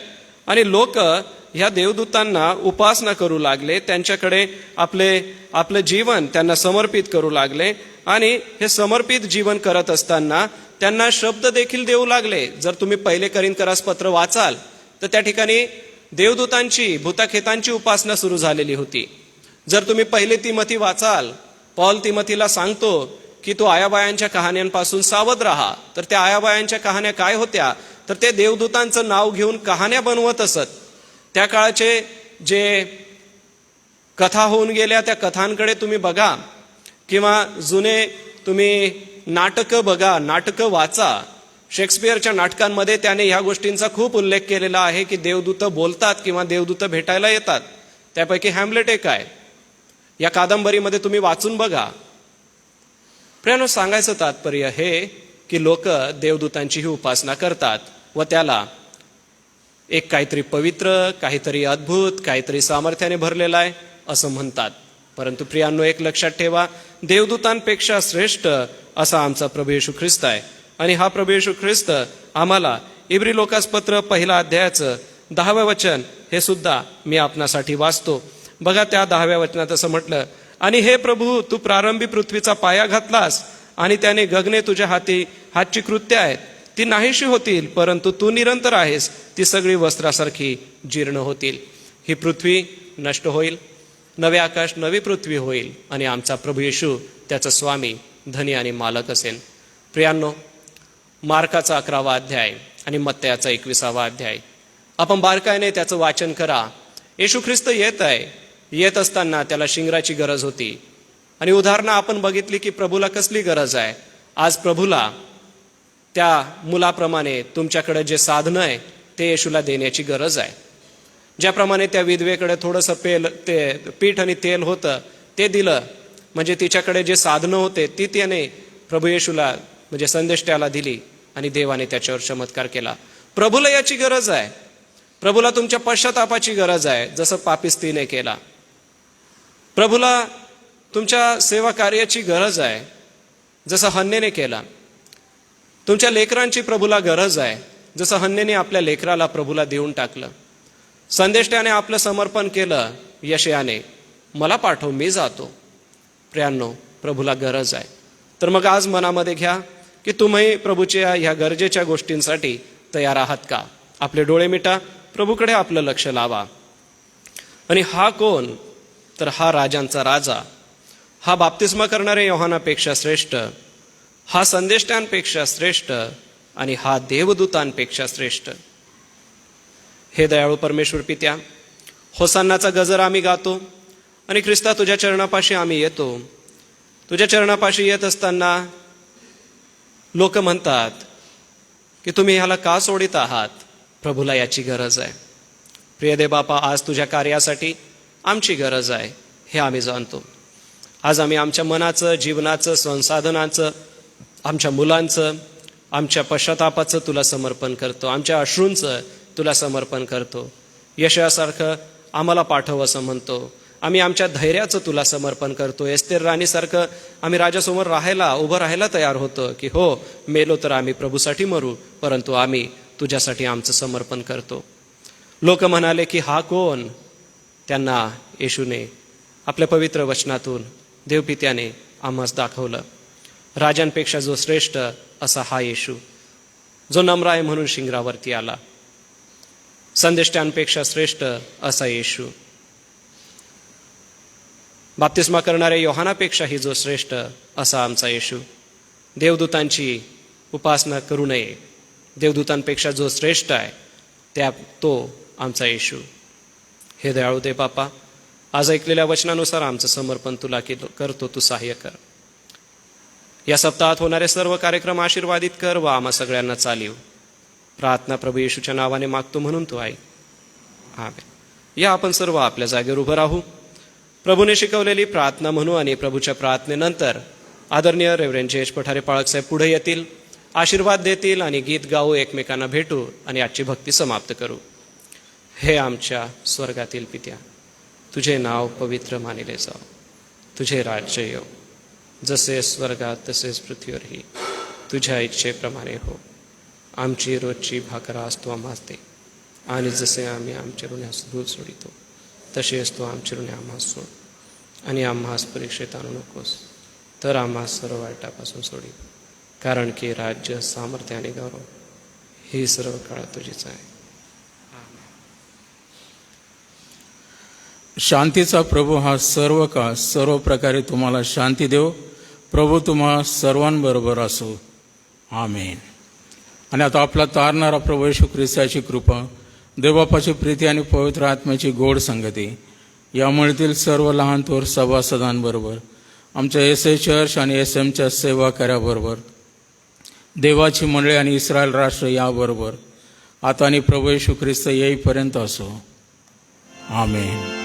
आणि लोक ह्या देवदूतांना उपासना करू लागले, त्यांच्याकडे आपलं जीवन त्यांना समर्पित करू लागले. आणि हे समर्पित जीवन करत असताना त्यांना शब्द देखील देऊ लागले. जर तुम्ही पहिले करिन्थकरास पत्र वाचाल तर त्या ठिकाणी देवदूतांची, भूताखेतांची उपासना सुरू झालेली होती. जर तुम्ही पहिले तिमोथी वाचाल, पौल तिमोथीला सांगतो की तू आयाबायांच्या कहाण्यांपासून सावध राहा. तर त्या आयाबायांच्या कहाण्या काय होत्या? तर ते देवदूतांचं नाव घेऊन कहाण्या बनवत असत. त्या काळाचे जे कथा होऊन गेल्या त्या कथांकडे तुम्ही बघा, किंवा जुने तुम्ही नाटकं बघा, नाटकं वाचा. शेक्सपियरच्या नाटकांमध्ये त्याने ह्या गोष्टींचा खूप उल्लेख केलेला आहे की देवदूत बोलतात किंवा देवदूत भेटायला येतात. त्यापैकी हॅम्लेट एक आहे. या कादंबरीमध्ये तुम्ही वाचून बघा. प्रियांनो, सांगायचं तात्पर्य हे की लोक देवदूतांची ही उपासना करतात व त्याला एक काहीतरी पवित्र, काहीतरी अद्भुत, काहीतरी सामर्थ्याने भरलेला आहे असं म्हणतात. परंतु प्रियांनो, एक लक्षात ठेवा, देवदूतांपेक्षा श्रेष्ठ असा आमचा प्रभू येशू ख्रिस्त आहे. आणि हा प्रभू येशू ख्रिस्त आम्हाला इब्री लोकास पत्र 1 अध्यायाचं 10 वचन हे सुद्धा मी आपणासाठी वाचतो. बघा, त्या 10 वचनात असं म्हटलं, आणि हे प्रभू, तू प्रारंभी पृथ्वीचा पाया घातलास आणि त्याने गगने तुझ्या हातची कृत्य आहेत, ती नाहीशी होतील, परंतु तू निरंतर आहेस, ती सगळी वस्त्रासारखी जीर्ण होतील. ही पृथ्वी नष्ट होईल, नवे आकाश नवी पृथ्वी होईल आणि आमचा प्रभू येशू त्याचा स्वामी, धनी आणि मालक असेल. प्रियांनो, मार्काचा 11वा अध्याय आणि मत्तयाचा 21वा अध्याय आपण बारकाईने त्याचं वाचन करा. येशू ख्रिस्त येत आहे. येत असताना त्याला शिंगराची गरज होती आणि उदाहरणं आपण बघितली की प्रभूला कसली गरज आहे. आज प्रभूला त्या मुलाप्रमाणे तुमच्याकडे जे साधनं आहे ते येशूला देण्याची गरज आहे. ज्याप्रमाणे त्या विधवेकडे थोडंसं पीठ आणि तेल होतं ते दिलं, म्हणजे तिच्याकडे जे साधनं होते ती त्याने प्रभू येशूला, म्हणजे संदेष्ट्याला दिली आणि देवाने त्याच्यावर चमत्कार केला. प्रभूला याची गरज आहे. प्रभूला तुमच्या पश्चातापाची गरज आहे, जसं पापिस्तीने केला. प्रभूला तुमच्या सेवा कार्याची गरज आहे, जसं हन्नेने केला. तुमच्या लेकरांची प्रभूला गरज आहे, जसं हन्नेने आपल्या लेकराला प्रभूला देऊन टाकलं. संदेष्ट्याने आपलं समर्पण केलं यशयाने, मला पाठव, मी जातो. प्रियांनो, प्रभूला गरज आहे. तर मग आज मनामध्ये घ्या की तुम्ही प्रभूच्या ह्या गरजेच्या गोष्टींसाठी तयार आहात का? आपले डोळे मिटा, प्रभूकडे आपलं लक्ष लावा. आणि हा कोण? तर हा राजांचा राजा, हा बाप्तिस्मा करणाऱ्या योहानापेक्षा श्रेष्ठ, हा संदेष्ट्यांपेक्षा श्रेष्ठ आणि हा देवदूतांपेक्षा श्रेष्ठ. हे दयाळू परमेश्वर पित्या, होसान्नाचा गजर आम्ही गातो आणि ख्रिस्ता तुझ्या चरणापाशी आम्ही येतो. तुझ्या चरणापाशी येत असताना लोक म्हणतात की तुम्ही ह्याला का सोडित आहात? प्रभूला याची गरज आहे. प्रिय देव बापा, आज तुझ्या कार्यासाठी आमची गरज आहे हे आम्ही जाणतो. आज आम्ही आमच्या मनाचं, जीवनाचं, संसाधनाचं, आमच्या मुलांचं, आमच्या पश्चातापाचं तुला समर्पण करतो. आमच्या अश्रूंचं तुला समर्पण करतो. यशयासारखं आम्हाला पाठव असं म्हणतो. आम्ही आमच्या धैर्याचं तुला समर्पण करतो. एस्तेर राणीसारखं आम्ही राजासमोर उभं राहायला तयार होतं की हो, मेलो तर आम्ही प्रभूसाठी मरू, परंतु आम्ही तुझ्यासाठी आमचं समर्पण करतो. लोक म्हणाले की हा कोण? त्यांना येशूने आपल्या पवित्र वचनातून देवपित्याने आम्हास दाखवलं. राजांपेक्षा जो श्रेष्ठ असा हा येशू, जो नम्र आहे म्हणून शिंगरावरती आला. संदेष्टांपेक्षा श्रेष्ठ असा येशू, बाप्तिस्मा करणाऱ्या योहानापेक्षाही जो श्रेष्ठ असा आमचा येशू. देवदूतांची उपासना करू नये, देवदूतांपेक्षा जो श्रेष्ठ आहे तो आमचा येशू. हे दयाळू दे बापा, आज ऐकलेल्या वचनानुसार आमचं समर्पण तुला करतो, तू सहाय्य कर. या सप्ताहात होणारे सर्व कार्यक्रम आशीर्वादित कर व आम्हा सगळ्यांना चालीव. प्रार्थना प्रभू येशूच्या नावाने मागतो म्हणून तू ऐक. आमेन. या आपण सर्व आपल्या जागेवर उभं राहू. प्रभूने शिकवलेली प्रार्थना म्हणू आणि प्रभूच्या प्रार्थनेनंतर आदरणीय रेव्हरेंड जे एच पठारे पाळक साहेब पुढे येतील, आशीर्वाद देतील आणि गीत गाऊ, एकमेकांना भेटू आणि आजची भक्ती समाप्त करू. हे आमच्या स्वर्गातील पित्या, तुझे नाव पवित्र मानिले जाओ, तुझे राज्य येऊ, जसे स्वर्गात तसेच पृथ्वीवरही तुझ्या इच्छेप्रमाणे हो. आमची रोजची भाकर आज तू आम्हास दे, आणि जसे आम्ही आमच्या ऋण्यास दूध सोडितो तसेच तू आमचे ऋणे आम्हास सोड, आणि आम्हास परीक्षेत आणू नकोस, तर आम्हास सर्व वाईटापासून सोडी, कारण की राज्य, सामर्थ्य आणि गौरव ही सर्व काळ तुझीच आहे. शांतीचा प्रभू हा सर्व काळ सर्व प्रकारे तुम्हाला शांती देव. प्रभू तुम्हा सर्वांबरोबर असो. आमेन. आणि आता आपला तारणारा प्रभू येशू ख्रिस्ताची कृपा, देवबापाची प्रीती आणि पवित्र आत्म्याची गोड संगती या मंडळीतील सर्व लहान थोर सभासदांबरोबर, आमच्या एस.ए. चर्च आणि एस.एमच्या सेवाकऱ्याबरोबर, देवाची मंडळी आणि इस्रायल राष्ट्र याबरोबर आता आणि प्रभू येशू ख्रिस्त येईपर्यंत असो. आमेन.